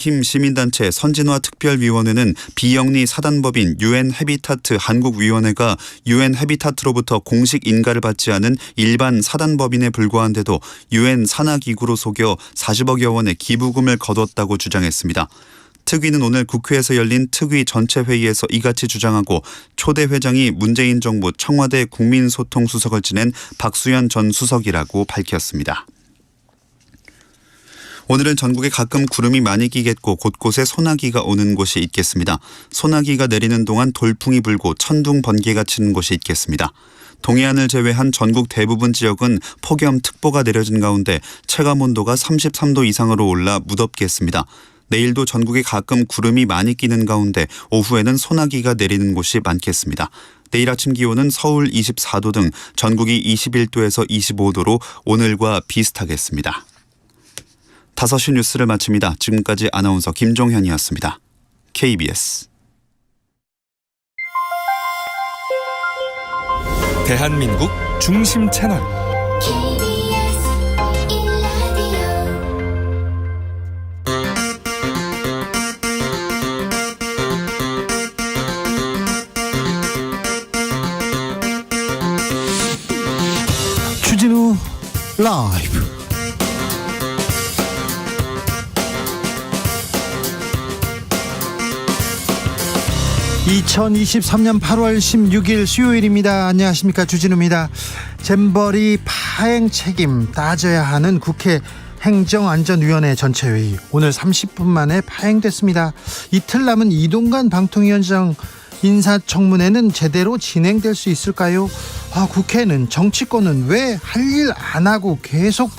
힘 시민단체 선진화 특별위원회는 비영리 사단법인 UN 해비타트 한국위원회가 UN 해비타트로부터 공식 인가를 받지 않은 일반 사단법인에 불과한데도 UN 산하기구로 속여 40억여 원의 기부금을 거뒀다고 주장했습니다. 특위는 오늘 국회에서 열린 특위 전체 회의에서 이같이 주장하고 초대 회장이 문재인 정부 청와대 국민소통수석을 지낸 박수현 전 수석이라고 밝혔습니다. 오늘은 전국에 가끔 구름이 많이 끼겠고 곳곳에 소나기가 오는 곳이 있겠습니다. 소나기가 내리는 동안 돌풍이 불고 천둥 번개가 치는 곳이 있겠습니다. 동해안을 제외한 전국 대부분 지역은 폭염특보가 내려진 가운데 체감온도가 33도 이상으로 올라 무덥겠습니다. 내일도 전국에 가끔 구름이 많이 끼는 가운데 오후에는 소나기가 내리는 곳이 많겠습니다. 내일 아침 기온은 서울 24도 등 전국이 21도에서 25도로 오늘과 비슷하겠습니다. 5시 뉴스를 마칩니다. 지금까지 아나운서 김종현이었습니다. KBS 대한민국 중심 채널 주진우 라이브. (2023년 8월 16일) 수요일입니다. 안녕하십니까, 주진우입니다. 잼버리 파행 책임 따져야 하는 국회 행정안전위원회 전체회의 오늘 30분 만에 파행됐습니다. 이틀 남은 이동관 방통위원장 인사청문회는 제대로 진행될 수 있을까요? 국회는, 정치권은 왜 할 일 안 하고 계속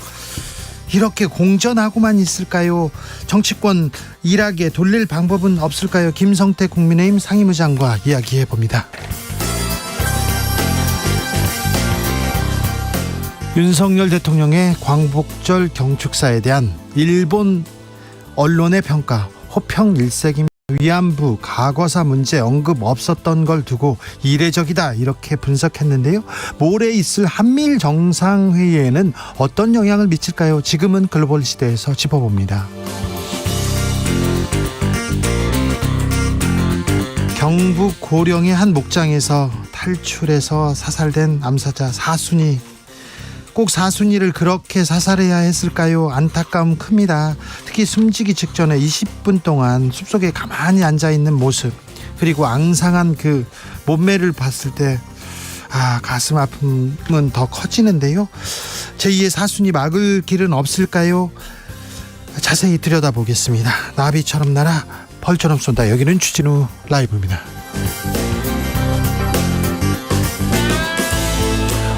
이렇게 공전하고만 있을까요? 정치권 일하게 돌릴 방법은 없을까요? 김성태 국민의힘 상임의장과 이야기해봅니다. 윤석열 대통령의 광복절 경축사에 대한 일본 언론의 평가, 호평 일색입니다. 위안부 과거사 문제 언급 없었던 걸 두고 이례적이다, 이렇게 분석했는데요. 모레 있을 한미일 정상회의에는 어떤 영향을 미칠까요? 지금은 글로벌 시대에서 짚어봅니다. 경북 고령의 한 목장에서 탈출해서 사살된 암사자 사순이, 꼭 사순이를 그렇게 사살해야 했을까요? 안타까움 큽니다. 특히 숨지기 직전에 20분 동안 숲속에 가만히 앉아있는 모습, 그리고 앙상한 그 몸매를 봤을 때 가슴 아픔은 더 커지는데요. 제2의 사순이 막을 길은 없을까요? 자세히 들여다보겠습니다. 나비처럼 날아 벌처럼 쏜다. 여기는 주진우 라이브입니다.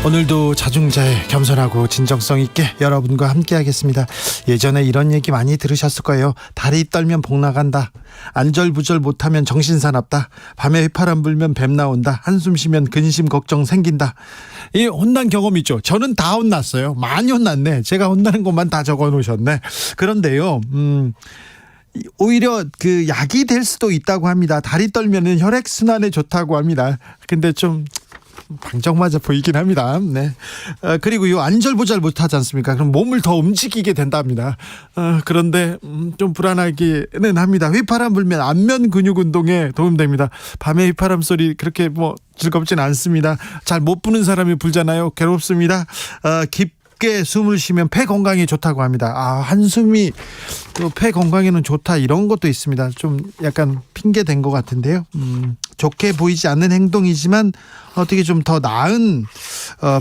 오늘도 자중자애, 겸손하고 진정성 있게 여러분과 함께 하겠습니다. 예전에 이런 얘기 많이 들으셨을 거예요. 다리 떨면 복 나간다, 안절부절 못하면 정신사납다, 밤에 휘파람 불면 뱀 나온다, 한숨 쉬면 근심 걱정 생긴다. 이 혼난 경험 있죠? 저는 다 혼났어요. 많이 혼났네. 제가 혼나는 것만 다 적어 놓으셨네. 그런데요, 오히려 그 약이 될 수도 있다고 합니다. 다리 떨면은 혈액순환에 좋다고 합니다. 근데 좀 방정맞아 보이긴 합니다. 네. 그리고 요 안절부절 못하지 않습니까? 그럼 몸을 더 움직이게 된답니다. 그런데 좀 불안하기는 합니다. 휘파람 불면 안면 근육 운동에 도움됩니다. 밤에 휘파람 소리 그렇게 즐겁진 않습니다. 잘 못 부는 사람이 불잖아요. 괴롭습니다. 깊게 숨을 쉬면 폐 건강에 좋다고 합니다. 한숨이 또 폐 건강에는 좋다, 이런 것도 있습니다. 좀 약간 핑계 된 것 같은데요. 좋게 보이지 않는 행동이지만 어떻게 좀 더 나은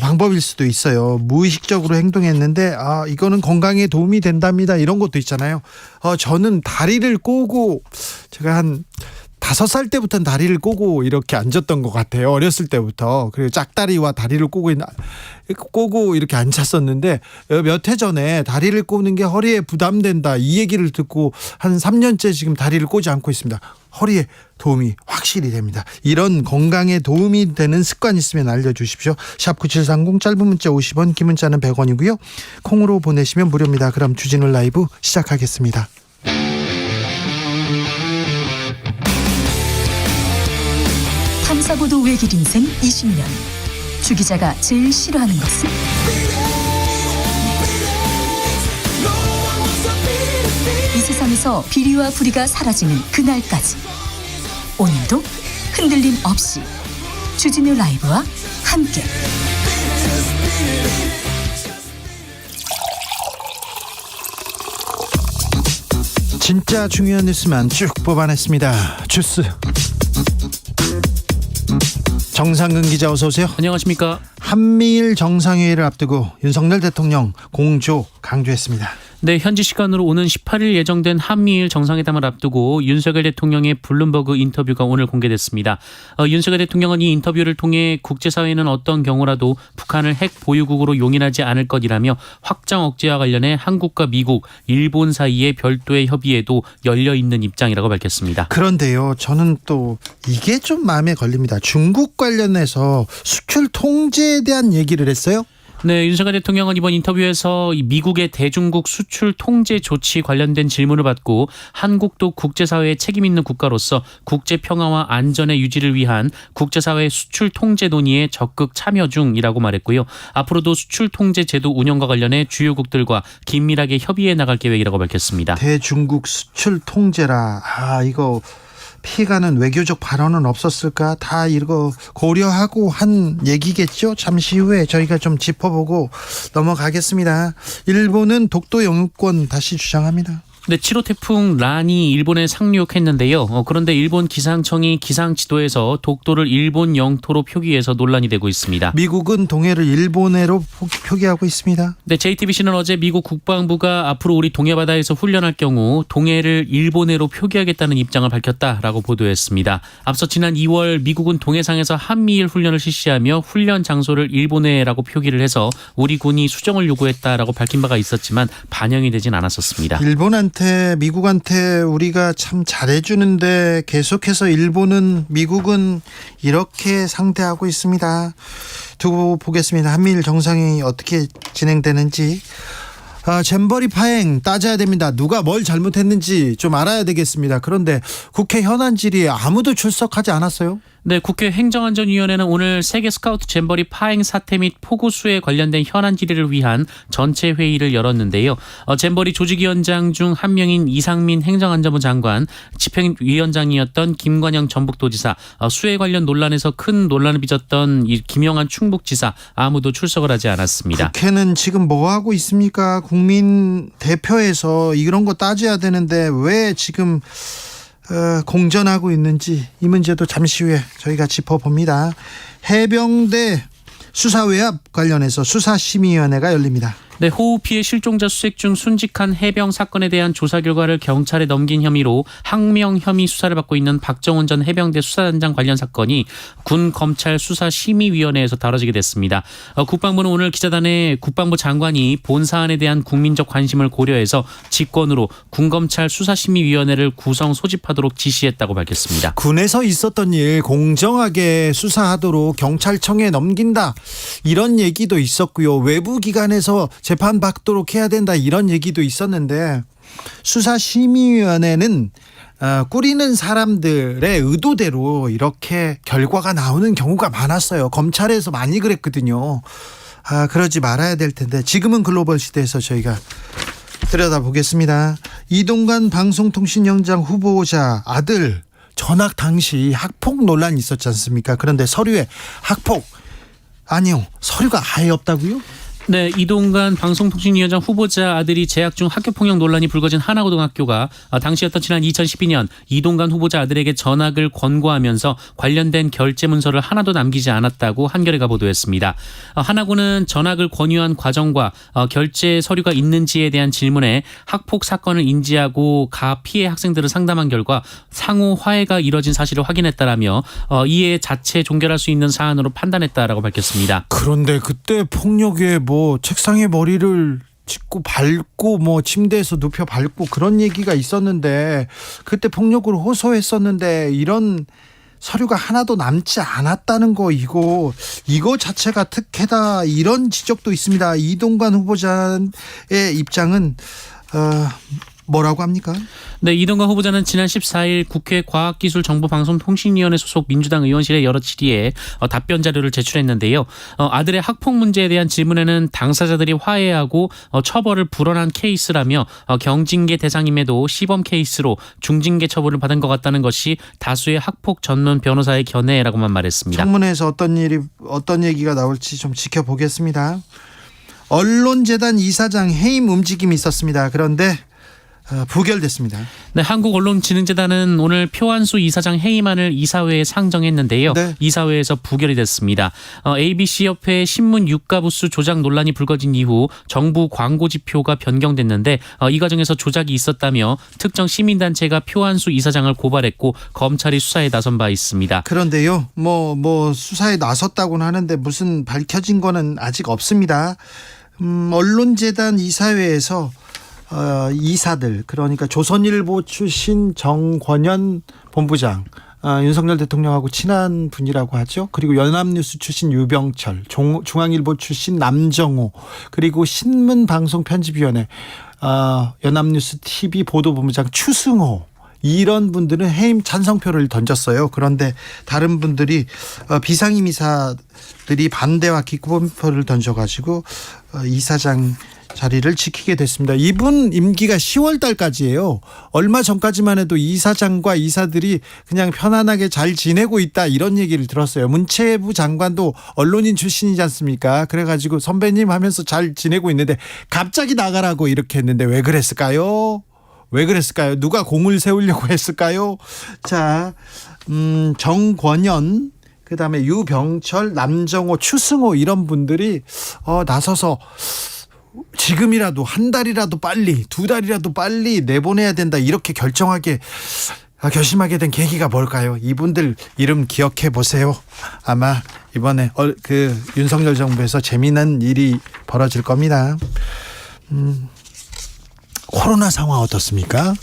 방법일 수도 있어요. 무의식적으로 행동했는데 이거는 건강에 도움이 된답니다, 이런 것도 있잖아요. 저는 다리를 꼬고, 제가 한 5살 때부터는 다리를 꼬고 이렇게 앉았던 것 같아요. 어렸을 때부터. 그리고 짝다리와 다리를 꼬고 이렇게 앉았었는데, 몇 해 전에 다리를 꼬는 게 허리에 부담된다, 이 얘기를 듣고 한 3년째 지금 다리를 꼬지 않고 있습니다. 허리에 도움이 확실히 됩니다. 이런 건강에 도움이 되는 습관 있으면 알려주십시오. 샵9730, 짧은 문자 50원, 긴 문자는 100원이고요. 콩으로 보내시면 무료입니다. 그럼 주진우 라이브 시작하겠습니다. 탐사보도 외길 인생 20년. 주 기자가 제일 싫어하는 것은? 세상에서 비리와 부리가 사라지는 그날까지 오늘도 흔들림 없이 주진우 라이브와 함께 진짜 중요한 뉴스만 쭉 뽑아냈습니다. 주스 정상근 기자 어서 오세요. 안녕하십니까. 한미일 정상회의를 앞두고 윤석열 대통령 공조 강조했습니다. 네, 현지 시간으로 오는 18일 예정된 한미일 정상회담을 앞두고 윤석열 대통령의 블룸버그 인터뷰가 오늘 공개됐습니다. 윤석열 대통령은 이 인터뷰를 통해 국제사회는 어떤 경우라도 북한을 핵 보유국으로 용인하지 않을 것이라며 확장 억제와 관련해 한국과 미국, 일본 사이의 별도의 협의에도 열려있는 입장이라고 밝혔습니다. 그런데요, 저는 또 이게 좀 마음에 걸립니다. 중국 관련해서 수출 통제에 대한 얘기를 했어요. 네, 윤석열 대통령은 이번 인터뷰에서 이 미국의 대중국 수출 통제 조치 관련된 질문을 받고 한국도 국제사회에 책임 있는 국가로서 국제 평화와 안전의 유지를 위한 국제사회 수출 통제 논의에 적극 참여 중이라고 말했고요. 앞으로도 수출 통제 제도 운영과 관련해 주요국들과 긴밀하게 협의해 나갈 계획이라고 밝혔습니다. 대중국 수출 통제라. 이거 피해가는 외교적 발언은 없었을까? 다 이거 고려하고 한 얘기겠죠? 잠시 후에 저희가 좀 짚어보고 넘어가겠습니다. 일본은 독도 영유권 다시 주장합니다. 네, 7호 태풍 란이 일본에 상륙했는데요. 그런데 일본 기상청이 기상 지도에서 독도를 일본 영토로 표기해서 논란이 되고 있습니다. 미국은 동해를 일본해로 표기하고 있습니다. 네, JTBC는 어제 미국 국방부가 앞으로 우리 동해 바다에서 훈련할 경우 동해를 일본해로 표기하겠다는 입장을 밝혔다라고 보도했습니다. 앞서 지난 2월 미국은 동해상에서 한미일 훈련을 실시하며 훈련 장소를 일본해라고 표기를 해서 우리 군이 수정을 요구했다라고 밝힌 바가 있었지만 반영이 되진 않았었습니다. 미국한테 우리가 참 잘해주는데 계속해서 일본은 미국은 이렇게 상대하고 있습니다. 두고 보겠습니다. 한미일 정상회의 어떻게 진행되는지. 잼버리 파행 따져야 됩니다. 누가 뭘 잘못했는지 좀 알아야 되겠습니다. 그런데 국회 현안 질의에 아무도 출석하지 않았어요. 네, 국회 행정안전위원회는 오늘 세계 스카우트 잼버리 파행 사태 및 폭우 수에 관련된 현안 질의를 위한 전체 회의를 열었는데요. 잼버리 조직위원장 중 한 명인 이상민 행정안전부 장관, 집행위원장이었던 김관영 전북도지사, 수해 관련 논란에서 큰 논란을 빚었던 김영한 충북지사 아무도 출석을 하지 않았습니다. 국회는 지금 뭐 하고 있습니까? 국민 대표에서 이런 거 따져야 되는데 왜 지금 공전하고 있는지 이 문제도 잠시 후에 저희가 짚어봅니다. 해병대 수사 외압 관련해서 수사심의위원회가 열립니다. 네, 호우 피해 실종자 수색 중 순직한 해병 사건에 대한 조사 결과를 경찰에 넘긴 혐의로 항명 혐의 수사를 받고 있는 박정훈 전 해병대 수사단장 관련 사건이 군 검찰 수사심의위원회에서 다뤄지게 됐습니다. 국방부는 오늘 기자단에 국방부 장관이 본 사안에 대한 국민적 관심을 고려해서 직권으로 군검찰 수사심의위원회를 구성 소집하도록 지시했다고 밝혔습니다. 군에서 있었던 일 공정하게 수사하도록 경찰청에 넘긴다, 이런 얘기도 있었고요. 외부 기관에서 재판받도록 해야 된다, 이런 얘기도 있었는데 수사심의위원회는 꾸리는 사람들의 의도대로 이렇게 결과가 나오는 경우가 많았어요. 검찰에서 많이 그랬거든요. 그러지 말아야 될 텐데 지금은 글로벌 시대에서 저희가 들여다보겠습니다. 이동관 방송통신위원장 후보자 아들 전학 당시 학폭 논란이 있었지 않습니까? 그런데 서류에 학폭, 아니요, 서류가 아예 없다고요? 네, 이동관 방송통신위원장 후보자 아들이 재학 중 학교폭력 논란이 불거진 하나고등학교가 당시였던 지난 2012년 이동관 후보자 아들에게 전학을 권고하면서 관련된 결제 문서를 하나도 남기지 않았다고 한겨레가 보도했습니다. 하나고는 전학을 권유한 과정과 결제 서류가 있는지에 대한 질문에 학폭 사건을 인지하고 가 피해 학생들을 상담한 결과 상호 화해가 이뤄진 사실을 확인했다라며 이에 자체 종결할 수 있는 사안으로 판단했다라고 밝혔습니다. 그런데 그때 폭력에 책상에 머리를 짚고 밟고 침대에서 눕혀 밟고 그런 얘기가 있었는데 그때 폭력으로 호소했었는데 이런 서류가 하나도 남지 않았다는 거, 이거 자체가 특혜다, 이런 지적도 있습니다. 이동관 후보자의 입장은 뭐라고 합니까? 네, 이동관 후보자는 지난 14일 국회 과학기술정보방송통신위원회 소속 민주당 의원실에 여러 질의에 답변 자료를 제출했는데요. 아들의 학폭 문제에 대한 질문에는 당사자들이 화해하고 처벌을 불언한 케이스라며 경징계 대상임에도 시범 케이스로 중징계 처벌을 받은 것 같다는 것이 다수의 학폭 전문 변호사의 견해라고만 말했습니다. 청문회에서 어떤 얘기가 나올지 좀 지켜보겠습니다. 언론재단 이사장 해임 움직임이 있었습니다. 그런데 부결됐습니다. 네, 한국언론진흥재단은 오늘 표한수 이사장 해임안을 이사회에 상정했는데요. 네. 이사회에서 부결이 됐습니다. ABC협회 신문 유가 부수 조작 논란이 불거진 이후 정부 광고 지표가 변경됐는데 이 과정에서 조작이 있었다며 특정 시민단체가 표한수 이사장을 고발했고 검찰이 수사에 나선 바 있습니다. 그런데요, 뭐 수사에 나섰다고는 하는데 무슨 밝혀진 거는 아직 없습니다. 언론재단 이사회에서 이사들, 그러니까 조선일보 출신 정권현 본부장, 윤석열 대통령하고 친한 분이라고 하죠. 그리고 연합뉴스 출신 유병철, 중앙일보 출신 남정호, 그리고 신문방송편집위원회 연합뉴스 TV 보도본부장 추승호, 이런 분들은 해임 찬성표를 던졌어요. 그런데 다른 분들이 비상임 이사들이 반대와 기권표를 던져가지고 이사장 자리를 지키게 됐습니다. 이분 임기가 10월 달까지예요. 얼마 전까지만 해도 이사장과 이사들이 그냥 편안하게 잘 지내고 있다, 이런 얘기를 들었어요. 문체부 장관도 언론인 출신이지 않습니까? 그래가지고 선배님 하면서 잘 지내고 있는데 갑자기 나가라고 이렇게 했는데 왜 그랬을까요? 왜 그랬을까요? 누가 공을 세우려고 했을까요? 자, 정권현, 그다음에 유병철, 남정호, 추승호, 이런 분들이 나서서 지금이라도 한 달이라도 빨리, 두 달이라도 빨리 내보내야 된다, 이렇게 결심하게 된 계기가 뭘까요? 이분들 이름 기억해 보세요. 아마 이번에 윤석열 정부에서 재미난 일이 벌어질 겁니다. 코로나 상황 어떻습니까?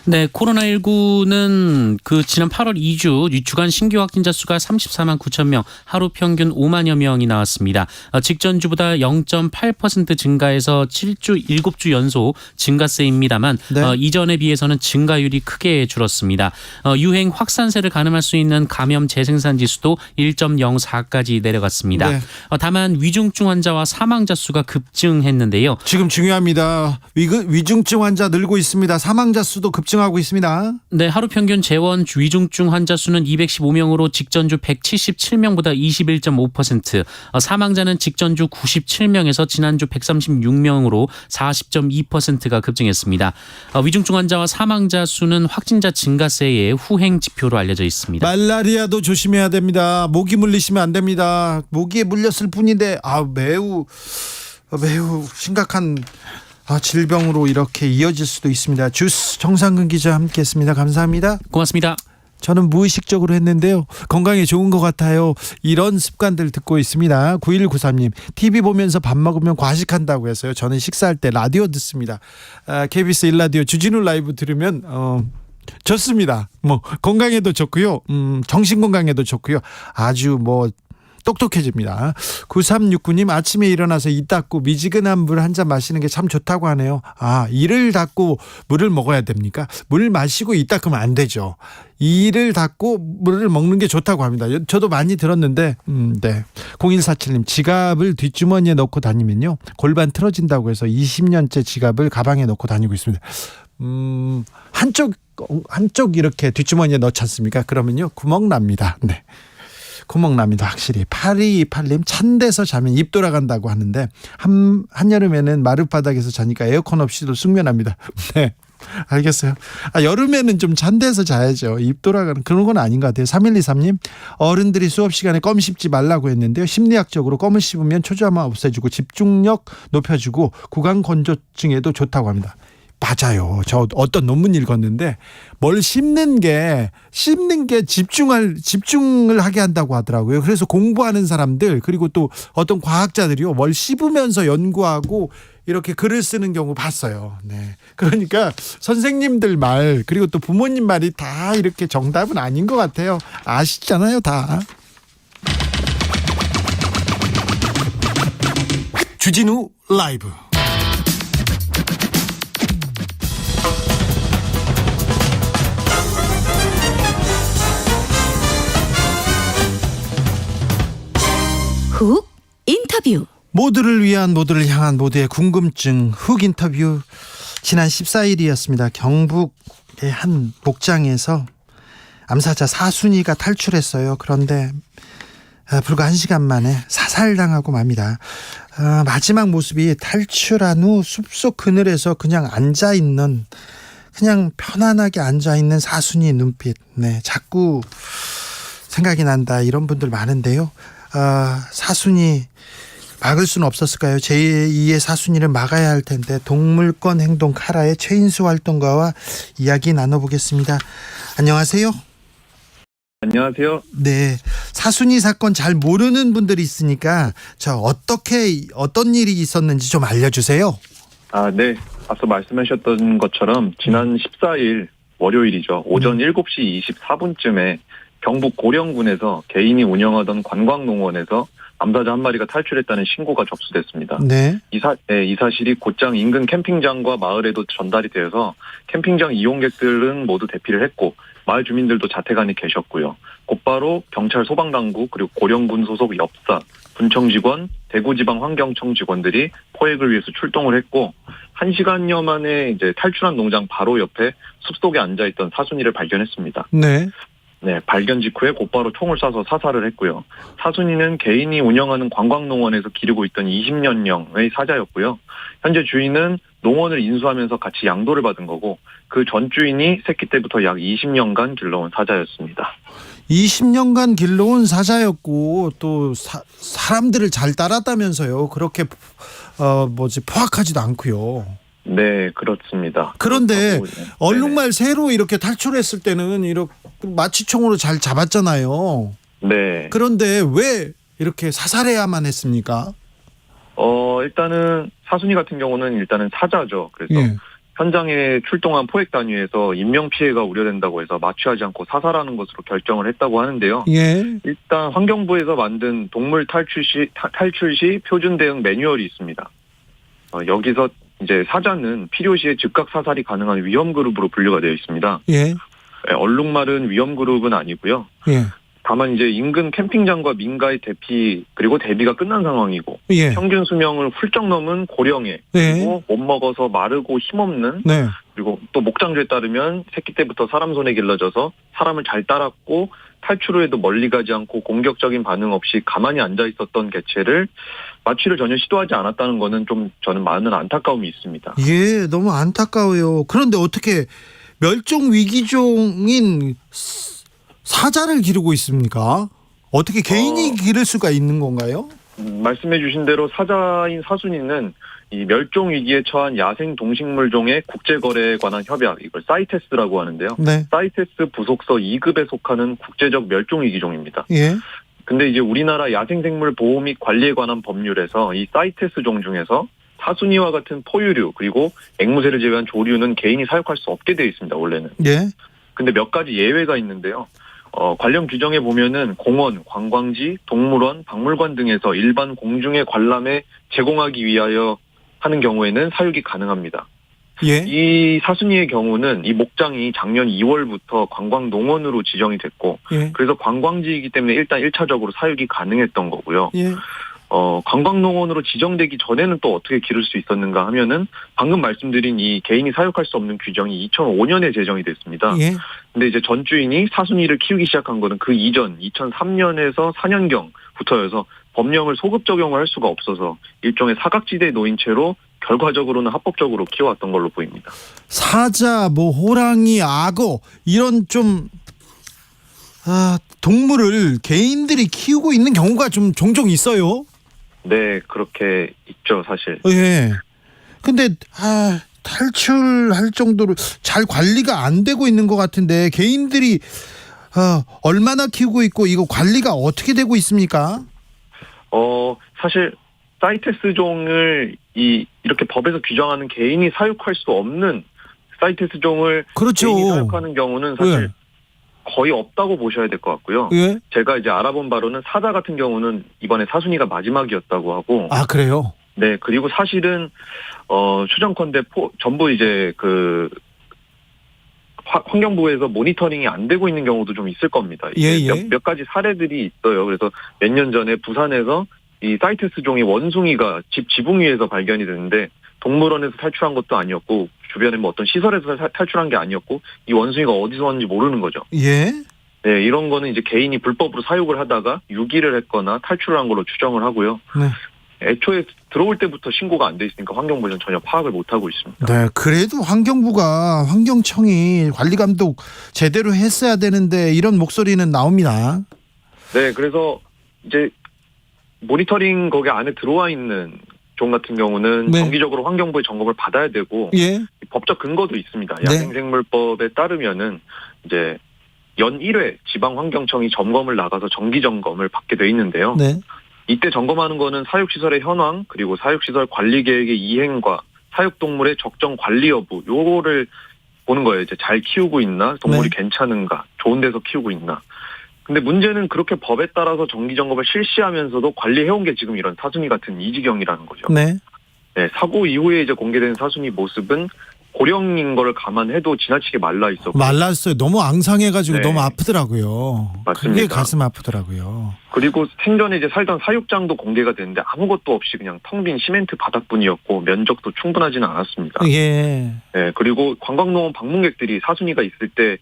네, 코로나19는 지난 8월 2주 주간 신규 확진자 수가 34만 9천 명, 하루 평균 5만여 명이 나왔습니다. 직전주보다 0.8% 증가해서 7주 연속 증가세입니다만 네. 이전에 비해서는 증가율이 크게 줄었습니다. 유행 확산세를 가늠할 수 있는 감염 재생산 지수도 1.04까지 내려갔습니다. 네. 다만 위중증 환자와 사망자 수가 급증했는데요. 지금 중요합니다. 위중증 환자 늘고 있습니다. 사망자 수도 급증하고 있습니다. 네, 하루 평균 재원 위중증 환자 수는 215명으로 직전주 177명보다 21.5%, 사망자는 직전주 97명에서 지난주 136명으로 40.2%가 급증했습니다. 위중증 환자와 사망자 수는 확진자 증가세의 후행 지표로 알려져 있습니다. 말라리아도 조심해야 됩니다. 모기 물리시면 안 됩니다. 모기에 물렸을 뿐인데 매우 심각한 질병으로 이렇게 이어질 수도 있습니다. 주스 정상근 기자 함께했습니다. 감사합니다. 고맙습니다. 저는 무의식적으로 했는데요, 건강에 좋은 것 같아요. 이런 습관들 듣고 있습니다. 9193님, TV 보면서 밥 먹으면 과식한다고 해서요, 저는 식사할 때 라디오 듣습니다. KBS 1라디오 주진우 라이브 들으면 좋습니다. 건강에도 좋고요, 정신 건강에도 좋고요, 아주 똑똑해집니다. 9369님, 아침에 일어나서 이 닦고 미지근한 물 한 잔 마시는 게 참 좋다고 하네요. 이를 닦고 물을 먹어야 됩니까? 물 마시고 이 닦으면 안 되죠. 이를 닦고 물을 먹는 게 좋다고 합니다. 저도 많이 들었는데, 네. 0147님, 지갑을 뒷주머니에 넣고 다니면요, 골반 틀어진다고 해서 20년째 지갑을 가방에 넣고 다니고 있습니다. 한쪽 이렇게 뒷주머니에 넣지 않습니까? 그러면요, 구멍 납니다. 네. 구멍 납니다. 확실히. 8228님, 찬 데서 자면 입 돌아간다고 하는데 한여름에는 마룻바닥에서 자니까 에어컨 없이도 숙면합니다. 네, 알겠어요. 여름에는 좀 찬 데서 자야죠. 입 돌아가는 그런 건 아닌 것 같아요. 3123님, 어른들이 수업 시간에 껌 씹지 말라고 했는데요, 심리학적으로 껌을 씹으면 초조함을 없애주고 집중력 높여주고 구강 건조증에도 좋다고 합니다. 맞아요. 저 어떤 논문 읽었는데 뭘 씹는 게 집중을 하게 한다고 하더라고요. 그래서 공부하는 사람들, 그리고 또 어떤 과학자들이요, 뭘 씹으면서 연구하고 이렇게 글을 쓰는 경우 봤어요. 네. 그러니까 선생님들 말, 그리고 또 부모님 말이 다 이렇게 정답은 아닌 것 같아요. 아시잖아요, 다. 주진우 라이브. 인터뷰. 모두를 위한, 모두를 향한, 모두의 궁금증 훅 인터뷰. 지난 14일이었습니다. 경북의 한 목장에서 암사자 사순이가 탈출했어요. 그런데 불과 1시간 만에 사살당하고 맙니다. 마지막 모습이 탈출한 후 숲속 그늘에서 그냥 앉아있는, 그냥 편안하게 앉아있는 사순이 눈빛. 네, 자꾸 생각이 난다, 이런 분들 많은데요. 사순이 막을 수는 없었을까요? 제2의 사순이를 막아야 할 텐데. 동물권 행동 카라의 최인수 활동가와 이야기 나눠보겠습니다. 안녕하세요. 안녕하세요. 네, 사순이 사건 잘 모르는 분들이 있으니까 어떤 일이 있었는지 좀 알려주세요. 네. 앞서 말씀하셨던 것처럼 지난 14일 월요일이죠. 오전 7시 24분쯤에 경북 고령군에서 개인이 운영하던 관광농원에서 암사자 한 마리가 탈출했다는 신고가 접수됐습니다. 네. 이 사실이 곧장 인근 캠핑장과 마을에도 전달이 되어서 캠핑장 이용객들은 모두 대피를 했고 마을 주민들도 자택 안에 계셨고요. 곧바로 경찰, 소방당국, 그리고 고령군 소속 엽사, 군청 직원, 대구지방환경청 직원들이 포획을 위해서 출동을 했고 1시간여 만에 이제 탈출한 농장 바로 옆에 숲속에 앉아있던 사순이를 발견했습니다. 네. 네, 발견 직후에 곧바로 총을 쏴서 사살을 했고요. 사순이는 개인이 운영하는 관광농원에서 기르고 있던 20년령의 사자였고요. 현재 주인은 농원을 인수하면서 같이 양도를 받은 거고 그 전 주인이 새끼 때부터 약 20년간 길러온 사자였습니다. 20년간 길러온 사자였고 또 사람들을 잘 따랐다면서요. 그렇게 포악하지도 않고요. 네, 그렇습니다. 그런데 그렇다고, 얼룩말 새로 이렇게 탈출했을 때는 이렇게 마취총으로 잘 잡았잖아요. 네. 그런데 왜 이렇게 사살해야만 했습니까? 일단은 사순이 같은 경우는 일단은 사자죠. 그래서 예. 현장에 출동한 포획 단위에서 인명 피해가 우려된다고 해서 마취하지 않고 사살하는 것으로 결정을 했다고 하는데요. 예. 일단 환경부에서 만든 동물 탈출 시 표준 대응 매뉴얼이 있습니다. 여기서 이제 사자는 필요시에 즉각 사살이 가능한 위험 그룹으로 분류가 되어 있습니다. 예. 얼룩말은 위험 그룹은 아니고요. 예. 다만 이제 인근 캠핑장과 민가의 대피가 끝난 상황이고 예. 평균 수명을 훌쩍 넘은 고령에 그리고 못 먹어서 마르고 힘없는 네. 그리고 또 목장주에 따르면 새끼 때부터 사람 손에 길러져서 사람을 잘 따랐고 탈출 후에도 멀리 가지 않고 공격적인 반응 없이 가만히 앉아 있었던 개체를 마취를 전혀 시도하지 않았다는 거는 좀 저는 많은 안타까움이 있습니다. 예, 너무 안타까워요. 그런데 어떻게 멸종 위기종인 사자를 기르고 있습니까? 어떻게 개인이 기를 수가 있는 건가요? 말씀해 주신 대로 사자인 사순이는 이 멸종 위기에 처한 야생 동식물종의 국제거래에 관한 협약, 이걸 사이테스라고 하는데요. 네. 사이테스 부속서 2급에 속하는 국제적 멸종 위기종입니다. 예. 근데 이제 우리나라 야생생물 보호 및 관리에 관한 법률에서 이 사이테스 종 중에서 사순이와 같은 포유류 그리고 앵무새를 제외한 조류는 개인이 사육할 수 없게 되어 있습니다. 원래는. 예. 근데 몇 가지 예외가 있는데요. 관련 규정에 보면은 공원, 관광지, 동물원, 박물관 등에서 일반 공중의 관람에 제공하기 위하여 하는 경우에는 사육이 가능합니다. 예. 이 사순이의 경우는 이 목장이 작년 2월부터 관광농원으로 지정이 됐고 예. 그래서 관광지이기 때문에 일단 1차적으로 사육이 가능했던 거고요. 예. 관광농원으로 지정되기 전에는 또 어떻게 기를 수 있었는가 하면은 방금 말씀드린 이 개인이 사육할 수 없는 규정이 2005년에 제정이 됐습니다. 예. 근데 이제 전 주인이 사순이를 키우기 시작한 거는 그 이전 2003년에서 4년경부터여서 법령을 소급 적용을 할 수가 없어서 일종의 사각지대에 놓인 채로 결과적으로는 합법적으로 키워왔던 걸로 보입니다. 사자, 호랑이, 악어 이런 좀 동물을 개인들이 키우고 있는 경우가 좀 종종 있어요. 네, 그렇게 있죠, 사실. 예. 근데 탈출할 정도로 잘 관리가 안 되고 있는 것 같은데 개인들이 얼마나 키우고 있고 이거 관리가 어떻게 되고 있습니까? 사실 사이테스 종을 이렇게 법에서 규정하는 개인이 사육할 수 없는 사이테스 종을 그렇죠. 개인이 사육하는 경우는 사실 예. 거의 없다고 보셔야 될 것 같고요. 예. 제가 이제 알아본 바로는 사자 같은 경우는 이번에 사순이가 마지막이었다고 하고. 아, 그래요? 네, 그리고 사실은 추정컨대 전부 이제 환경부에서 모니터링이 안 되고 있는 경우도 좀 있을 겁니다. 예. 몇 가지 사례들이 있어요. 그래서 몇 년 전에 부산에서 이 사이테스 종이 원숭이가 집 지붕 위에서 발견이 됐는데 동물원에서 탈출한 것도 아니었고 주변에 뭐 어떤 시설에서 탈출한 게 아니었고 이 원숭이가 어디서 왔는지 모르는 거죠. 예. 네, 이런 거는 이제 개인이 불법으로 사육을 하다가 유기를 했거나 탈출을 한 걸로 추정을 하고요. 네. 애초에 들어올 때부터 신고가 안 돼 있으니까 환경부는 전혀 파악을 못 하고 있습니다. 네, 그래도 환경청이 관리 감독 제대로 했어야 되는데 이런 목소리는 나옵니다. 네, 그래서 이제 모니터링 거기 안에 들어와 있는 종 같은 경우는 네. 정기적으로 환경부의 점검을 받아야 되고 예. 법적 근거도 있습니다. 네. 야생생물법에 따르면은 이제 연 1회 지방환경청이 점검을 나가서 정기 점검을 받게 돼 있는데요. 네. 이때 점검하는 거는 사육시설의 현황 그리고 사육시설 관리 계획의 이행과 사육동물의 적정 관리 여부 요거를 보는 거예요. 이제 잘 키우고 있나 동물이 네. 괜찮은가 좋은 데서 키우고 있나. 근데 문제는 그렇게 법에 따라서 정기 점검을 실시하면서도 관리해온 게 지금 이런 사순이 같은 이 지경이라는 거죠. 네. 네, 사고 이후에 이제 공개된 사순이 모습은 고령인 걸 감안해도 지나치게 말라 있었고 말랐어요. 너무 앙상해가지고 네. 너무 아프더라고요. 맞습니다. 그게 가슴 아프더라고요. 그리고 생전에 이제 살던 사육장도 공개가 됐는데 아무것도 없이 그냥 텅 빈 시멘트 바닥뿐이었고 면적도 충분하지는 않았습니다. 예. 네, 그리고 관광농원 방문객들이 사순이가 있을 때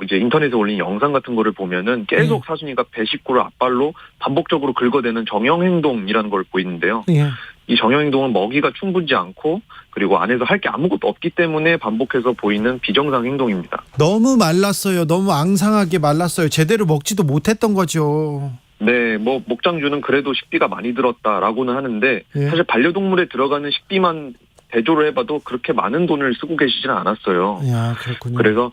이제 인터넷에 올린 영상 같은 거를 보면은 계속 사순이가 배 식구를 앞발로 반복적으로 긁어대는 정형행동이라는 걸 보이는데요. 예. 이 정형행동은 먹이가 충분치 않고 그리고 안에서 할 게 아무것도 없기 때문에 반복해서 보이는 비정상 행동입니다. 너무 말랐어요. 너무 앙상하게 말랐어요. 제대로 먹지도 못했던 거죠. 네, 뭐 목장주는 그래도 식비가 많이 들었다라고는 하는데 예. 사실 반려동물에 들어가는 식비만 대조를 해봐도 그렇게 많은 돈을 쓰고 계시지는 않았어요. 야, 그렇군요. 그래서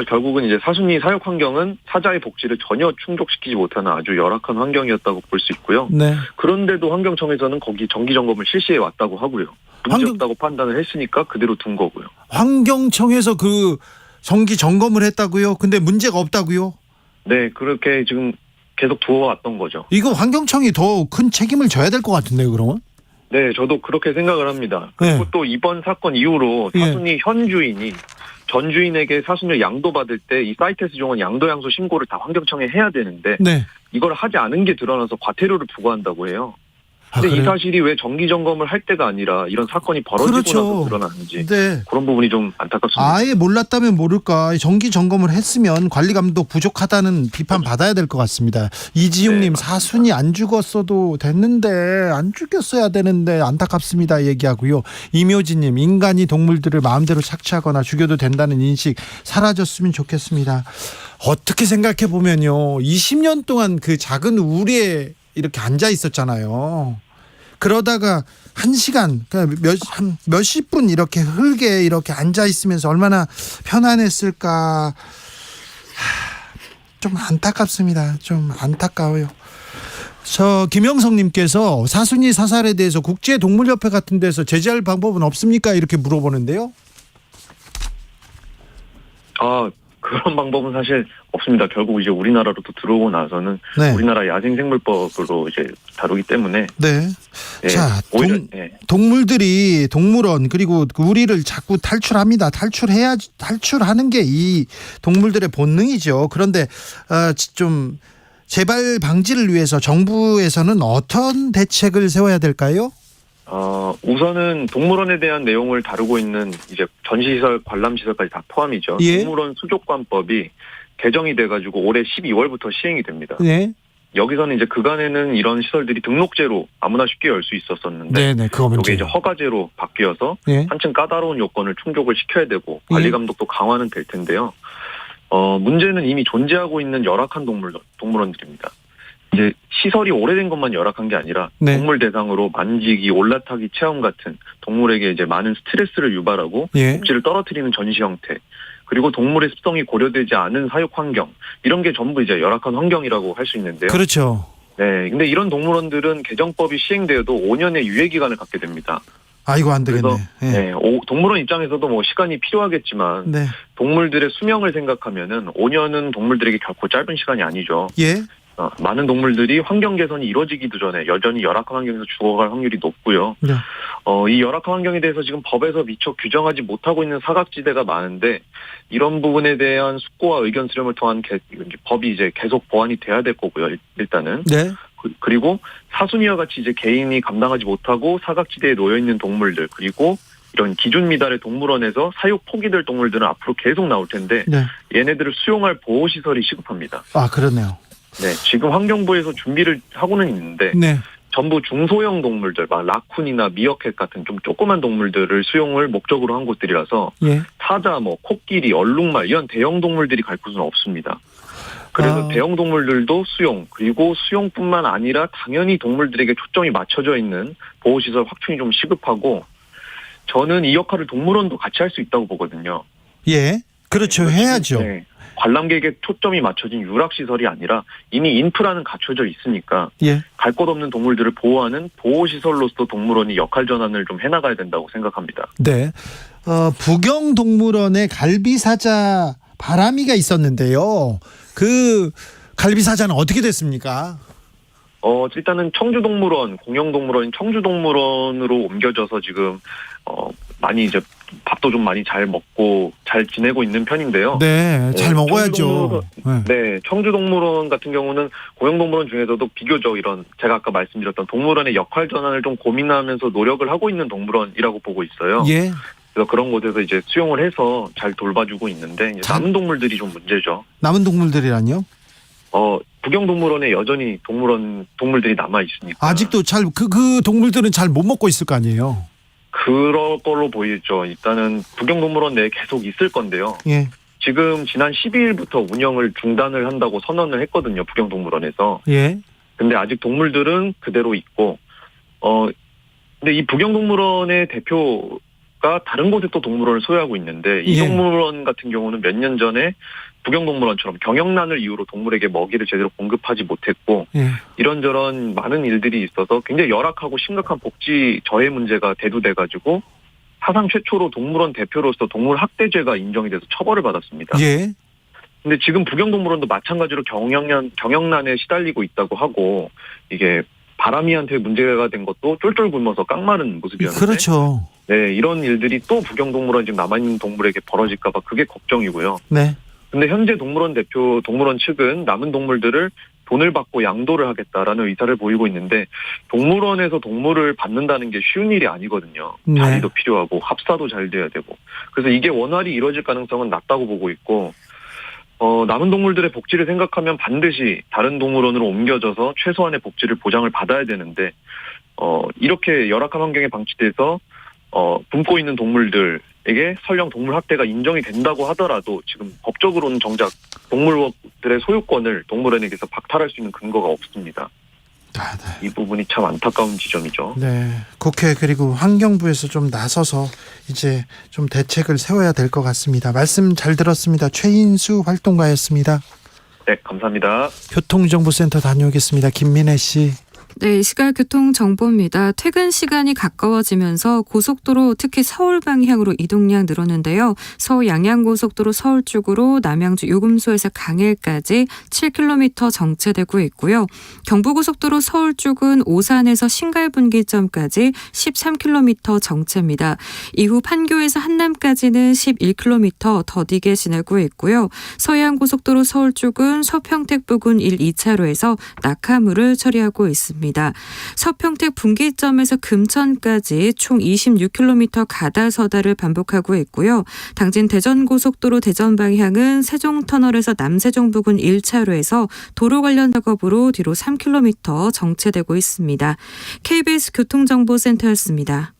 결국은 이제 사순이 사육 환경은 사자의 복지를 전혀 충족시키지 못하는 아주 열악한 환경이었다고 볼 수 있고요. 네. 그런데도 환경청에서는 거기 정기 점검을 실시해 왔다고 하고요. 문제없다고 판단을 했으니까 그대로 둔 거고요. 환경청에서 그 정기 점검을 했다고요? 근데 문제가 없다고요? 네, 그렇게 지금 계속 두어왔던 거죠. 이거 환경청이 더 큰 책임을 져야 될 것 같은데요, 그러면? 네, 저도 그렇게 생각을 합니다. 그리고 네. 또 이번 사건 이후로 사순이 현 주인이 전 주인에게 사순을 양도받을 때 이 사이테스 종은 양도양수 신고를 다 환경청에 해야 되는데 네. 이걸 하지 않은 게 드러나서 과태료를 부과한다고 해요. 근데 이 사실이 왜 정기 점검을 할 때가 아니라 이런 사건이 벌어지고 그렇죠. 나서 드러나는지 네. 그런 부분이 좀 안타깝습니다. 아예 몰랐다면 모를까. 정기 점검을 했으면 관리 감독 부족하다는 비판 받아야 될 것 같습니다. 이지용님 네, 사순이 안 죽었어도 됐는데 안 죽였어야 되는데 안타깝습니다 얘기하고요. 이묘진님 인간이 동물들을 마음대로 착취하거나 죽여도 된다는 인식 사라졌으면 좋겠습니다. 어떻게 생각해 보면요, 20년 동안 그 작은 우리에 이렇게 앉아 있었잖아요. 그러다가 1시간, 한 몇십 분 이렇게 흙에 이렇게 앉아 있으면서 얼마나 편안했을까. 좀 안타깝습니다. 좀 안타까워요. 김영성님께서 사순이 사살에 대해서 국제동물협회 같은 데서 제재할 방법은 없습니까? 이렇게 물어보는데요. 그런 방법은 사실 없습니다. 결국 이제 우리나라로 또 들어오고 나서는 네. 우리나라 야생생물법으로 이제 다루기 때문에 네. 예, 자, 오히려 동물들이 동물원 그리고 우리를 자꾸 탈출합니다. 탈출하는 게 이 동물들의 본능이죠. 그런데 좀 재발 방지를 위해서 정부에서는 어떤 대책을 세워야 될까요? 우선은 동물원에 대한 내용을 다루고 있는 이제 전시시설, 관람시설까지 다 포함이죠. 예. 동물원 수족관법이 개정이 돼가지고 올해 12월부터 시행이 됩니다. 네. 여기서는 이제 그간에는 이런 시설들이 등록제로 아무나 쉽게 열 수 있었었는데 네, 그거 이게 문제예요. 이제 허가제로 바뀌어서 네. 한층 까다로운 요건을 충족을 시켜야 되고 관리 감독도 강화는 될 텐데요. 문제는 이미 존재하고 있는 열악한 동물원들입니다. 이제 시설이 오래된 것만 열악한 게 아니라 네. 동물 대상으로 만지기, 올라타기 체험 같은 동물에게 이제 많은 스트레스를 유발하고 예. 복지를 떨어뜨리는 전시 형태, 그리고 동물의 습성이 고려되지 않은 사육 환경, 이런 게 전부 이제 열악한 환경이라고 할 수 있는데요. 그렇죠. 네, 근데 이런 동물원들은 개정법이 시행되어도 5년의 유예 기간을 갖게 됩니다. 아이고 안 되겠네. 그래서 동물원 입장에서도 뭐 시간이 필요하겠지만 네. 동물들의 수명을 생각하면은 5년은 동물들에게 결코 짧은 시간이 아니죠. 예. 많은 동물들이 환경 개선이 이루어지기도 전에 여전히 열악한 환경에서 죽어갈 확률이 높고요. 네. 이 열악한 환경에 대해서 지금 법에서 미처 규정하지 못하고 있는 사각지대가 많은데 이런 부분에 대한 숙고와 의견 수렴을 통한 법이 이제 계속 보완이 돼야 될 거고요. 일단은. 네. 그리고 사슴이와 같이 이제 개인이 감당하지 못하고 사각지대에 놓여 있는 동물들, 그리고 이런 기준 미달의 동물원에서 사육 포기될 동물들은 앞으로 계속 나올 텐데 네. 얘네들을 수용할 보호 시설이 시급합니다. 아, 그러네요. 네, 지금 환경부에서 준비를 하고는 있는데 네. 전부 중소형 동물들, 막 라쿤이나 미어캣 같은 좀 조그만 동물들을 수용을 목적으로 한 곳들이라서 예. 사자, 뭐 코끼리, 얼룩말 이런 대형 동물들이 갈 곳은 없습니다. 그래서 대형 동물들도 수용, 그리고 수용뿐만 아니라 당연히 동물들에게 초점이 맞춰져 있는 보호시설 확충이 좀 시급하고, 저는 이 역할을 동물원도 같이 할 수 있다고 보거든요. 예. 그렇죠. 해야죠. 네. 관람객에 초점이 맞춰진 유락시설이 아니라 이미 인프라는 갖춰져 있으니까 예. 갈 곳 없는 동물들을 보호하는 보호시설로서 동물원이 역할 전환을 좀 해나가야 된다고 생각합니다. 네. 부경동물원에 갈비사자 바람이가 있었는데요. 그 갈비사자는 어떻게 됐습니까? 일단은 청주동물원, 공영동물원인 청주동물원으로 옮겨져서 지금 많이 이제 밥도 좀 많이 잘 먹고 잘 지내고 있는 편인데요. 네, 잘 먹어야죠. 네, 청주동물원 같은 경우는 공영동물원 중에서도 비교적 이런 제가 아까 말씀드렸던 동물원의 역할 전환을 좀 고민하면서 노력을 하고 있는 동물원이라고 보고 있어요. 예. 그래서 그런 곳에서 이제 수용을 해서 잘 돌봐주고 있는데 이제 남은 동물들이 좀 문제죠. 남은 동물들이란요? 부경동물원에 여전히 동물들이 남아 있으니까 아직도 그 동물들은 잘 못 먹고 있을 거 아니에요. 그럴 걸로 보이죠. 일단은 부경동물원 내에 계속 있을 건데요. 예. 지금 지난 12일부터 운영을 중단을 한다고 선언을 했거든요. 부경동물원에서. 예. 근데 아직 동물들은 그대로 있고, 근데 이 부경동물원의 대표가 다른 곳에 또 동물원을 소유하고 있는데 이 예. 동물원 같은 경우는 몇 년 전에 부경동물원처럼 경영난을 이유로 동물에게 먹이를 제대로 공급하지 못했고 예. 이런저런 많은 일들이 있어서 굉장히 열악하고 심각한 복지 저해 문제가 대두돼가지고 사상 최초로 동물원 대표로서 동물 학대죄가 인정이 돼서 처벌을 받았습니다. 예. 근데 지금 부경동물원도 마찬가지로 경영난에 시달리고 있다고 하고 이게 바람이한테 문제가 된 것도 쫄쫄 굶어서 깡마른 모습이었는데 그렇죠. 네, 이런 일들이 또 부경동물원 지금 남아있는 동물에게 벌어질까 봐 그게 걱정이고요. 네. 근데 현재 동물원 측은 남은 동물들을 돈을 받고 양도를 하겠다라는 의사를 보이고 있는데 동물원에서 동물을 받는다는 게 쉬운 일이 아니거든요. 네. 자리도 필요하고 합사도 잘 돼야 되고. 그래서 이게 원활히 이루어질 가능성은 낮다고 보고 있고 남은 동물들의 복지를 생각하면 반드시 다른 동물원으로 옮겨져서 최소한의 복지를 보장을 받아야 되는데 이렇게 열악한 환경에 방치돼서 굶고 있는 동물들에게 설령 동물 학대가 인정이 된다고 하더라도 지금 법적으로는 정작 동물들의 소유권을 동물원에게서 박탈할 수 있는 근거가 없습니다. 이 부분이 참 안타까운 지점이죠. 네. 국회 그리고 환경부에서 좀 나서서 이제 좀 대책을 세워야 될 것 같습니다. 말씀 잘 들었습니다. 최인수 활동가였습니다. 네, 감사합니다. 교통정보센터 다녀오겠습니다. 김민혜 씨. 네, 시각 교통정보입니다. 퇴근 시간이 가까워지면서 고속도로 특히 서울 방향으로 이동량 늘었는데요. 서울 양양고속도로 서울 쪽으로 남양주 요금소에서 강일까지 7km 정체되고 있고요. 경부고속도로 서울 쪽은 오산에서 신갈분기점까지 13km 정체입니다. 이후 판교에서 한남까지는 11km 더디게 지내고 있고요. 서해안고속도로 서울 쪽은 서평택 부근 1, 2차로에서 낙하물을 처리하고 있습니다. 서평택 분기점에서 금천까지 총 26km 가다서다를 반복하고 있고요. 당진 대전고속도로 대전 방향은 세종터널에서 남세종 부근 1차로에서 도로 관련 작업으로 뒤로 3km 정체되고 있습니다. KBS 교통정보센터였습니다.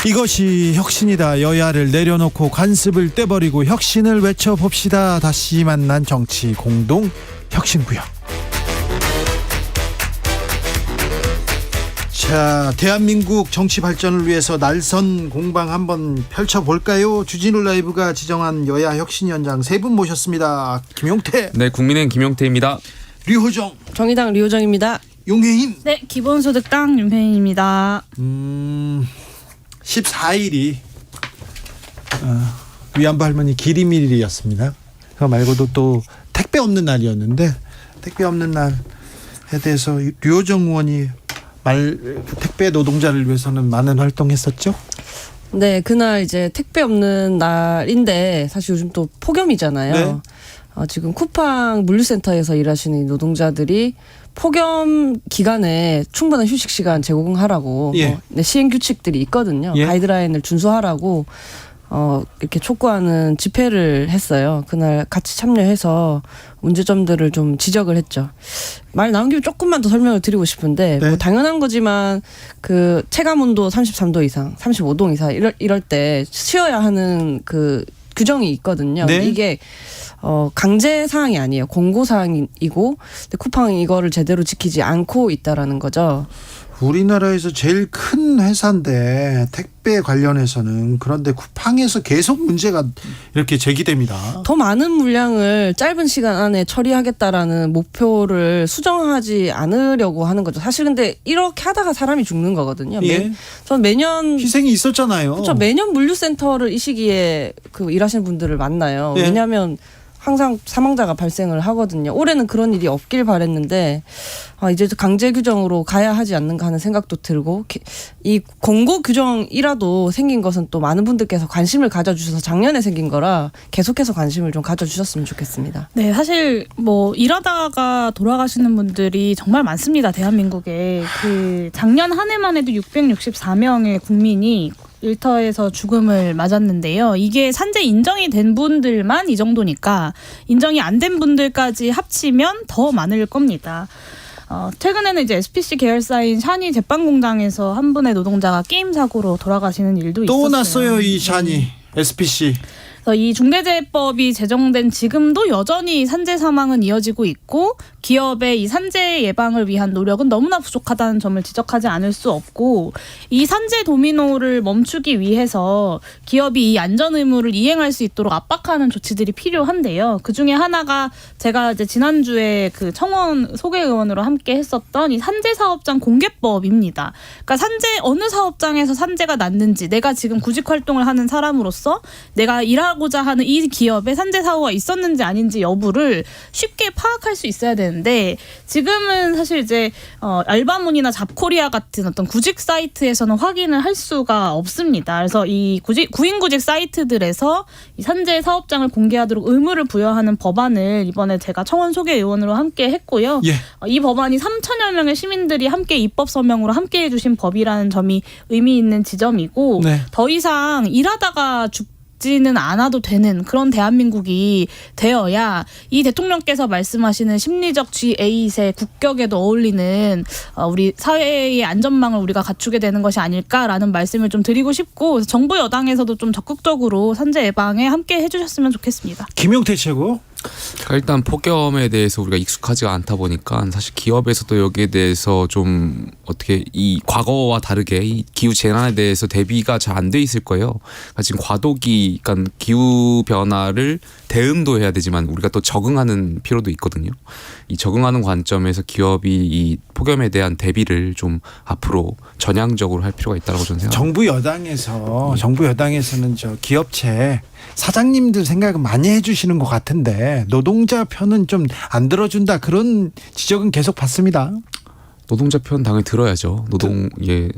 이것이 혁신이다. 여야를 내려놓고 관습을 떼버리고 혁신을 외쳐봅시다. 다시 만난 정치 공동 혁신구역. 자, 대한민국 정치 발전을 위해서 날선 공방 한번 펼쳐볼까요? 주진우 라이브가 지정한 여야 혁신위원장 세 분 모셨습니다. 김용태, 네, 국민의힘 김용태입니다. 류호정, 정의당 류호정입니다. 용혜인. 네, 기본소득당 윤혜인입니다. 14일이 위안부 할머니 기리밀일이었습니다. 그거 말고도 또 택배 없는 날이었는데 택배 없는 날에 대해서 류호정 의원이 택배 노동자를 위해서는 많은 활동했었죠? 네, 그날 이제 택배 없는 날인데 사실 요즘 또 폭염이잖아요. 네. 지금 쿠팡 물류센터에서 일하시는 노동자들이 폭염 기간에 충분한 휴식 시간 제공하라고 예. 시행 규칙들이 있거든요. 예. 가이드라인을 준수하라고 이렇게 촉구하는 집회를 했어요. 그날 같이 참여해서 문제점들을 좀 지적을 했죠. 말 나온 김에 조금만 더 설명을 드리고 싶은데 네. 뭐 당연한 거지만 그 체감 온도 33도 이상, 35도 이상 이럴 때 쉬어야 하는 그 규정이 있거든요. 네. 근데 이게 강제 사항이 아니에요. 공고 사항이고 근데 쿠팡이 이거를 제대로 지키지 않고 있다라는 거죠. 우리나라에서 제일 큰 회사인데 택배 관련해서는 그런데 쿠팡에서 계속 문제가 이렇게 제기됩니다. 더 많은 물량을 짧은 시간 안에 처리하겠다라는 목표를 수정하지 않으려고 하는 거죠. 사실 근데 이렇게 하다가 사람이 죽는 거거든요. 예. 전 매년 희생이 있었잖아요. 그렇죠. 매년 물류센터를 이 시기에 그 일하시는 분들을 만나요. 예. 왜냐하면 항상 사망자가 발생을 하거든요. 올해는 그런 일이 없길 바랬는데 이제 강제 규정으로 가야 하지 않는가 하는 생각도 들고 이 공고 규정이라도 생긴 것은 또 많은 분들께서 관심을 가져주셔서 작년에 생긴 거라 계속해서 관심을 좀 가져주셨으면 좋겠습니다. 네, 사실 뭐 일하다가 돌아가시는 분들이 정말 많습니다. 대한민국에. 그 작년 한 해만 해도 664명의 국민이 일터에서 죽음을 맞았는데요. 이게 산재 인정이 된 분들만 이 정도니까 인정이 안 된 분들까지 합치면 더 많을 겁니다. 최근에는 이제 SPC 계열사인 샤니 제빵 공장에서 한 분의 노동자가 게임 사고로 돌아가시는 일도 있었어요. 또 났어요 이 샤니 SPC. 그래서 이 중대재해법이 제정된 지금도 여전히 산재 사망은 이어지고 있고 기업의 이 산재 예방을 위한 노력은 너무나 부족하다는 점을 지적하지 않을 수 없고 이 산재 도미노를 멈추기 위해서 기업이 이 안전 의무를 이행할 수 있도록 압박하는 조치들이 필요한데요. 그 중에 하나가 제가 이제 지난주에 그 청원 소개의원으로 함께 했었던 이 산재 사업장 공개법입니다. 그러니까 어느 사업장에서 산재가 났는지 내가 지금 구직 활동을 하는 사람으로서 내가 일하고자 하는 이 기업에 산재 사고가 있었는지 아닌지 여부를 쉽게 파악할 수 있어야 되는데 지금은 사실 이제 알바몬이나 잡코리아 같은 어떤 구직 사이트에서는 확인을 할 수가 없습니다. 그래서 이 구인구직 사이트들에서 이 산재 사업장을 공개하도록 의무를 부여하는 법안을 이번에 제가 청원 소개 의원으로 함께 했고요. 예. 이 법안이 3천여 명의 시민들이 함께 입법 서명으로 함께 해주신 법이라는 점이 의미 있는 지점이고 네. 더 이상 일하다가 지는 않아도 되는 그런 대한민국이 되어야 이 대통령께서 말씀하시는 심리적 G8의 국격에도 어울리는 우리 사회의 안전망을 우리가 갖추게 되는 것이 아닐까라는 말씀을 좀 드리고 싶고 정부 여당에서도 좀 적극적으로 산재 예방에 함께 해주셨으면 좋겠습니다. 김용태 최고. 그러니까 일단 폭염에 대해서 우리가 익숙하지가 않다 보니까 사실 기업에서도 여기에 대해서 좀 어떻게 이 과거와 다르게 이 기후 재난에 대해서 대비가 잘 안 돼 있을 거예요. 그러니까 지금 과도기, 그러니까 기후 변화를 대응도 해야 되지만 우리가 또 적응하는 필요도 있거든요. 이 적응하는 관점에서 기업이 이 폭염에 대한 대비를 좀 앞으로 전향적으로 할 필요가 있다고 저는 생각합니다. 정부 여당에서는 저 기업체 사장님들 생각은 많이 해주시는 것 같은데 노동자 편은 좀 안 들어준다 그런 지적은 계속 받습니다. 노동자 편 당연히 들어야죠.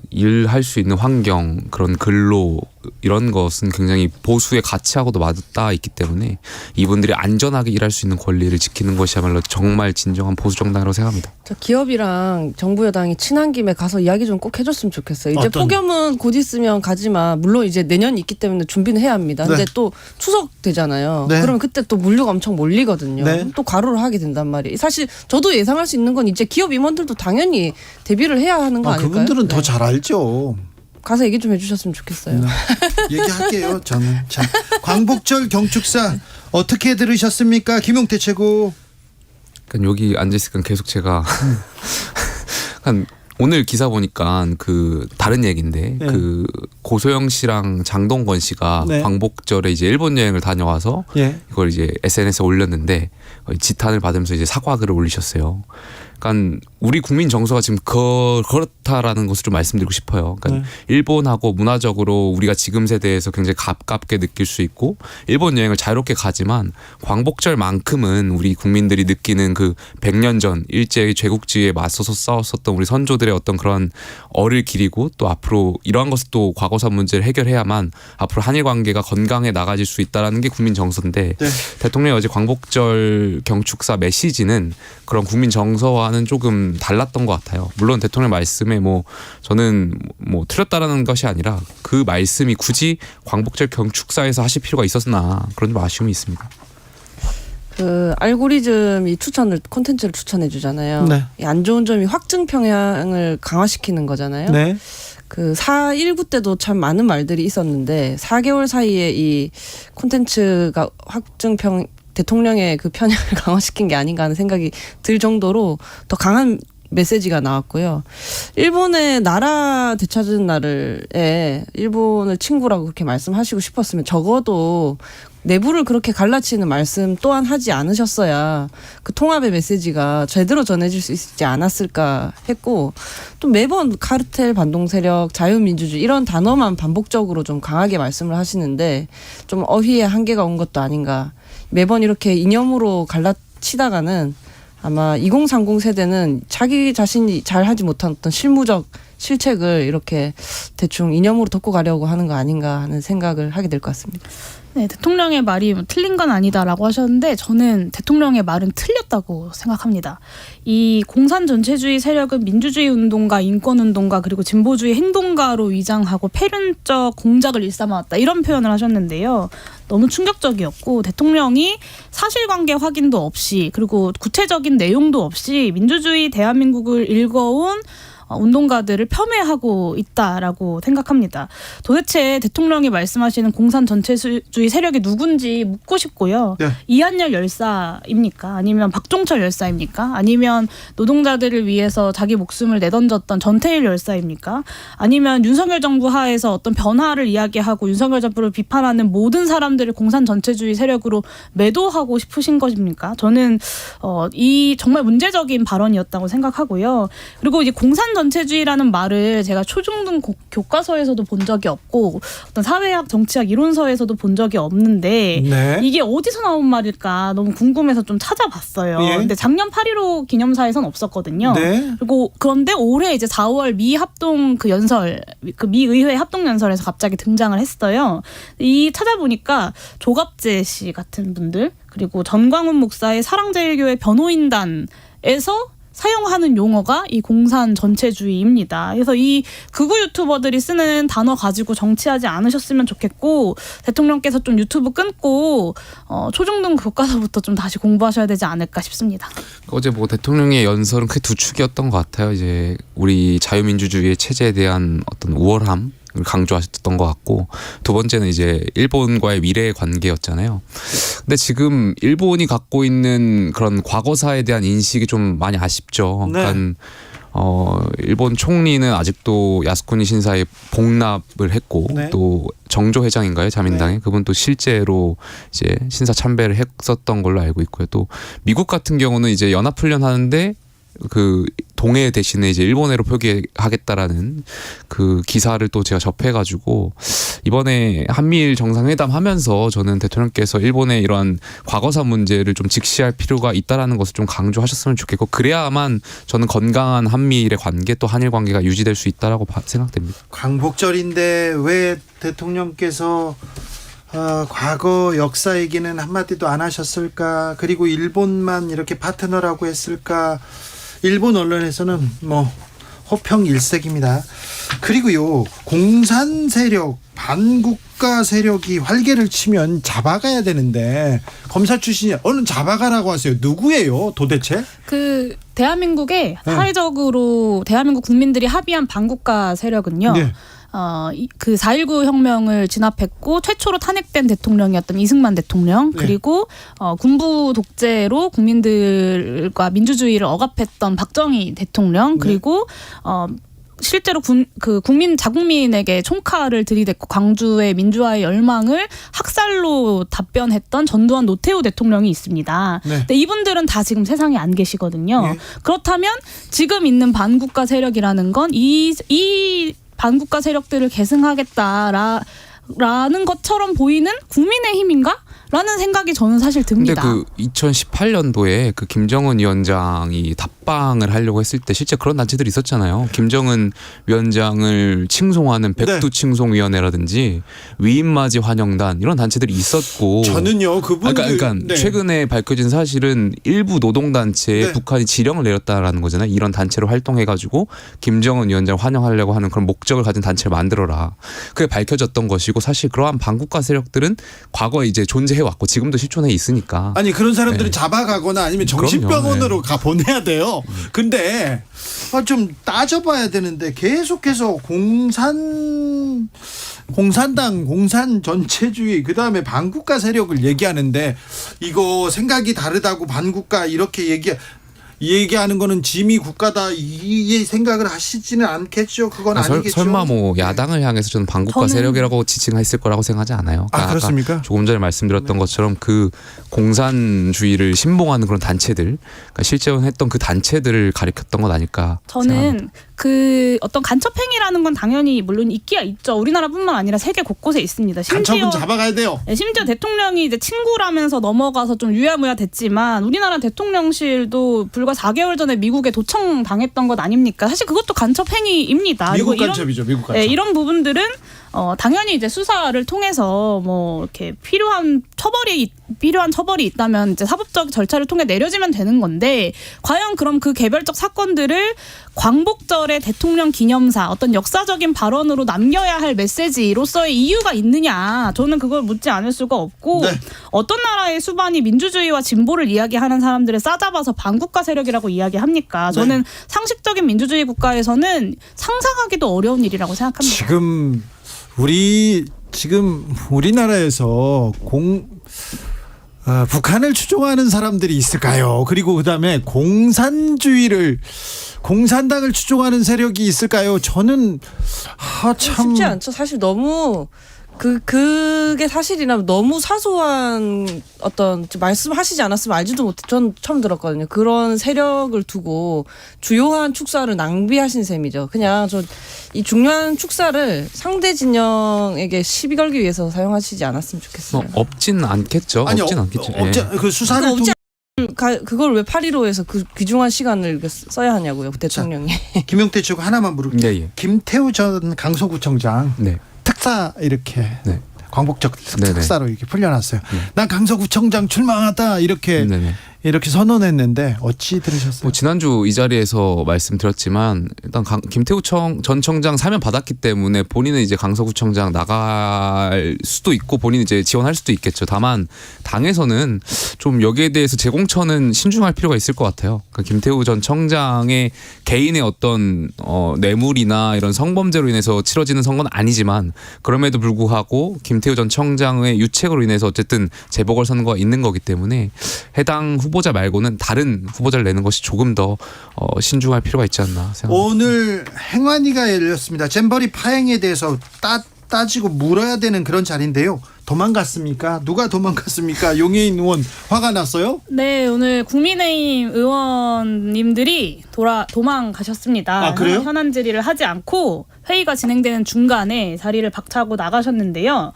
일할 수 있는 환경, 그런 근로 이런 것은 굉장히 보수의 가치하고도 맞닿아 있기 때문에 이분들이 안전하게 일할 수 있는 권리를 지키는 것이야말로 정말 진정한 보수 정당이라고 생각합니다. 저 기업이랑 정부 여당이 친한 김에 가서 이야기 좀 꼭 해줬으면 좋겠어요. 이제 폭염은 곧 있으면 가지만 물론 이제 내년이 있기 때문에 준비는 해야 합니다. 근데 또 추석 되잖아요. 네. 그러면 그때 또 물류가 엄청 몰리거든요. 네. 또 과로를 하게 된단 말이에요. 사실 저도 예상할 수 있는 건 이제 기업 임원들도 당연히 대비를 해야 하는 거 아닐까요? 그분들은 네. 더 잘 알죠. 가서 얘기 좀 해주셨으면 좋겠어요. 얘기할게요. 저는. 자, 광복절 경축사 어떻게 들으셨습니까? 김용태 최고. 그러니까 여기 앉아 있으니까 계속 제가 오늘 기사 보니까 그 다른 얘기인데 네. 그 고소영 씨랑 장동건 씨가 네. 광복절에 이제 일본 여행을 다녀와서 예. 이걸 이제 SNS에 올렸는데 지탄을 받으면서 이제 사과글을 올리셨어요. 그러니까 우리 국민 정서가 지금 그렇다라는 것을 좀 말씀드리고 싶어요. 그러니까 일본하고 문화적으로 우리가 지금 세대에서 굉장히 가깝게 느낄 수 있고 일본 여행을 자유롭게 가지만 광복절만큼은 우리 국민들이 느끼는 그 100년 전 일제의 제국주의에 맞서서 싸웠었던 우리 선조들의 어떤 그런 얼을 기리고 또 앞으로 이러한 것을 또 과거사 문제를 해결해야만 앞으로 한일 관계가 건강해 나가질 수 있다라는 게 국민 정서인데 대통령이 어제 광복절 경축사 메시지는 그런 국민 정서와는 조금 달랐던 것 같아요. 물론 대통령 말씀에 저는 틀렸다라는 것이 아니라 그 말씀이 굳이 광복절 경축사에서 하실 필요가 있었나 그런 좀 아쉬움이 있습니다. 그 알고리즘이 콘텐츠를 추천해 주잖아요. 네. 이 안 좋은 점이 확증 평양을 강화시키는 거잖아요. 네. 그 4.19 때도 참 많은 말들이 있었는데 4개월 사이에 이 콘텐츠가 대통령의 그 편향을 강화시킨 게 아닌가 하는 생각이 들 정도로 더 강한 메시지가 나왔고요. 일본의 나라 되찾은 날에 일본을 친구라고 그렇게 말씀하시고 싶었으면 적어도 내부를 그렇게 갈라치는 말씀 또한 하지 않으셨어야 그 통합의 메시지가 제대로 전해질 수 있지 않았을까 했고 또 매번 카르텔, 반동 세력, 자유민주주의 이런 단어만 반복적으로 좀 강하게 말씀을 하시는데 좀 어휘에 한계가 온 것도 아닌가. 매번 이렇게 이념으로 갈라치다가는 아마 2030 세대는 자기 자신이 잘 하지 못한 어떤 실무적 실책을 이렇게 대충 이념으로 덮고 가려고 하는 거 아닌가 하는 생각을 하게 될 것 같습니다. 네, 대통령의 말이 틀린 건 아니다라고 하셨는데 저는 대통령의 말은 틀렸다고 생각합니다. 이 공산 전체주의 세력은 민주주의 운동가, 인권 운동가 그리고 진보주의 행동가로 위장하고 패륜적 공작을 일삼아왔다 이런 표현을 하셨는데요. 너무 충격적이었고 대통령이 사실관계 확인도 없이 그리고 구체적인 내용도 없이 민주주의 대한민국을 일궈온 운동가들을 폄훼하고 있다라고 생각합니다. 도대체 대통령이 말씀하시는 공산 전체주의 세력이 누군지 묻고 싶고요. 네. 이한열 열사입니까? 아니면 박종철 열사입니까? 아니면 노동자들을 위해서 자기 목숨을 내던졌던 전태일 열사입니까? 아니면 윤석열 정부 하에서 어떤 변화를 이야기하고 윤석열 정부를 비판하는 모든 사람들을 공산 전체주의 세력으로 매도하고 싶으신 것입니까? 저는 이 정말 문제적인 발언이었다고 생각하고요. 그리고 이제 공산 전체주의라는 말을 제가 초중등 교과서에서도 본 적이 없고 어떤 사회학, 정치학 이론서에서도 본 적이 없는데 네. 이게 어디서 나온 말일까 너무 궁금해서 좀 찾아봤어요. 예. 근데 작년 8.15 기념사에선 없었거든요. 네. 그리고 그런데 올해 이제 4월 미 합동 그 연설, 그 미 의회 합동 연설에서 갑자기 등장을 했어요. 이 찾아보니까 조갑재 씨 같은 분들 그리고 전광훈 목사의 사랑제일교회 변호인단에서 사용하는 용어가 이 공산 전체주의입니다. 그래서 이 극우 유튜버들이 쓰는 단어 가지고 정치하지 않으셨으면 좋겠고 대통령께서 좀 유튜브 끊고 초중등 교과서부터 좀 다시 공부하셔야 되지 않을까 싶습니다. 어제 대통령의 연설은 크게 두 축이었던 것 같아요. 이제 우리 자유민주주의의 체제에 대한 어떤 우월함 강조하셨던 것 같고 두 번째는 이제 일본과의 미래의 관계였잖아요. 근데 지금 일본이 갖고 있는 그런 과거사에 대한 인식이 좀 많이 아쉽죠. 네. 그러니까 일본 총리는 아직도 야스쿠니 신사에 복납을 했고 네. 또 정조 회장인가요? 자민당에. 네. 그분 또 실제로 이제 신사 참배를 했었던 걸로 알고 있고요. 또 미국 같은 경우는 이제 연합훈련 하는데 그 동해 대신에 이제 일본해로 표기하겠다라는 그 기사를 또 제가 접해가지고 이번에 한미일 정상회담 하면서 저는 대통령께서 일본의 이러한 과거사 문제를 좀 직시할 필요가 있다라는 것을 좀 강조하셨으면 좋겠고 그래야만 저는 건강한 한미일의 관계 또 한일 관계가 유지될 수 있다라고 생각됩니다. 광복절인데 왜 대통령께서 과거 역사 얘기는 한마디도 안 하셨을까? 그리고 일본만 이렇게 파트너라고 했을까? 일본 언론에서는 호평일색입니다. 그리고요, 공산 세력, 반국가 세력이 활개를 치면 잡아가야 되는데 검사 출신이 얼른 잡아가라고 하세요. 누구예요, 도대체? 그 대한민국의 네. 사회적으로 대한민국 국민들이 합의한 반국가 세력은요. 네. 그 4.19 혁명을 진압했고 최초로 탄핵된 대통령이었던 이승만 대통령 네. 그리고 군부 독재로 국민들과 민주주의를 억압했던 박정희 대통령 그리고 실제로 국민 자국민에게 총칼을 들이댔고 광주의 민주화의 열망을 학살로 답변했던 전두환 노태우 대통령이 있습니다. 네. 근데 이분들은 다 지금 세상에 안 계시거든요. 예. 그렇다면 지금 있는 반국가 세력이라는 건 이 반국가 세력들을 계승하겠다라는 것처럼 보이는 국민의힘인가? 라는 생각이 저는 사실 듭니다. 근데 그 2018년도에 그 김정은 위원장이 답방을 하려고 했을 때 실제 그런 단체들이 있었잖아요. 김정은 위원장을 칭송하는 백두칭송위원회라든지 위인맞이 환영단 이런 단체들이 있었고. 저는요 그분들 그러니까 네. 최근에 밝혀진 사실은 일부 노동단체에 네. 북한이 지령을 내렸다라는 거잖아요. 이런 단체로 활동해가지고 김정은 위원장을 환영하려고 하는 그런 목적을 가진 단체를 만들어라. 그게 밝혀졌던 것이고 사실 그러한 반국가 세력들은 과거에 이제 존재해왔고 지금도 실존해 있으니까. 아니 그런 사람들을 네. 잡아가거나 아니면 정신병원으로 가 보내야 돼요. 근데 좀 따져봐야 되는데 계속해서 공산당 공산 전체주의 그다음에 반국가 세력을 얘기하는데 이거 생각이 다르다고 반국가 이렇게 얘기하는 거는 짐이 국가다 이 생각을 하시지는 않겠죠. 그건 아니겠죠. 설마 뭐 야당을 향해서 저는 반국가 세력이라고 지칭했을 거라고 생각하지 않아요. 아, 그렇습니까? 아까 조금 전에 말씀드렸던 것처럼 그 공산주의를 신봉하는 그런 단체들, 그러니까 실제로 했던 그 단체들을 가리켰던 것 아닐까. 저는 생각합니다. 그 어떤 간첩행위라는 건 당연히 물론 있기야 있죠. 우리나라뿐만 아니라 세계 곳곳에 있습니다. 간첩은 잡아가야 돼요. 심지어 대통령이 이제 친구라면서 넘어가서 좀 유야무야 됐지만 우리나라 대통령실도 불과 4개월 전에 미국에 도청 당했던 것 아닙니까? 사실 그것도 간첩행위입니다. 미국 그리고 간첩이죠. 미국 간첩. 네, 이런 부분들은 당연히 이제 수사를 통해서 뭐 이렇게 필요한 처벌이 있다면 이제 사법적 절차를 통해 내려지면 되는 건데 과연 그럼 그 개별적 사건들을 광복절의 대통령 기념사 어떤 역사적인 발언으로 남겨야 할 메시지로서의 이유가 있느냐 저는 그걸 묻지 않을 수가 없고 네. 어떤 나라의 수반이 민주주의와 진보를 이야기하는 사람들을 싸잡아서 반국가 세력이라고 이야기합니까? 저는 상식적인 민주주의 국가에서는 상상하기도 어려운 일이라고 생각합니다. 지금 우리나라에서 북한을 추종하는 사람들이 있을까요? 그리고 그다음에 공산당을 추종하는 세력이 있을까요? 저는 참 쉽지 않죠. 사실 너무 그게 사실이라면 너무 사소한 어떤 말씀하시지 않았으면 알지도 못해. 전 처음 들었거든요. 그런 세력을 두고 주요한 축사를 낭비하신 셈이죠. 그냥 이 중요한 축사를 상대 진영에게 시비 걸기 위해서 사용하시지 않았으면 좋겠어요. 없진 않겠죠. 아니, 없진 않겠죠. 그 수사를 통해 그걸 왜 8.15에서 그 귀중한 시간을 이렇게 써야 하냐고요, 대통령이. 김용태 측 하나만 물을게요. 예, 예. 김태우 전 강서구청장 네. 특사 이렇게 네. 광복적 네네. 특사로 이렇게 풀려났어요. 난 강서구청장 출마하다 이렇게 네네. 선언했는데 어찌 들으셨어요? 뭐 지난주 이 자리에서 말씀드렸지만 일단 김태우 전 청장 사면 받았기 때문에 본인은 이제 강서구청장 나갈 수도 있고 본인이 이제 지원할 수도 있겠죠. 다만 당에서는 좀 여기에 대해서 재공천은 신중할 필요가 있을 것 같아요. 그러니까 김태우 전 청장의 개인의 어떤 뇌물이나 이런 성범죄로 인해서 치러지는 선거는 아니지만 그럼에도 불구하고 김태우 전 청장의 유책으로 인해서 어쨌든 재보궐 선거가 있는 거기 때문에 해당 후보자 말고는 다른 후보자를 내는 것이 조금 더 신중할 필요가 있지 않나 생각합니다. 오늘 행안위가 열렸습니다. 잼버리 파행에 대해서 따지고 물어야 되는 그런 자리인데요. 도망갔습니까? 누가 도망갔습니까? 용해인 의원 화가 났어요? 네, 오늘 국민의힘 의원님들이 도망가셨습니다. 아, 그래요? 현안 질의를 하지 않고 회의가 진행되는 중간에 자리를 박차고 나가셨는데요.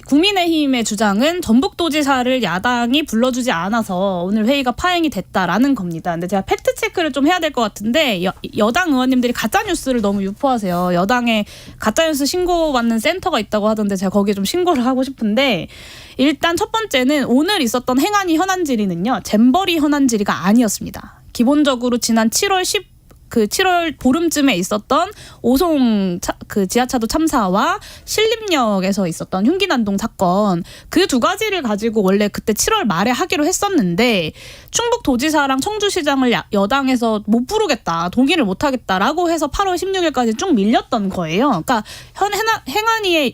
국민의힘의 주장은 전북도지사를 야당이 불러주지 않아서 오늘 회의가 파행이 됐다라는 겁니다. 근데 제가 팩트 체크를 좀 해야 될 것 같은데 여당 의원님들이 가짜 뉴스를 너무 유포하세요. 여당에 가짜 뉴스 신고받는 센터가 있다고 하던데 제가 거기에 좀 신고를 하고 싶은데 일단 첫 번째는 오늘 있었던 행안위 현안 질의는요. 잼버리 현안 질의가 아니었습니다. 기본적으로 지난 7월 보름쯤에 있었던 오송 지하차도 참사와 신림역에서 있었던 흉기 난동 사건 그 두 가지를 가지고 원래 그때 7월 말에 하기로 했었는데 충북도지사랑 청주시장을 여당에서 못 부르겠다, 동의를 못 하겠다라고 해서 8월 16일까지 쭉 밀렸던 거예요. 그러니까 행안위의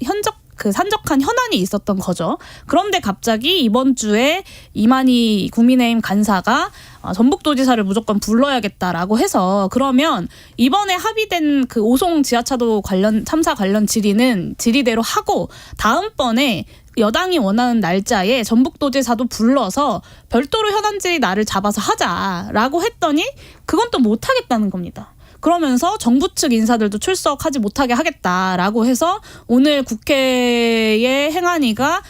그 산적한 현안이 있었던 거죠. 그런데 갑자기 이번 주에 이만희 국민의힘 간사가 전북도지사를 무조건 불러야겠다라고 해서 그러면 이번에 합의된 그 오송 지하차도 관련 참사 관련 질의는 질의대로 하고 다음번에 여당이 원하는 날짜에 전북도지사도 불러서 별도로 현안 질의 날을 잡아서 하자라고 했더니 그건 또 못하겠다는 겁니다. 그러면서 정부 측 인사들도 출석하지 못하게 하겠다라고 해서 오늘 국회의 행안위가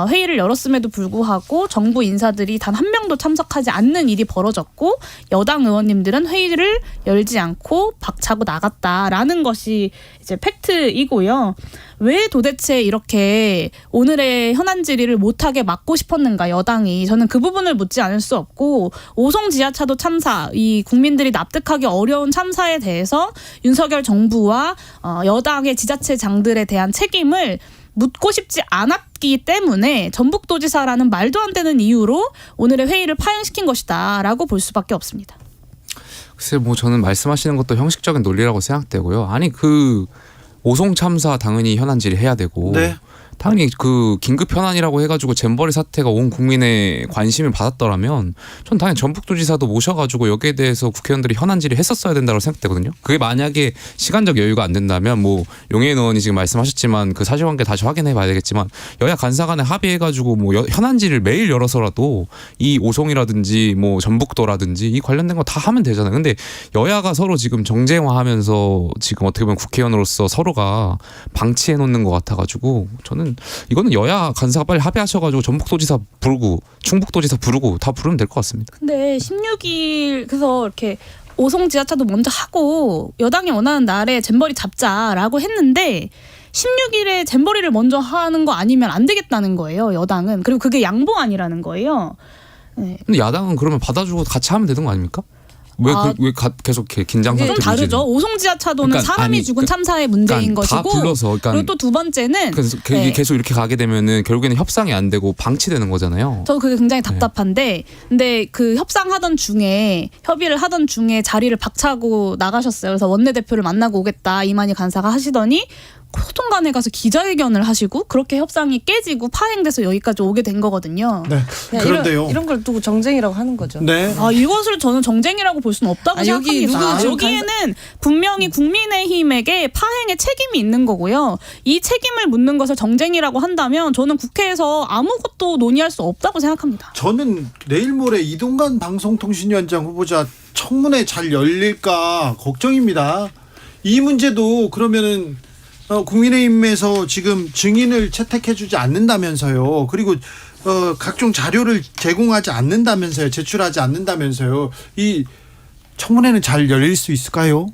회의를 열었음에도 불구하고 정부 인사들이 단 한 명도 참석하지 않는 일이 벌어졌고 여당 의원님들은 회의를 열지 않고 박차고 나갔다라는 것이 이제 팩트이고요. 왜 도대체 이렇게 오늘의 현안 질의를 못하게 막고 싶었는가 여당이 저는 그 부분을 묻지 않을 수 없고 오송 지하차도 참사 이 국민들이 납득하기 어려운 참사에 대해서 윤석열 정부와 여당의 지자체장들에 대한 책임을 묻고 싶지 않았기 때문에 전북도지사라는 말도 안 되는 이유로 오늘의 회의를 파행시킨 것이다라고 볼 수밖에 없습니다. 글쎄 뭐 저는 말씀하시는 것도 형식적인 논리라고 생각되고요. 아니 그 오송 참사 당연히 현안 질의해야 되고 네. 당연히 그 긴급 현안이라고 해가지고 잼버리 사태가 온 국민의 관심을 받았더라면 전 당연히 전북도지사도 모셔가지고 여기에 대해서 국회의원들이 현안 질의했었어야 된다고 생각되거든요. 그게 만약에 시간적 여유가 안 된다면 뭐 용해인 의원이 지금 말씀하셨지만 그 사실관계 다시 확인해봐야 되겠지만 여야 간사간에 합의해가지고 뭐 현안 질의를 매일 열어서라도 이 오송이라든지 뭐 전북도라든지 이 관련된 거 다 하면 되잖아요. 근데 여야가 서로 지금 정쟁화하면서 지금 어떻게 보면 국회의원으로서 서로가 방치해 놓는 것 같아가지고 저는 이거는 여야 간사가 빨리 합의하셔가지고 전북도지사 부르고 충북도지사 부르고 다 부르면 될 것 같습니다. 근데 16일 그래서 이렇게 오송 지하차도 먼저 하고 여당이 원하는 날에 잼버리 잡자라고 했는데 16일에 잼버리를 먼저 하는 거 아니면 안 되겠다는 거예요. 여당은. 그리고 그게 양보안이라는 거예요. 네. 근데 야당은 그러면 받아주고 같이 하면 되는 거 아닙니까? 왜 계속 이렇게 긴장 상태 좀 다르죠. 오송 지하차도는 그러니까, 사람이 죽은 참사의 문제인 그러니까 것이고 다 불러서 그러니까 그리고 또 두 번째는 그래서 네. 계속 이렇게 가게 되면은 결국에는 협상이 안 되고 방치되는 거잖아요. 저 그게 굉장히 답답한데 근데 그 협의를 하던 중에 자리를 박차고 나가셨어요. 그래서 원내대표를 만나고 오겠다 이만희 간사가 하시더니 소통관에 가서 기자회견을 하시고 그렇게 협상이 깨지고 파행돼서 여기까지 오게 된 거거든요. 네. 그런데요. 이런 걸 두고 정쟁이라고 하는 거죠. 네. 이것을 저는 정쟁이라고 볼 수는 없다고 생각합니다. 여기에는 분명히 국민의힘에게 파행의 책임이 있는 거고요. 이 책임을 묻는 것을 정쟁이라고 한다면 저는 국회에서 아무것도 논의할 수 없다고 생각합니다. 저는 내일 모레 이동관 방송통신위원장 후보자 청문회 잘 열릴까 걱정입니다. 이 문제도 그러면은 국민의힘에서 지금 증인을 채택해주지 않는다면서요. 그리고 각종 자료를 제공하지 않는다면서요. 제출하지 않는다면서요. 이 청문회는 잘 열릴 수 있을까요?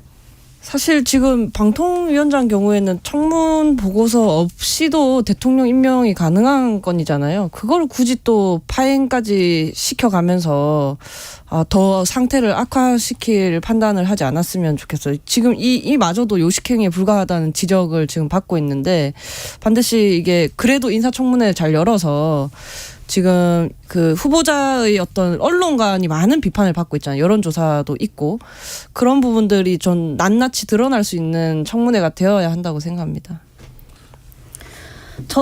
사실 지금 방통위원장 경우에는 청문 보고서 없이도 대통령 임명이 가능한 건이잖아요. 그걸 굳이 또 파행까지 시켜가면서 더 상태를 악화시킬 판단을 하지 않았으면 좋겠어요. 지금 이마저도 요식행위에 불과하다는 지적을 지금 받고 있는데 반드시 이게 그래도 인사청문회를 잘 열어서 지금 그 후보자의 어떤 언론관이 많은 비판을 받고 있잖아요. 여론조사도 있고 그런 부분들이 좀 낱낱이 드러날 수 있는 청문회가 되어야 한다고 생각합니다.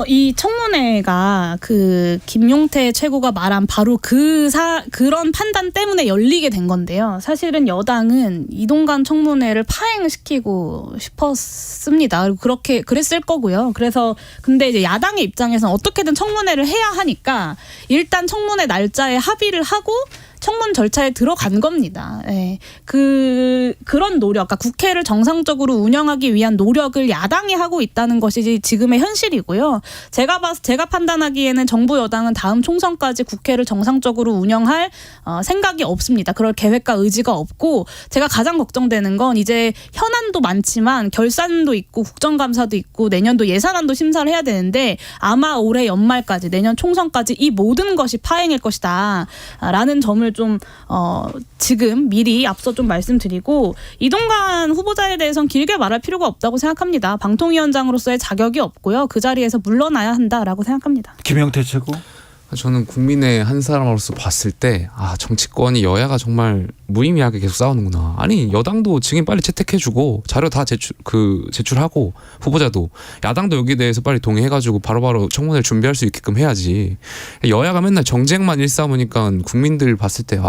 이 청문회가 그 김용태 최고가 말한 바로 그런 판단 때문에 열리게 된 건데요. 사실은 여당은 이동관 청문회를 파행시키고 싶었습니다. 그리고 그랬을 거고요. 그래서 근데 이제 야당의 입장에서는 어떻게든 청문회를 해야 하니까 일단 청문회 날짜에 합의를 하고 청문 절차에 들어간 겁니다. 네. 그런 노력, 그러니까 국회를 정상적으로 운영하기 위한 노력을 야당이 하고 있다는 것이 지금의 현실이고요. 제가 판단하기에는 정부 여당은 다음 총선까지 국회를 정상적으로 운영할 생각이 없습니다. 그럴 계획과 의지가 없고 제가 가장 걱정되는 건 이제 현안도 많지만 결산도 있고 국정감사도 있고 내년도 예산안도 심사를 해야 되는데 아마 올해 연말까지 내년 총선까지 이 모든 것이 파행일 것이다 라는 점을 좀 지금 미리 앞서 좀 말씀드리고 이동관 후보자에 대해서는 길게 말할 필요가 없다고 생각합니다. 방통위원장으로서의 자격이 없고요. 그 자리에서 물러나야 한다라고 생각합니다. 김영태 최고. 저는 국민의 한 사람으로서 봤을 때 정치권이 여야가 정말 무의미하게 계속 싸우는구나. 아니 여당도 증인 빨리 채택해주고 자료 다 제출하고 후보자도 야당도 여기에 대해서 빨리 동의해가지고 바로바로 청문회를 준비할 수 있게끔 해야지. 여야가 맨날 정쟁만 일삼으니까 국민들 봤을 때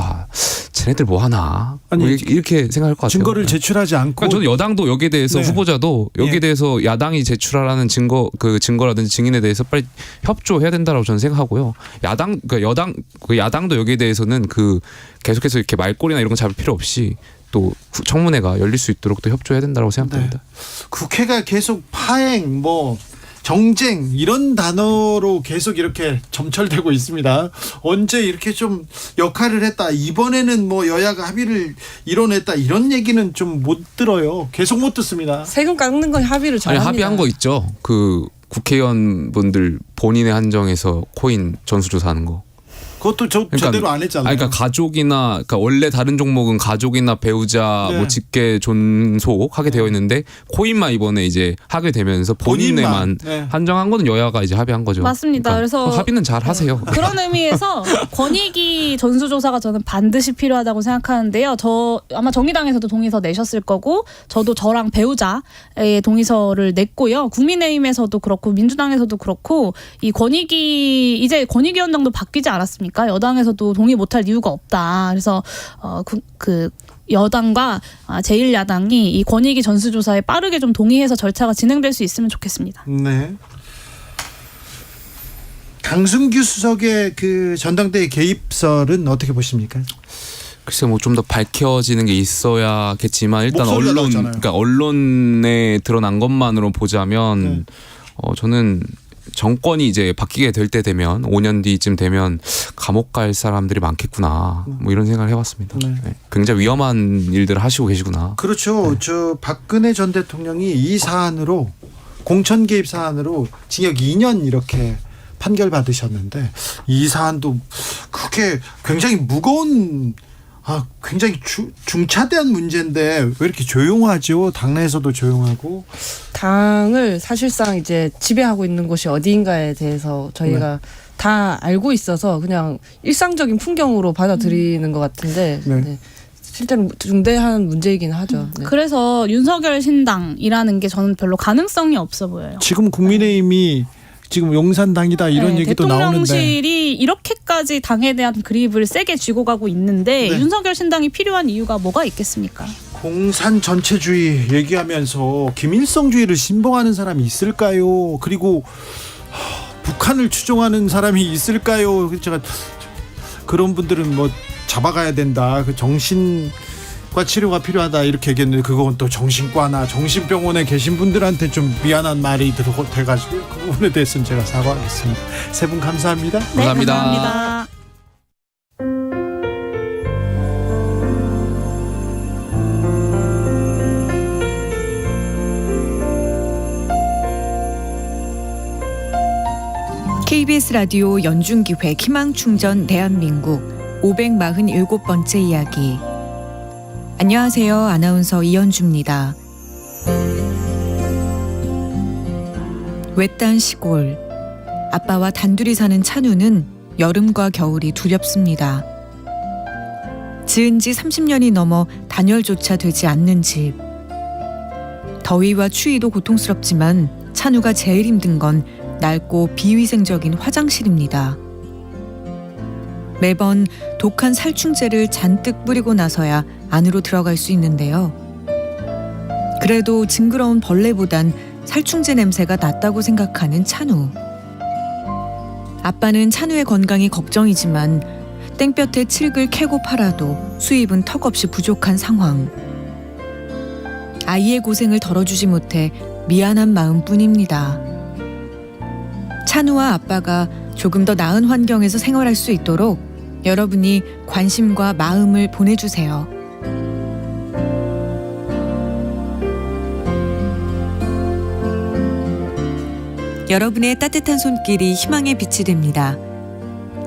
쟤네들 뭐 하나 아니, 이렇게 생각할 것 같아요. 증거를 제출하지 않고 그러니까 저는 여당도 여기에 대해서 네. 후보자도 여기에 예. 대해서 야당이 제출하라는 증거라든지 증인에 대해서 빨리 협조해야 된다고 저는 생각하고요. 야당도 여기에 대해서는 계속해서 이렇게 말꼬리나 이런 거 잡을 필요 없이 또 청문회가 열릴 수 있도록 또 협조해야 된다고 생각합니다. 네. 국회가 계속 파행 정쟁 이런 단어로 계속 이렇게 점철되고 있습니다. 언제 이렇게 좀 역할을 했다. 이번에는 여야가 합의를 이뤄냈다. 이런 얘기는 좀 못 들어요. 계속 못 듣습니다. 세금 깎는 건 합의를 잘합니다. 합의한 거 있죠. 국회의원분들 본인의 한정에서 코인 전수조사하는 거. 그것도 제대로 안 했잖아요. 그러니까 가족이나 원래 다른 종목은 가족이나 배우자 네. 직계 존속하게 되어 있는데 코인만 이번에 이제 하게 되면서 본인에만 네. 한정한 거는 여야가 이제 합의한 거죠. 맞습니다. 그러니까 그래서 합의는 잘 하세요. 그런 의미에서 권익위 전수조사가 저는 반드시 필요하다고 생각하는데요. 아마 정의당에서도 동의서 내셨을 거고 저도 저랑 배우자의 동의서를 냈고요. 국민의힘에서도 그렇고 민주당에서도 그렇고 이 이제 권익위원장도 바뀌지 않았습니까? 여당에서도 동의 못할 이유가 없다. 그래서 여당과 제1야당이 이 권익위 전수조사에 빠르게 좀 동의해서 절차가 진행될 수 있으면 좋겠습니다. 네. 강승규 수석의 전당대회 개입설은 어떻게 보십니까? 글쎄 좀 더 밝혀지는 게 있어야겠지만 일단 목소리가 나왔잖아요. 언론에 드러난 것만으로 보자면 저는 정권이 이제 바뀌게 될 때 되면 5년 뒤쯤 되면 감옥 갈 사람들이 많겠구나 이런 생각을 해봤습니다. 네. 네. 굉장히 위험한 일들을 하시고 계시구나. 그렇죠. 박근혜 전 대통령이 이 사안으로 공천 개입 사안으로 징역 2년 이렇게 판결받으셨는데 이 사안도 그게 굉장히 무거운 굉장히 중차대한 문제인데 왜 이렇게 조용하죠? 당내에서도 조용하고. 당을 사실상 이제 지배하고 있는 곳이 어디인가에 대해서 저희가 다 알고 있어서 그냥 일상적인 풍경으로 받아들이는 것 같은데 네. 실제로 중대한 문제이긴 하죠. 네. 그래서 윤석열 신당이라는 게 저는 별로 가능성이 없어 보여요. 지금 국민의힘이 지금 용산당이다 이런 얘기도 나오는데 대통령실이 이렇게까지 당에 대한 그립을 세게 쥐고 가고 있는데 네. 윤석열 신당이 필요한 이유가 뭐가 있겠습니까? 공산 전체주의 얘기하면서 김일성주의를 신봉하는 사람이 있을까요? 그리고 북한을 추종하는 사람이 있을까요? 제가 그런 분들은 잡아가야 된다. 정신과 치료가 필요하다 이렇게 얘기했는데 그건 또 정신과나 정신병원에 계신 분들한테 좀 미안한 말이 돼가지고 그 부분에 대해서는 제가 사과하겠습니다. 세 분 감사합니다. 네, 감사합니다. KBS 라디오 연중기획 희망충전 대한민국 547번째 이야기. 안녕하세요. 아나운서 이현주입니다. 외딴 시골. 아빠와 단둘이 사는 찬우는 여름과 겨울이 두렵습니다. 지은 지 30년이 넘어 단열조차 되지 않는 집. 더위와 추위도 고통스럽지만 찬우가 제일 힘든 건 낡고 비위생적인 화장실입니다. 매번 독한 살충제를 잔뜩 뿌리고 나서야 안으로 들어갈 수 있는데요. 그래도 징그러운 벌레보단 살충제 냄새가 낫다고 생각하는 찬우. 아빠는 찬우의 건강이 걱정이지만 땡볕에 칡을 캐고 팔아도 수입은 턱없이 부족한 상황. 아이의 고생을 덜어주지 못해 미안한 마음뿐입니다. 찬우와 아빠가 조금 더 나은 환경에서 생활할 수 있도록 여러분이 관심과 마음을 보내주세요. 여러분의 따뜻한 손길이 희망의 빛이 됩니다.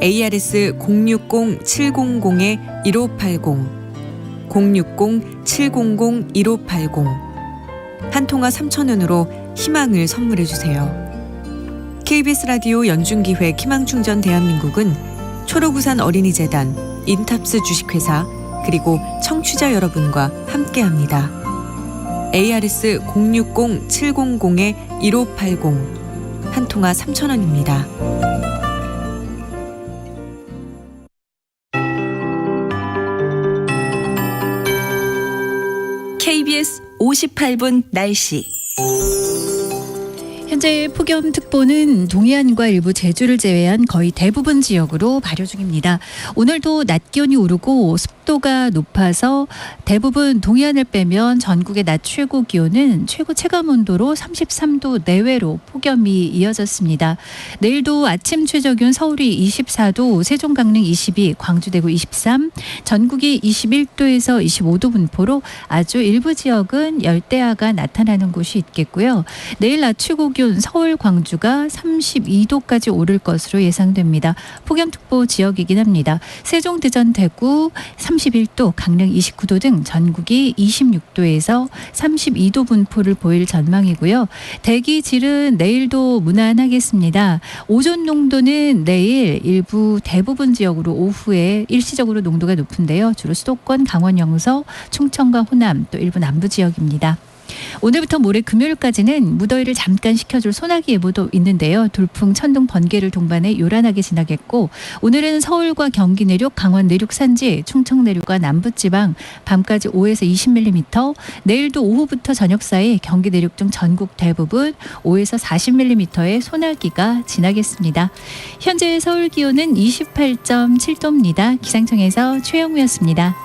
ARS 060-700-1580 060-700-1580 한 통화 3,000원으로 희망을 선물해 주세요. KBS 라디오 연중기획 희망충전 대한민국은 초록우산 어린이재단, 인탑스 주식회사, 그리고 청취자 여러분과 함께합니다. ARS 060-700-1580 한 통화 3,000원입니다. KBS 58분 날씨. 현재 폭염특보는 동해안과 일부 제주를 제외한 거의 대부분 지역으로 발효 중입니다. 오늘도 낮 기온이 오르고 습도가 높아서 대부분 동해안을 빼면 전국의 낮 최고 기온은 최고 체감 온도로 33도 내외로 폭염이 이어졌습니다. 내일도 아침 최저 기온 서울이 24도, 세종 강릉 22, 광주 대구 23, 전국이 21도에서 25도 분포로 아주 일부 지역은 열대야가 나타나는 곳이 있겠고요. 내일 낮 최고 기온 서울, 광주가 32도까지 오를 것으로 예상됩니다. 폭염특보 지역이긴 합니다. 세종, 대전, 대구 31도, 강릉 29도 등 전국이 26도에서 32도 분포를 보일 전망이고요. 대기질은 내일도 무난하겠습니다. 오존 농도는 내일 일부 대부분 지역으로 오후에 일시적으로 농도가 높은데요. 주로 수도권, 강원 영서, 충청과 호남, 또 일부 남부 지역입니다. 오늘부터 모레 금요일까지는 무더위를 잠깐 식혀줄 소나기 예보도 있는데요. 돌풍, 천둥, 번개를 동반해 요란하게 지나겠고, 오늘은 서울과 경기 내륙, 강원 내륙 산지, 충청 내륙과 남부지방 밤까지 5에서 20mm, 내일도 오후부터 저녁 사이 경기 내륙 등 전국 대부분 5에서 40mm의 소나기가 지나겠습니다. 현재 서울 기온은 28.7도입니다. 기상청에서 최영우였습니다.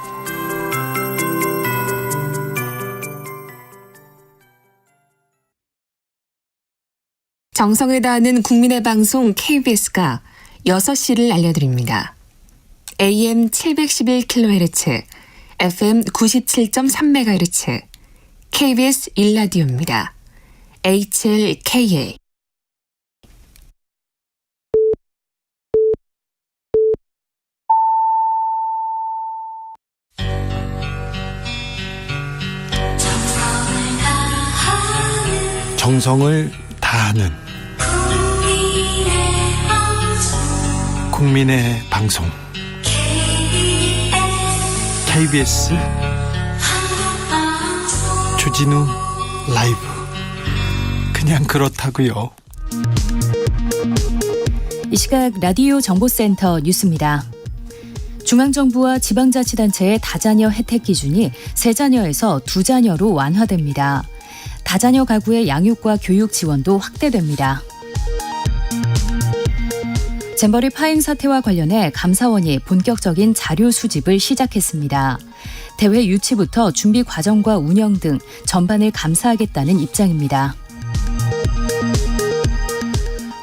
정성을 다하는 국민의 방송 KBS가 6시를 알려드립니다. AM 711kHz, FM 97.3MHz, KBS 1라디오입니다. HLKA. 정성을 다하는 국민의 방송 KBS 주진우 라이브. 그냥 그렇다고요. 이 시각 라디오 정보센터 뉴스입니다. 중앙정부와 지방자치단체의 다자녀 혜택 기준이 3자녀에서 2자녀로 완화됩니다. 다자녀 가구의 양육과 교육 지원도 확대됩니다. 잼버리 파행 사태와 관련해 감사원이 본격적인 자료 수집을 시작했습니다. 대회 유치부터 준비 과정과 운영 등 전반을 감사하겠다는 입장입니다.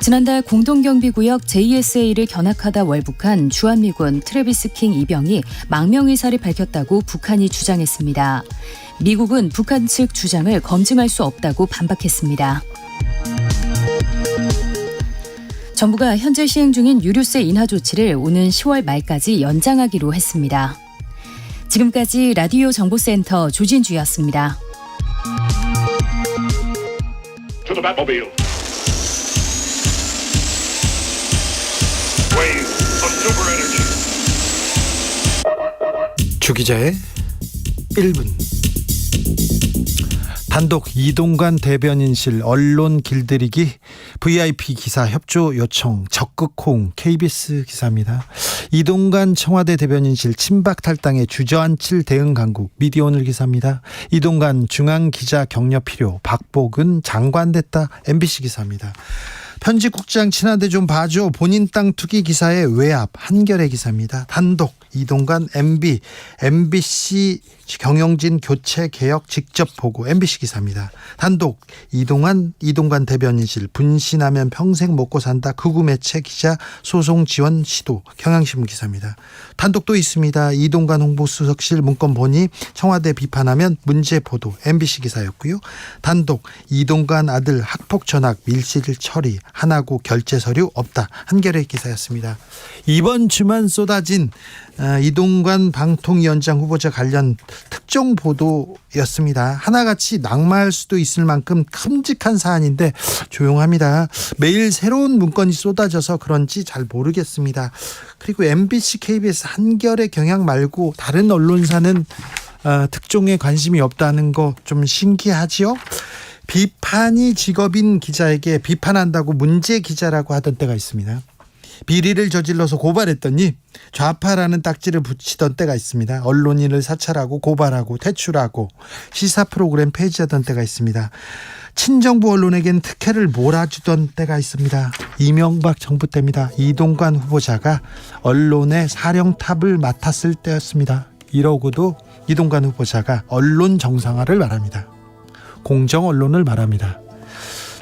지난달 공동경비구역 JSA를 견학하다 월북한 주한미군 트래비스 킹 이병이 망명 의사를 밝혔다고 북한이 주장했습니다. 미국은 북한 측 주장을 검증할 수 없다고 반박했습니다. 정부가 현재 시행 중인 유류세 인하 조치를 오는 10월 말까지 연장하기로 했습니다. 지금까지 라디오 정보센터 조진주였습니다. 주 기자의 1분. 단독 이동관 대변인실 언론 길들이기 VIP 기사 협조 요청 적극 호응. KBS 기사입니다. 이동관 청와대 대변인실 친박 탈당에 주저앉힐 대응 강국. 미디어오늘 기사입니다. 이동관 중앙기자 격려 필요. 박복은 장관 됐다. MBC 기사입니다. 편집국장 친화대 좀 봐줘. 본인 땅 투기 기사의 외압. 한겨레 기사입니다. 단독 이동관 MBC 경영진 교체 개혁 직접 보고. MBC 기사입니다. 단독 이동관 대변인실 분신하면 평생 먹고 산다. 극우 매체 기자 소송 지원 시도. 경향신문 기사입니다. 단독도 있습니다. 이동관 홍보수석실 문건 보니 청와대 비판하면 문제 보도. MBC 기사였고요. 단독 이동관 아들 학폭 전학 밀실 처리. 하나고 결제 서류 없다. 한겨레 기사였습니다. 이번 주만 쏟아진 이동관 방통위원장 후보자 관련 특종 보도였습니다. 하나같이 낙마할 수도 있을 만큼 큼직한 사안인데 조용합니다. 매일 새로운 문건이 쏟아져서 그런지 잘 모르겠습니다. 그리고 MBC, KBS 한결의 경향 말고 다른 언론사는 특종에 관심이 없다는 거 좀 신기하지요? 비판이 직업인 기자에게 비판한다고 문제 기자라고 하던 때가 있습니다. 비리를 저질러서 고발했더니 좌파라는 딱지를 붙이던 때가 있습니다. 언론인을 사찰하고 고발하고 퇴출하고 시사 프로그램 폐지하던 때가 있습니다. 친정부 언론에겐 특혜를 몰아주던 때가 있습니다. 이명박 정부 때입니다. 이동관 후보자가 언론의 사령탑을 맡았을 때였습니다. 이러고도 이동관 후보자가 언론 정상화를 말합니다. 공정 언론을 말합니다.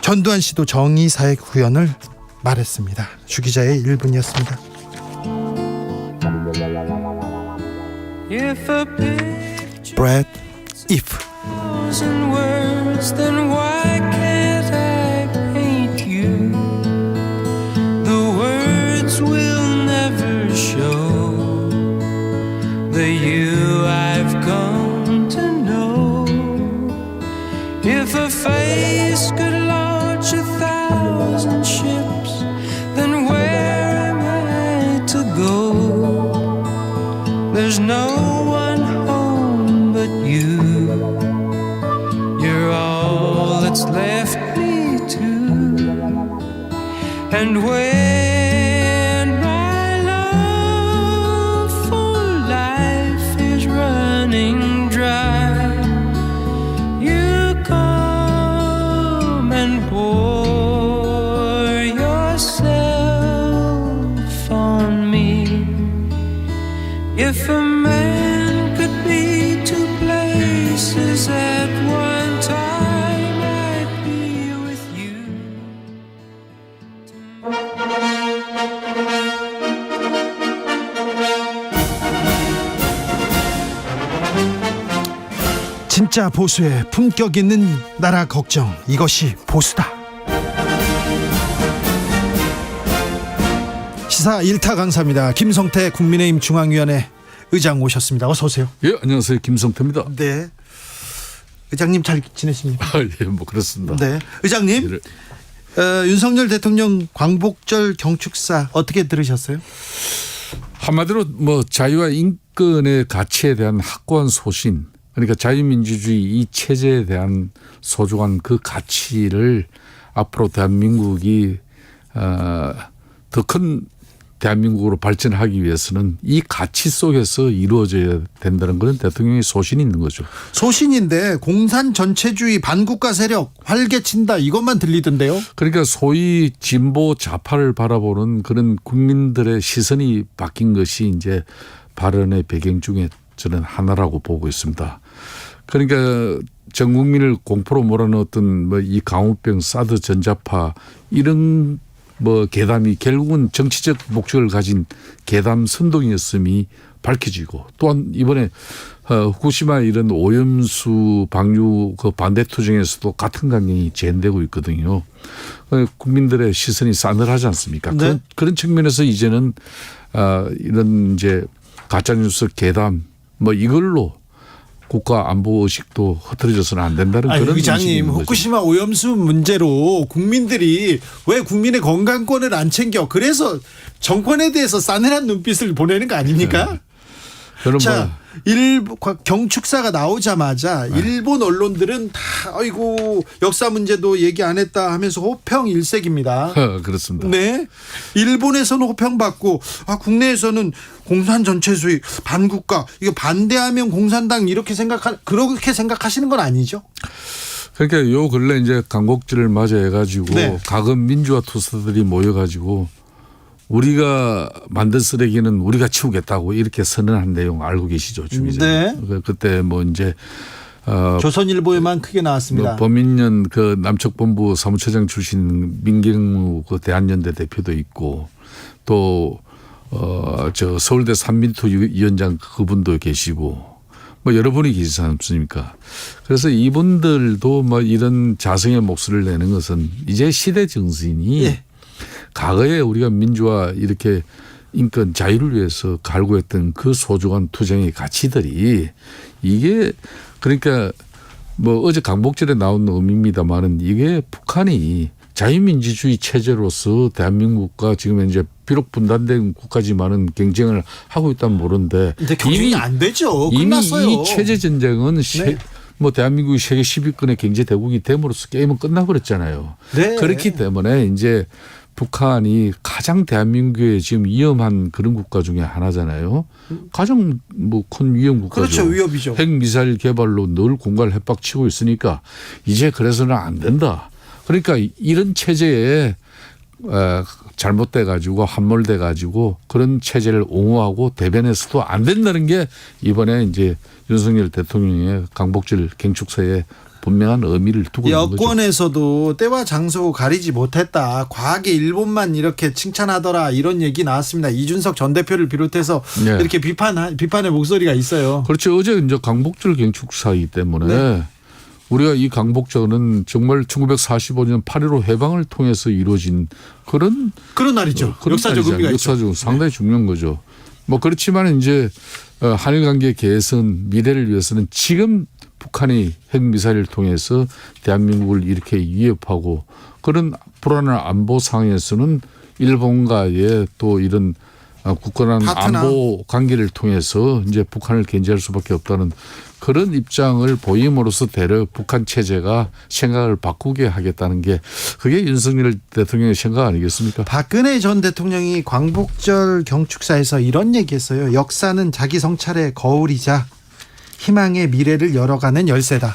전두환 씨도 정의사회 구현을 말했습니다. 주 기자의 1분이었습니다. Brad, if words, then why can't I paint you? The words will never show the you I've come to know. If a face could launch 1,000 ships, then where am I to go? There's no one home but you. You're all that's left me to. And when my love for life is running dry, you come and pour yourself on me. If a man could be two places at one time, I'd be with you. 진짜 보수의 품격 있는 나라 걱정, 이것이 보수다. 시사 1타 강사입니다. 김성태 국민의힘 중앙위원회 의장 오셨습니다. 어서 오세요. 예, 안녕하세요. 김성태입니다. 네. 의장님 잘 지내십니까? 예, 뭐 그렇습니다. 네. 의장님, 윤석열 대통령 광복절 경축사 어떻게 들으셨어요? 한마디로 뭐 자유와 인권의 가치에 대한 확고한 소신, 그러니까 자유민주주의 이 체제에 대한 소중한 그 가치를 앞으로 대한민국이 더 큰 대한민국으로 발전하기 위해서는 이 가치 속에서 이루어져야 된다는 것은 대통령의 소신이 있는 거죠. 소신인데 공산 전체주의 반국가 세력 활개친다 이것만 들리던데요. 그러니까 소위 진보 좌파를 바라보는 그런 국민들의 시선이 바뀐 것이 이제 발언의 배경 중에 저는 하나라고 보고 있습니다. 그러니까 전 국민을 공포로 몰아넣었던 뭐 이 강우병, 사드, 전자파 이런 뭐 괴담이 결국은 정치적 목적을 가진 괴담 선동이었음이 밝혀지고, 또한 이번에 후쿠시마 이런 오염수 방류 그 반대 투쟁에서도 같은 강령이 재현되고 있거든요. 국민들의 시선이 싸늘하지 않습니까? 네. 그런 측면에서 이제는 이런 이제 가짜뉴스 괴담 뭐 이걸로 국가 안보 의식도 흐트러져서는 안 된다는 그런 의장님, 후쿠시마 오염수 문제로 국민들이 왜 국민의 건강권을 안 챙겨? 그래서 정권에 대해서 싸늘한 눈빛을 보내는 거 아닙니까? 네. 자, 경축사가 나오자마자 일본 언론들은 다 아이고 역사 문제도 얘기 안 했다 하면서 호평 일색입니다. 그렇습니다. 네, 일본에서는 호평받고 국내에서는 공산 전체주의 반국가 이거 반대하면 공산당 그렇게 생각하시는 건 아니죠? 그러니까 요 근래 이제 광복절을 맞이해가지고 네. 가금 민주화 투사들이 모여가지고 우리가 만든 쓰레기는 우리가 치우겠다고 이렇게 선언한 내용 알고 계시죠, 주 기자? 네. 그때 뭐 이제 조선일보에만 크게 나왔습니다. 뭐 범인년 그 남측본부 사무처장 출신 민경무 그 대한연대 대표도 있고 또 저 서울대 산민투 위원장 그분도 계시고 뭐 여러분이 계시지 않습니까? 그래서 이분들도 뭐 이런 자성의 목소리를 내는 것은 이제 시대 정신이 예. 과거에 우리가 민주화 이렇게 인권 자유를 위해서 갈구했던 그 소중한 투쟁의 가치들이 이게 그러니까 뭐 어제 강복절에 나온 의미입니다만은 이게 북한이 자유민주주의 체제로서 대한민국과 지금 이제 비록 분단된 국가지만은 경쟁을 하고 있다면 모르는데 근데 경쟁이 안 되죠. 이미 끝났어요. 이 체제 전쟁은 뭐 대한민국이 세계 10위권의 경제 대국이 됨으로써 게임은 끝나버렸잖아요. 네. 그렇기 때문에 이제 북한이 가장 대한민국에 지금 위험한 그런 국가 중에 하나잖아요. 가장 뭐 큰 위험 국가죠. 그렇죠. 위협이죠. 핵미사일 개발로 늘 공갈 협박치고 있으니까 이제 그래서는 안 된다. 그러니까 이런 체제에 잘못돼 가지고 함몰돼 가지고 그런 체제를 옹호하고 대변해서도 안 된다는 게 이번에 이제 윤석열 대통령의 강복절 경축사에 분명한 의미를 두고 있는 거죠. 여권에서도 때와 장소 가리지 못했다. 과하게 일본만 이렇게 칭찬하더라. 이런 얘기 나왔습니다. 이준석 전 대표를 비롯해서 네. 이렇게 비판의 목소리가 있어요. 그렇죠. 어제 이제 강복절 경축사이기 때문에 네. 우리가 이 강복절은 정말 1945년 8.15 해방을 통해서 이루어진 그런 날이죠. 역사적 의미가 있죠. 역사적 상당히 중요한 거죠. 뭐 그렇지만 이제 한일 관계 개선 미래를 위해서는 지금 북한이 핵미사일을 통해서 대한민국을 이렇게 위협하고 그런 불안한 안보 상황에서는 일본과의 또 이런 굳건한 파트너. 안보 관계를 통해서 이제 북한을 견제할 수밖에 없다는 그런 입장을 보임으로써 대려 북한 체제가 생각을 바꾸게 하겠다는 게 그게 윤석열 대통령의 생각 아니겠습니까? 박근혜 전 대통령이 광복절 경축사에서 이런 얘기했어요. 역사는 자기 성찰의 거울이자 희망의 미래를 열어가는 열쇠다.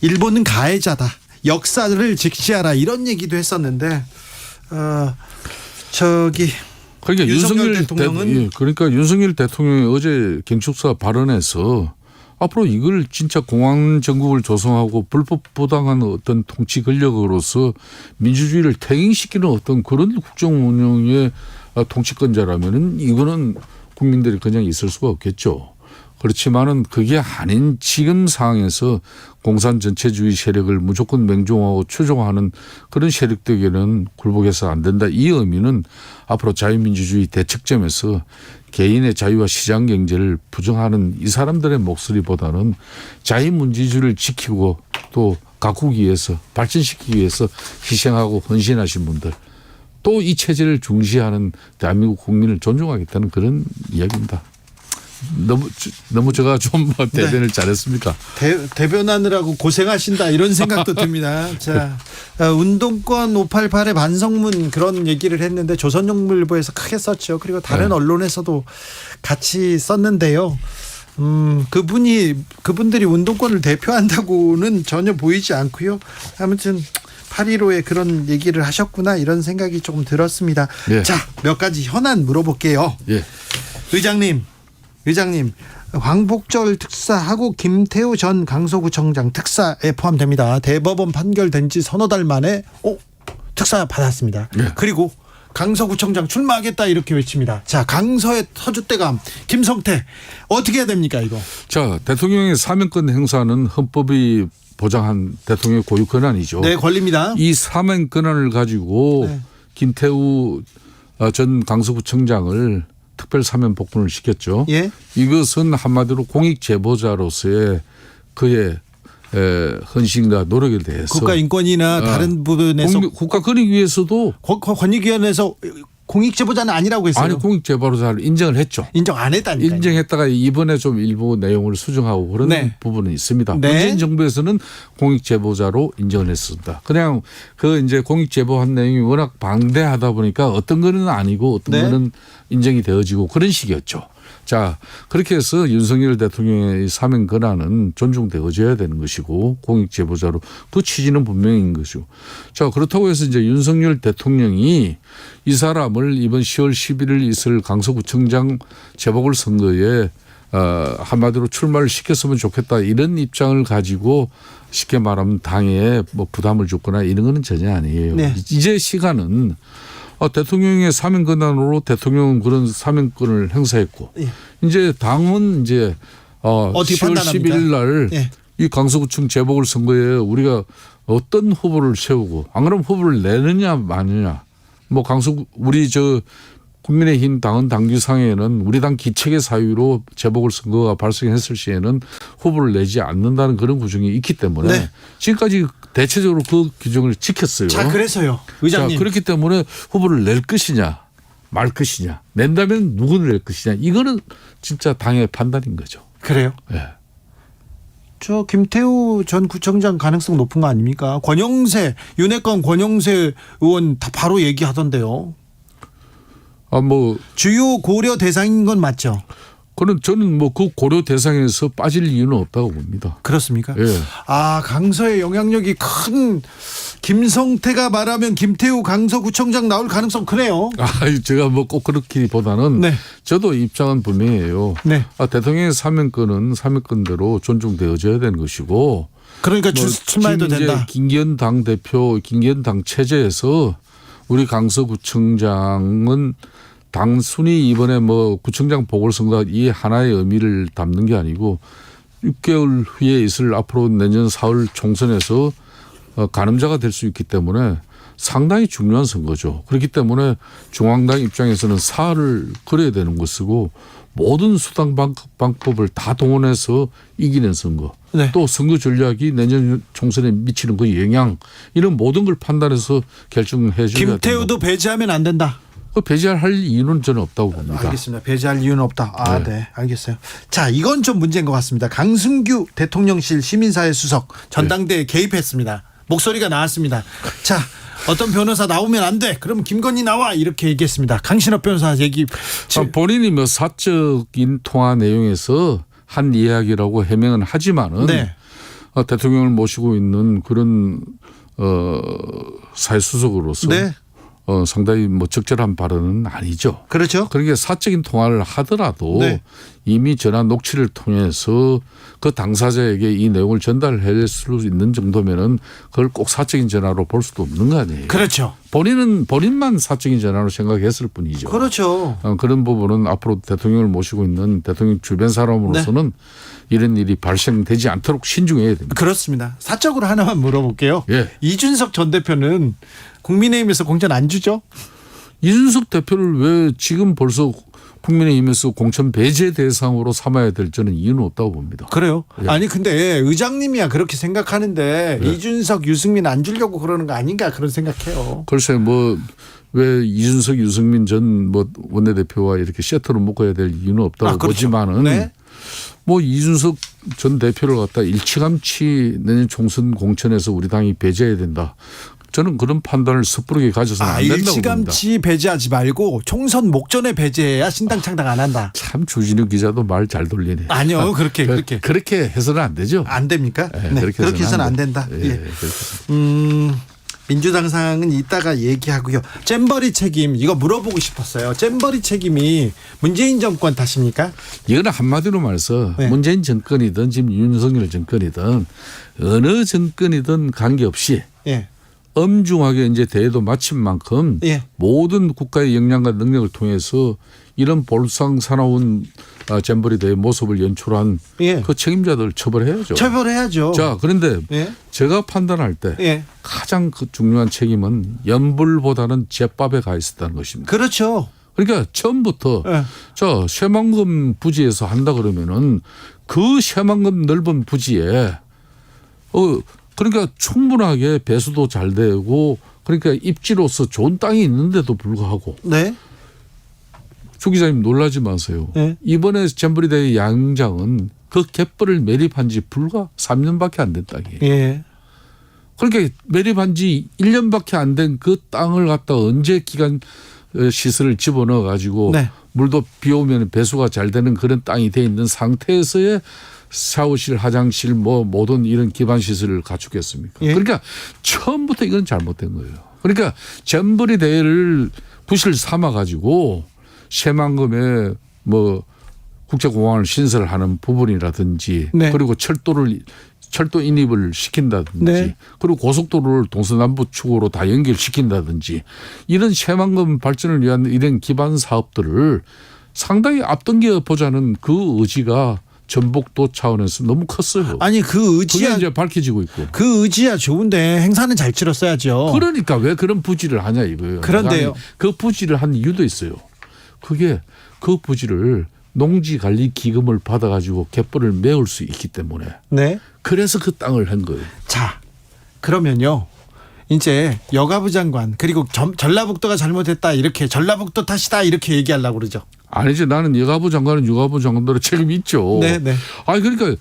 일본은 가해자다. 역사를 직시하라. 이런 얘기도 했었는데 그러니까 윤석열 대통령은 그러니까 윤석열 대통령이 어제 경축사 발언에서 앞으로 이걸 진짜 공황 정국을 조성하고 불법 부당한 어떤 통치 권력으로서 민주주의를 퇴행시키는 어떤 그런 국정 운영의 통치권자라면은 이거는 국민들이 그냥 있을 수가 없겠죠. 그렇지만은 그게 아닌 지금 상황에서 공산 전체주의 세력을 무조건 맹종하고 추종하는 그런 세력들에게는 굴복해서 안 된다. 이 의미는 앞으로 자유민주주의 대척점에서 개인의 자유와 시장 경제를 부정하는 이 사람들의 목소리보다는 자유민주주의를 지키고 또 가꾸기 위해서 발전시키기 위해서 희생하고 헌신하신 분들 또 이 체제를 중시하는 대한민국 국민을 존중하겠다는 그런 이야기입니다. 너무 제가 좀 대변을 잘했습니까? 대변하느라고 고생하신다 이런 생각도 듭니다. 자, 운동권 588의 반성문 그런 얘기를 했는데 조선일보에서 크게 썼죠. 그리고 다른 언론에서도 같이 썼는데요. 그분들이 운동권을 대표한다고는 전혀 보이지 않고요. 아무튼 8.15에 그런 얘기를 하셨구나 이런 생각이 조금 들었습니다. 예. 자, 몇 가지 현안 물어볼게요. 예. 의장님, 광복절 특사하고 김태우 전 강서구청장 특사에 포함됩니다. 대법원 판결된 지 서너 달 만에 특사 받았습니다. 네. 그리고 강서구청장 출마하겠다 이렇게 외칩니다. 자, 강서의 터줏대감 김성태 어떻게 해야 됩니까 이거? 자, 대통령의 사면권 행사는 헌법이 보장한 대통령의 고유 권한이죠. 네, 권리입니다. 이 사면 권한을 가지고 김태우 전 강서구청장을 특별 사면 복권을 시켰죠. 예. 이것은 한마디로 공익 제보자로서의 그의 헌신과 노력에 대해서 국가 인권이나 다른 부분에서 국가 권익 위해서도 권익위원회에서 공익 제보자는 아니라고 했어요. 아니 공익 제보자를 인정을 했죠. 인정 안 했다니까요. 인정했다가 이번에 좀 일부 내용을 수정하고 그런 부분은 있습니다. 문재인 정부에서는 공익 제보자로 인정을 했습니다. 그냥 그 이제 공익 제보한 내용이 워낙 방대하다 보니까 어떤 거는 아니고 어떤 거는 인정이 되어지고 그런 식이었죠. 자, 그렇게 해서 윤석열 대통령의 사면 권한은 존중되어져야 되는 것이고 공익 제보자로 그 취지는 분명인 것이고. 자, 그렇다고 해서 이제 윤석열 대통령이 이 사람을 이번 10월 11일 있을 강서구청장 재보궐선거에 한마디로 출마를 시켰으면 좋겠다 이런 입장을 가지고 쉽게 말하면 당에 뭐 부담을 줬거나 이런 거는 전혀 아니에요. 네. 이제 시간은 대통령의 사면 권한으로 대통령은 그런 사면권을 행사했고 이제 당은 이제 10월 11일 날 이 강서구청 재보궐선거에 우리가 어떤 후보를 세우고 안 그러면 후보를 내느냐 마느냐 뭐 우리 국민의힘 당은 당규상에는 우리 당 기책의 사유로 재보궐선거가 발생했을 시에는 후보를 내지 않는다는 그런 규정이 있기 때문에 네. 지금까지 대체적으로 그 규정을 지켰어요. 자, 그래서요. 의장님. 자, 그렇기 때문에 후보를 낼 것이냐 말 것이냐, 낸다면 누구를 낼 것이냐, 이거는 진짜 당의 판단인 거죠. 그래요? 네. 저 김태우 전 구청장 가능성 높은 거 아닙니까? 윤핵관 권영세 의원 다 바로 얘기하던데요. 주요 고려 대상인 건 맞죠? 저는 그 고려 대상에서 빠질 이유는 없다고 봅니다. 그렇습니까? 예. 강서의 영향력이 큰 김성태가 말하면 김태우 강서구청장 나올 가능성 크네요. 제가 꼭 그렇기보다는 네. 저도 입장은 분명해요. 네. 대통령의 사면권은 사면권대로 존중되어져야 되는 것이고. 그러니까 출마해도 된다. 김기현 대표, 김기현 당 체제에서 우리 강서구청장은 단순히 이번에 구청장 보궐선거 이 하나의 의미를 담는 게 아니고 6개월 후에 있을 앞으로 내년 4월 총선에서 가늠자가 될 수 있기 때문에 상당히 중요한 선거죠. 그렇기 때문에 중앙당 입장에서는 사활을 걸어야 되는 것이고 모든 수단 방법을 다 동원해서 이기는 선거. 네. 또 선거 전략이 내년 총선에 미치는 그 영향, 이런 모든 걸 판단해서 결정해 줘야 된다. 김태우도 배제하면 안 된다. 배제할 이유는 저는 없다고 봅니다. 알겠습니다. 배제할 이유는 없다. 네. 네. 알겠어요. 자, 이건 좀 문제인 것 같습니다. 강승규 대통령실 시민사회 수석 전당대회에 개입했습니다. 목소리가 나왔습니다. 자, 어떤 변호사 나오면 안 돼. 그럼 김건희 나와. 이렇게 얘기했습니다. 강신업 변호사 얘기. 본인이 사적인 통화 내용에서 한 이야기라고 해명은 하지만은 네. 대통령을 모시고 있는 그런 사회수석으로서 네. 상당히 적절한 발언은 아니죠. 그렇죠. 그러니까 사적인 통화를 하더라도 네. 이미 전화 녹취를 통해서 그 당사자에게 이 내용을 전달할 수 있는 정도면은 그걸 꼭 사적인 전화로 볼 수도 없는 거 아니에요. 그렇죠. 본인만 사적인 전화로 생각했을 뿐이죠. 그렇죠. 그런 부분은 앞으로 대통령을 모시고 있는 대통령 주변 사람으로서는 네. 이런 일이 발생되지 않도록 신중해야 됩니다. 그렇습니다. 사적으로 하나만 물어볼게요. 예. 이준석 전 대표는 국민의힘에서 공천 안 주죠? 이준석 대표를 왜 지금 벌써 국민의힘에서 공천 배제 대상으로 삼아야 될 저는 이유는 없다고 봅니다. 그래요? 예. 아니 근데 의장님이야 그렇게 생각하는데 예. 이준석, 유승민 안 주려고 그러는 거 아닌가 그런 생각해요. 글쎄 왜 이준석, 유승민 전 원내대표와 이렇게 세트로 묶어야 될 이유는 없다고 그렇죠. 보지만은 네. 이준석 전 대표를 갖다 일찌감치 내년 총선 공천에서 우리 당이 배제해야 된다. 저는 그런 판단을 섣부르게 가져서는 안 된다고 봅니다. 일찌감치 배제하지 말고 총선 목전에 배제해야 신당 창당 안 한다. 참 주진우 기자도 말 잘 돌리네. 아니요. 그렇게 해서는 안 되죠. 안 됩니까? 네, 그렇게 해서는 안 된다. 예. 민주당 상황은 이따가 얘기하고요. 잼버리 책임 이거 물어보고 싶었어요. 잼버리 책임이 문재인 정권 탓입니까? 이거는 한마디로 말해서 네. 문재인 정권이든 지금 윤석열 정권이든 어느 정권이든 관계없이 예. 엄중하게 이제 대회도 마친 만큼 예. 모든 국가의 역량과 능력을 통해서 이런 볼상사나운 잼버리 대회 모습을 연출한 예. 그 책임자들 처벌해야죠. 처벌해야죠. 자, 그런데 예. 제가 판단할 때 예. 가장 중요한 책임은 연불보다는 제밥에 가 있었다는 것입니다. 그렇죠. 그러니까 처음부터 예. 새만금 부지에서 한다 그러면은 그 새만금 넓은 부지에 그러니까 충분하게 배수도 잘 되고 그러니까 입지로서 좋은 땅이 있는데도 불구하고 네. 조 기자님 놀라지 마세요. 네. 이번에 잼버리 대회 양장은 그 갯벌을 매립한 지 불과 3년밖에 안 된 땅이에요. 예. 그러니까 매립한 지 1년밖에 안 된 그 땅을 갖다 언제 기간 시설을 집어넣어 가지고 네. 물도 비 오면 배수가 잘 되는 그런 땅이 돼 있는 상태에서의 샤워실, 화장실 모든 이런 기반 시설을 갖추겠습니까? 예. 그러니까 처음부터 이건 잘못된 거예요. 그러니까 잼버리 대회를 부실 삼아 가지고 새만금에 국제공항을 신설하는 부분이라든지 네. 그리고 철도 인입을 시킨다든지 네. 그리고 고속도로를 동서남북축으로 다 연결시킨다든지 이런 새만금 발전을 위한 이런 기반 사업들을 상당히 앞당겨 보자는 그 의지가 전북도 차원에서 너무 컸어요. 아니 그 의지야 그게 이제 밝혀지고 있고. 그 의지야 좋은데 행사는 잘 치렀어야죠. 그러니까 왜 그런 부지를 하냐 이거예요. 그런데요. 그 부지를 한 이유도 있어요. 그게 그 부지를 농지관리기금을 받아가지고 갯벌을 메울 수 있기 때문에 네. 그래서 그 땅을 한 거예요. 자, 그러면요. 이제 여가부 장관 그리고 전라북도가 잘못했다 이렇게 전라북도 탓이다 이렇게 얘기하려고 그러죠. 아니지 나는 여가부 장관은 여가부 장관대로 책임이 있죠. 네. 아니 그러니까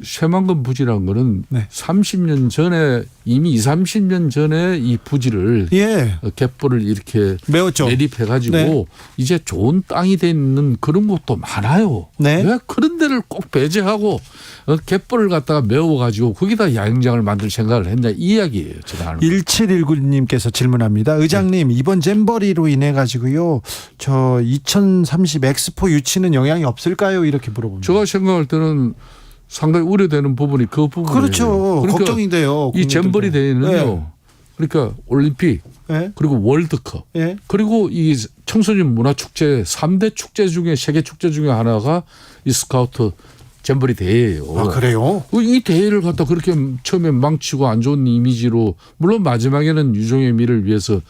새만금 부지라는 거는 네. 30년 전에 이미 20, 30년 전에 이 부지를 예. 갯벌을 이렇게 메웠죠. 매립해가지고 네. 이제 좋은 땅이 돼 있는 그런 곳도 많아요. 네. 왜 그런 데를 꼭 배제하고 갯벌을 갖다가 메워가지고 거기다 야영장을 만들 생각을 했냐 이 이야기예요. 제가 1719님께서 질문합니다. 의장님 이번 잼버리로 인해 가지고요. 저 2030 엑스포 유치는 영향이 없을까요? 이렇게 물어봅니다. 제가 생각할 때는 상당히 우려되는 부분이 그 부분이에요. 그렇죠. 그러니까 걱정인데요. 이 잼버리 대회는요. 네. 그러니까 올림픽 네. 그리고 월드컵 네. 그리고 이 청소년 문화축제 3대 축제 중에 세계 축제 중에 하나가 이 스카우트 잼버리 대회예요. 아, 그래요? 이 대회를 갖다 그렇게 처음에 망치고 안 좋은 이미지로 물론 마지막에는 유종의 미를 위해서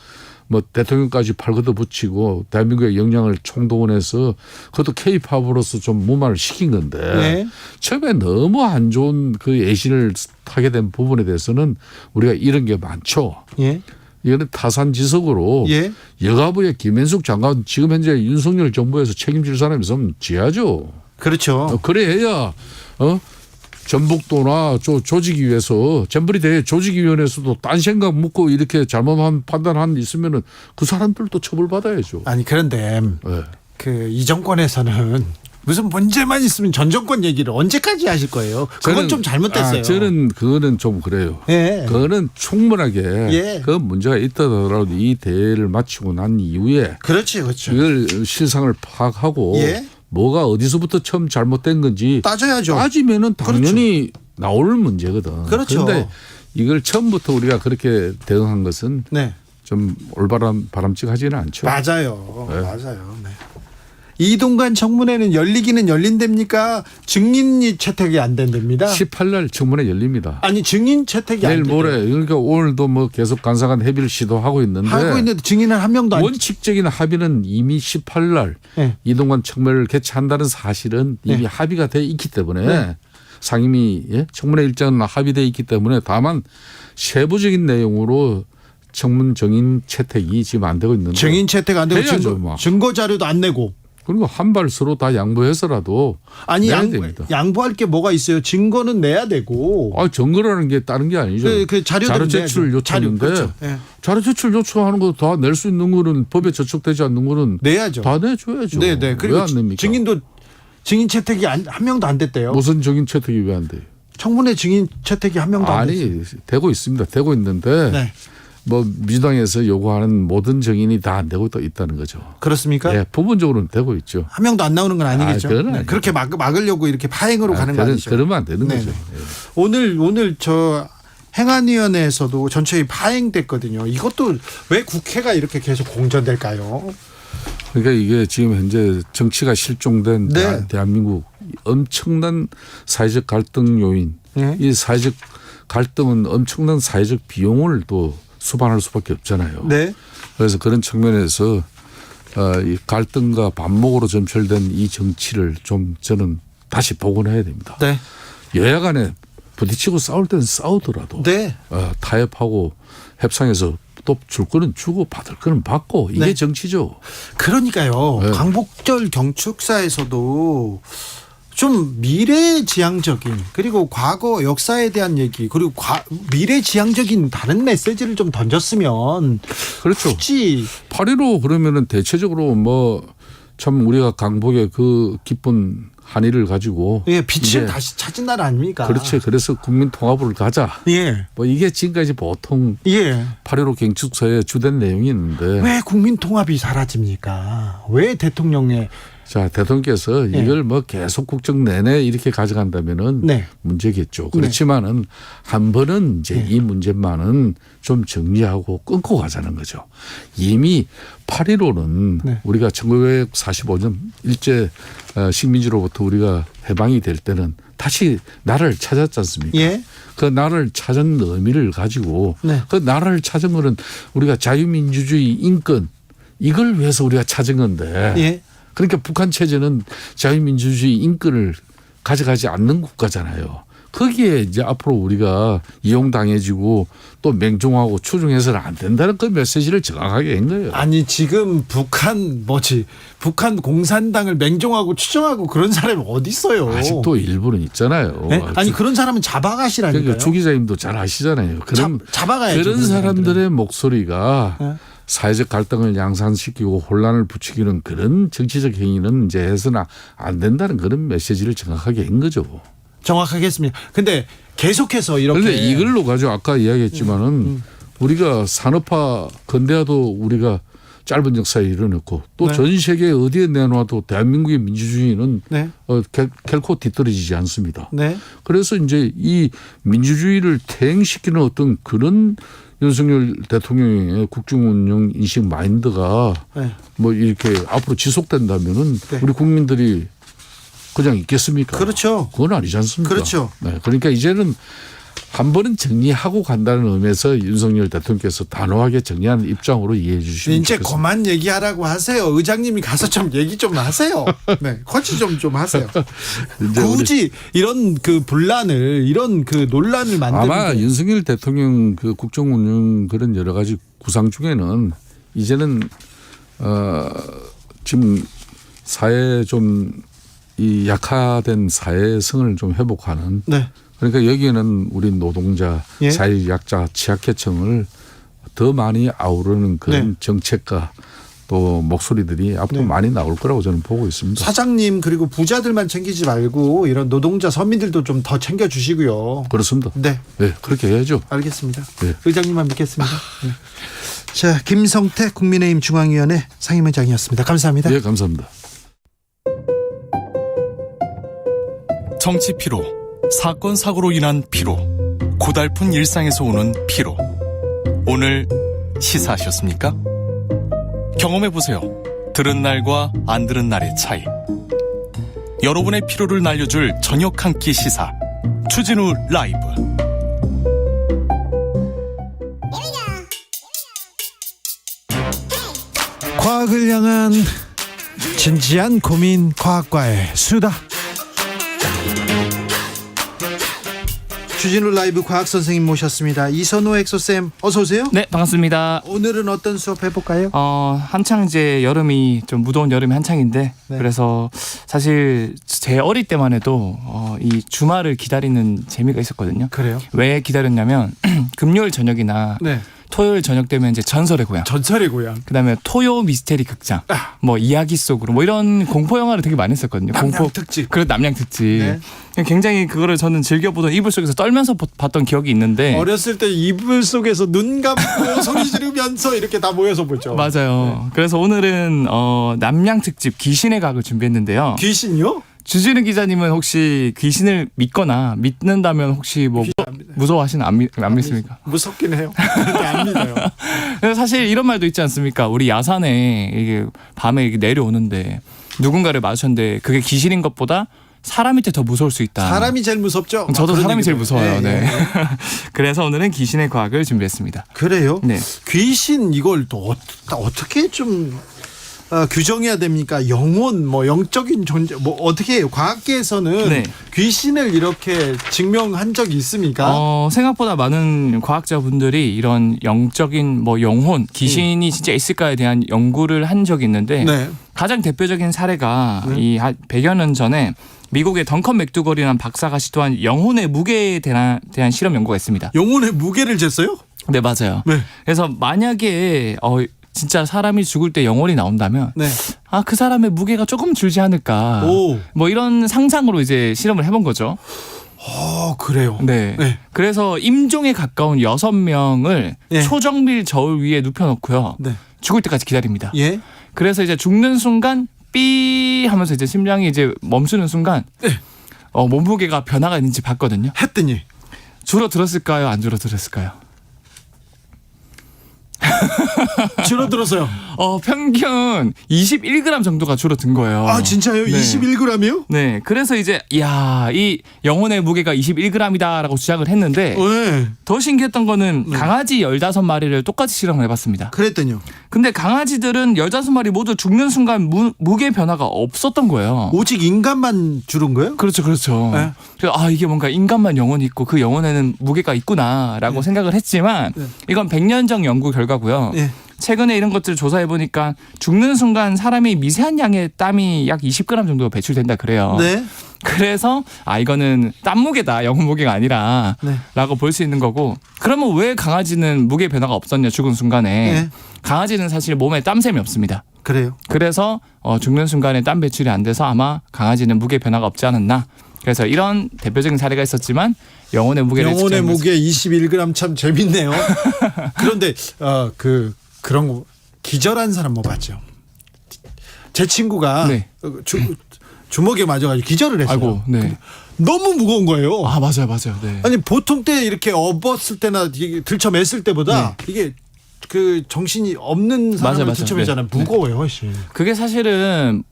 뭐 대통령까지 팔걷어 붙이고 대한민국의 역량을 총동원해서 그것도 K-팝으로서 좀 무마를 시킨 건데 네. 처음에 너무 안 좋은 그 애신을 타게 된 부분에 대해서는 우리가 이런 게 많죠. 예. 이거는 타산지석으로 예. 여가부의 김현숙 장관 지금 현재 윤석열 정부에서 책임질 사람이 있으면 지하죠. 그렇죠. 그래야 전북도나 조직위에서 잼버리 대회 조직위원회에서도 딴 생각 묻고 이렇게 잘못한 판단한 있으면은 그 사람들도 처벌받아야죠. 아니 그런데 네. 그 이 정권에서는 무슨 문제만 있으면 전 정권 얘기를 언제까지 하실 거예요? 그건 좀 잘못됐어요. 저는 그거는 좀 그래요. 예. 그거는 충분하게 예. 그 문제가 있더라도 이 대회를 마치고 난 이후에 그렇죠. 이걸 실상을 파악하고 예. 뭐가 어디서부터 처음 잘못된 건지 따져야죠. 따지면은 당연히 나올 문제거든. 그렇죠. 그런데 이걸 처음부터 우리가 그렇게 대응한 것은 네. 좀 바람직하지는 않죠. 맞아요. 네. 맞아요. 네. 이동관 청문회는 열리기는 열린답니까? 증인 채택이 안 된답니다. 18날 청문회 열립니다. 아니 증인 채택이 안 내일 된대요. 모레 그러니까 오늘도 뭐 계속 간사간 협의를 시도하고 있는데 하고 있는데 증인은 한 명도 안 원칙적인 합의는 이미 18날 네. 이동관 청문회를 개최한다는 사실은 이미 네. 합의가 돼 있기 때문에 네. 상임위 청문회 일정은 합의돼 있기 때문에 다만 세부적인 내용으로 청문 증인 채택이 지금 안 되고 있는데 증인 채택 안 되고 해야죠, 증거 자료도 안 내고 그리고 한 발 서로 다 양보해서라도 아니 내야 됩니다. 양보할 게 뭐가 있어요? 증거는 내야 되고. 증거라는 게 다른 게 아니죠. 그 자료 제출 요청인데 그렇죠. 네. 자료 제출 요청하는 거 다 낼 수 있는 거는 법에 저촉되지 않는 거는 내야죠. 다 내줘야죠. 네네. 그리고 왜 안 냅니까? 증인도 증인 채택이 한 명도 안 됐대요. 무슨 증인 채택이 왜 안 돼요? 청문회 증인 채택이 한 명도 안 됐어요. 아니 되고 있습니다. 되고 있는데 네. 뭐 민주당에서 요구하는 모든 증인이 다 안 되고 있다는 거죠. 그렇습니까? 네, 부분적으로는 되고 있죠. 한 명도 안 나오는 건 아니겠죠. 그건 네. 그렇게 막으려고 이렇게 파행으로 가는 거 아니죠. 그러면 안 되는 네. 거죠. 오늘 저 행안위원회에서도 전체의 파행됐거든요. 이것도 왜 국회가 이렇게 계속 공전될까요? 그러니까 이게 지금 현재 정치가 실종된 네. 대한민국 엄청난 사회적 갈등 요인. 네. 이 사회적 갈등은 엄청난 사회적 비용을 또 수반할 수밖에 없잖아요. 네. 그래서 그런 측면에서 이 갈등과 반목으로 점철된 이 정치를 좀 저는 다시 복원해야 됩니다. 네. 여야 간에 부딪히고 싸울 때는 싸우더라도 네. 타협하고 협상해서 또 줄 거는 주고 받을 거는 받고 이게 네. 정치죠. 그러니까요. 네. 광복절 경축사에서도 좀 미래지향적인 그리고 과거 역사에 대한 얘기 그리고 미래지향적인 다른 메시지를 좀 던졌으면 그렇죠. 굳이 8.15 그러면은 대체적으로 뭐 참 우리가 강복의 그 기쁜 한일을 가지고 예, 빛을 다시 찾은 날 아닙니까? 그렇지. 그래서 국민 통합을 가자. 예. 뭐 이게 지금까지 보통 예. 8.15 경축서의 주된 내용이 있는데 왜 국민 통합이 사라집니까? 왜 대통령의 자, 대통령께서 네. 이걸 뭐 계속 국정 내내 이렇게 가져간다면은 네. 문제겠죠. 그렇지만은 한 번은 이제 이 문제만은 좀 정리하고 끊고 가자는 거죠. 이미 8.15는 우리가 1945년 일제 식민지로부터 우리가 해방이 될 때는 다시 나라를 찾았지 않습니까? 예. 그 나라를 찾은 의미를 가지고 그 나라를 찾은 거는 우리가 자유민주주의 인권 이걸 위해서 우리가 찾은 건데 예. 그러니까 북한 체제는 자유민주주의 인권을 가져가지 않는 국가잖아요. 거기에 이제 앞으로 우리가 이용당해지고 또 맹종하고 추종해서는 안 된다는 그 메시지를 정확하게 한 거예요. 아니 지금 북한 공산당을 맹종하고 추종하고 그런 사람이 어디 있어요? 아직도 일부는 있잖아요. 네? 아니 그런 사람은 잡아가시라니까요. 그러니까 주 기자님도 잘 아시잖아요. 잡아가야죠. 그런 사람들의 목소리가 네? 사회적 갈등을 양산시키고 혼란을 부추기는 그런 정치적 행위는 이제 해서는 안 된다는 그런 메시지를 정확하게 한 거죠. 정확하겠습니다. 근데 계속해서 이렇게. 그런데 이걸로 가지고 아까 이야기했지만은 우리가 산업화 근대화도 우리가 짧은 역사에 이뤄냈고 또 전 세계 어디에 내놔도 대한민국의 민주주의는 네. 결코 뒤떨어지지 않습니다. 네. 그래서 이제 이 민주주의를 퇴행시키는 어떤 그런 윤석열 대통령의 국정운영 인식 마인드가 네. 뭐 이렇게 앞으로 지속된다면은 네. 우리 국민들이 그냥 있겠습니까? 그렇죠. 그건 아니지 않습니까? 그렇죠. 네. 그러니까 이제는 한 번은 정리하고 간다는 의미에서 윤석열 대통령께서 단호하게 정리하는 입장으로 이해해 주시면 이제 좋겠습니다. 그만 얘기하라고 하세요. 의장님이 가서 좀 얘기 좀 하세요. 네, 코치 좀 하세요. 굳이 이런 그 분란을 이런 그 논란을 만드는 아마 윤석열 대통령 그 국정운영 그런 여러 가지 구상 중에는 이제는 지금 사회 좀 이 약화된 사회성을 좀 회복하는. 네. 그러니까 여기에는 우리 노동자, 예. 사회약자, 취약계층을 더 많이 아우르는 그런 네. 정책과 또 목소리들이 앞으로 네. 많이 나올 거라고 저는 보고 있습니다. 사장님 그리고 부자들만 챙기지 말고 이런 노동자 서민들도 좀 더 챙겨주시고요. 그렇습니다. 네. 네, 그렇게 해야죠. 알겠습니다. 네. 의장님만 믿겠습니다. 네. 자, 김성태 국민의힘 중앙위원회 상임의장이었습니다. 감사합니다. 네, 감사합니다. 정치 피로, 사건 사고로 인한 피로, 고달픈 일상에서 오는 피로. 오늘 시사하셨습니까? 경험해보세요. 들은 날과 안 들은 날의 차이. 여러분의 피로를 날려줄 저녁 한 끼 시사. 추진우 라이브. 과학을 향한 진지한 고민, 과학과의 수다. 주진우 라이브 과학 선생님 모셨습니다. 이선호 엑소쌤 어서 오세요. 네, 반갑습니다. 오늘은 어떤 수업 해볼까요? 한창 이제 여름이 좀 무더운 여름이 한창인데 네. 그래서 사실 제 어릴 때만 해도 이 주말을 기다리는 재미가 있었거든요. 그래요? 왜 기다렸냐면 금요일 저녁이나 네. 토요일 저녁 되면 이제 전설의 고향. 전설의 고향. 그다음에 토요 미스테리 극장. 뭐 이야기 속으로 뭐 이런 공포 영화를 되게 많이 했었거든요. 남양 특집. 그런 남양 특집. 네. 굉장히 그거를 저는 즐겨보던 이불 속에서 떨면서 봤던 기억이 있는데. 어렸을 때 이불 속에서 눈 감고 소리 지르면서 이렇게 다 모여서 보죠. 맞아요. 그래서 오늘은 남양 특집 귀신의 과학을 준비했는데요. 귀신요? 주진우 기자님은 혹시 귀신을 믿거나 믿는다면 혹시 뭐 무서워하시는 안 믿습니까? 무섭긴 해요. 근데 안 믿어요. 그래서 사실 이런 말도 있지 않습니까? 우리 야산에 이게 밤에 이게 내려오는데 누군가를 마주쳤는데 그게 귀신인 것보다 사람일 때 더 무서울 수 있다. 사람이 제일 무섭죠. 저도 사람이 얘기도. 제일 무서워요. 네. 네. 그래서 오늘은 귀신의 과학을 준비했습니다. 그래요? 네. 귀신 이걸 또 어떻게 좀 규정해야 됩니까? 영혼, 뭐 영적인 존재, 뭐 어떻게 해요? 과학계에서는 네. 귀신을 이렇게 증명한 적이 있습니까? 생각보다 많은 과학자분들이 이런 영적인 뭐 영혼, 귀신이 진짜 있을까에 대한 연구를 한 적이 있는데 네. 가장 대표적인 사례가 이 100여 년 전에 미국의 덩컨 맥두걸이라는 박사가 시도한 영혼의 무게에 대한 실험 연구가 있습니다. 영혼의 무게를 쟀어요? 네, 맞아요. 네. 그래서 만약에 진짜 사람이 죽을 때 영혼이 나온다면 네. 그 사람의 무게가 조금 줄지 않을까. 오. 뭐 이런 상상으로 이제 실험을 해본 거죠. 그래요. 네. 네. 그래서 임종에 가까운 6명을 예. 초정밀 저울 위에 눕혀놓고요. 네. 죽을 때까지 기다립니다. 예. 그래서 이제 죽는 순간 삐 하면서 이제 심장이 이제 멈추는 순간 몸무게가 변화가 있는지 봤거든요. 했더니 줄어들었을까요? 안 줄어들었을까요? 줄어들었어요. 평균 21g 정도가 줄어든 거예요. 아 진짜요? 네. 21g이요? 네, 그래서 이제 이 영혼의 무게가 21g이다라고 주장을 했는데 네. 더 신기했던 거는 강아지 15마리를 똑같이 실험을 해봤습니다. 그랬더니요. 근데 강아지들은 15마리 모두 죽는 순간 무게 변화가 없었던 거예요. 오직 인간만 줄은 거예요? 그렇죠. 네. 그래서 이게 뭔가 인간만 영혼이 있고 그 영혼에는 무게가 있구나라고 생각을 했지만 이건 100년 전 연구 결과고요. 최근에 이런 것들을 조사해 보니까 죽는 순간 사람이 미세한 양의 땀이 약 20g 정도 배출된다 그래요. 네. 그래서 이거는 땀 무게다, 영혼 무게가 아니라 라고 볼 수 있는 거고, 그러면 왜 강아지는 무게 변화가 없었냐 죽은 순간에. 강아지는 사실 몸에 땀샘이 없습니다. 그래요. 그래서 죽는 순간에 땀 배출이 안 돼서 아마 강아지는 무게 변화가 없지 않았나. 그래서 이런 대표적인 사례가 있었지만 영혼의 무게 21g 참 재밌네요. 그런데 그런 거 기절한 사람 뭐 봤죠? 제 친구가 주먹에 맞아가지고 기절을 했어요. 아이고, 네. 너무 무거운 거예요. 맞아요. 네. 아니 보통 때 이렇게 업었을 때나 들쳐맸을 때보다 이게 그 정신이 없는 사람을 맞아요. 들쳐매잖아요. 무거워요 훨씬. 그게 사실은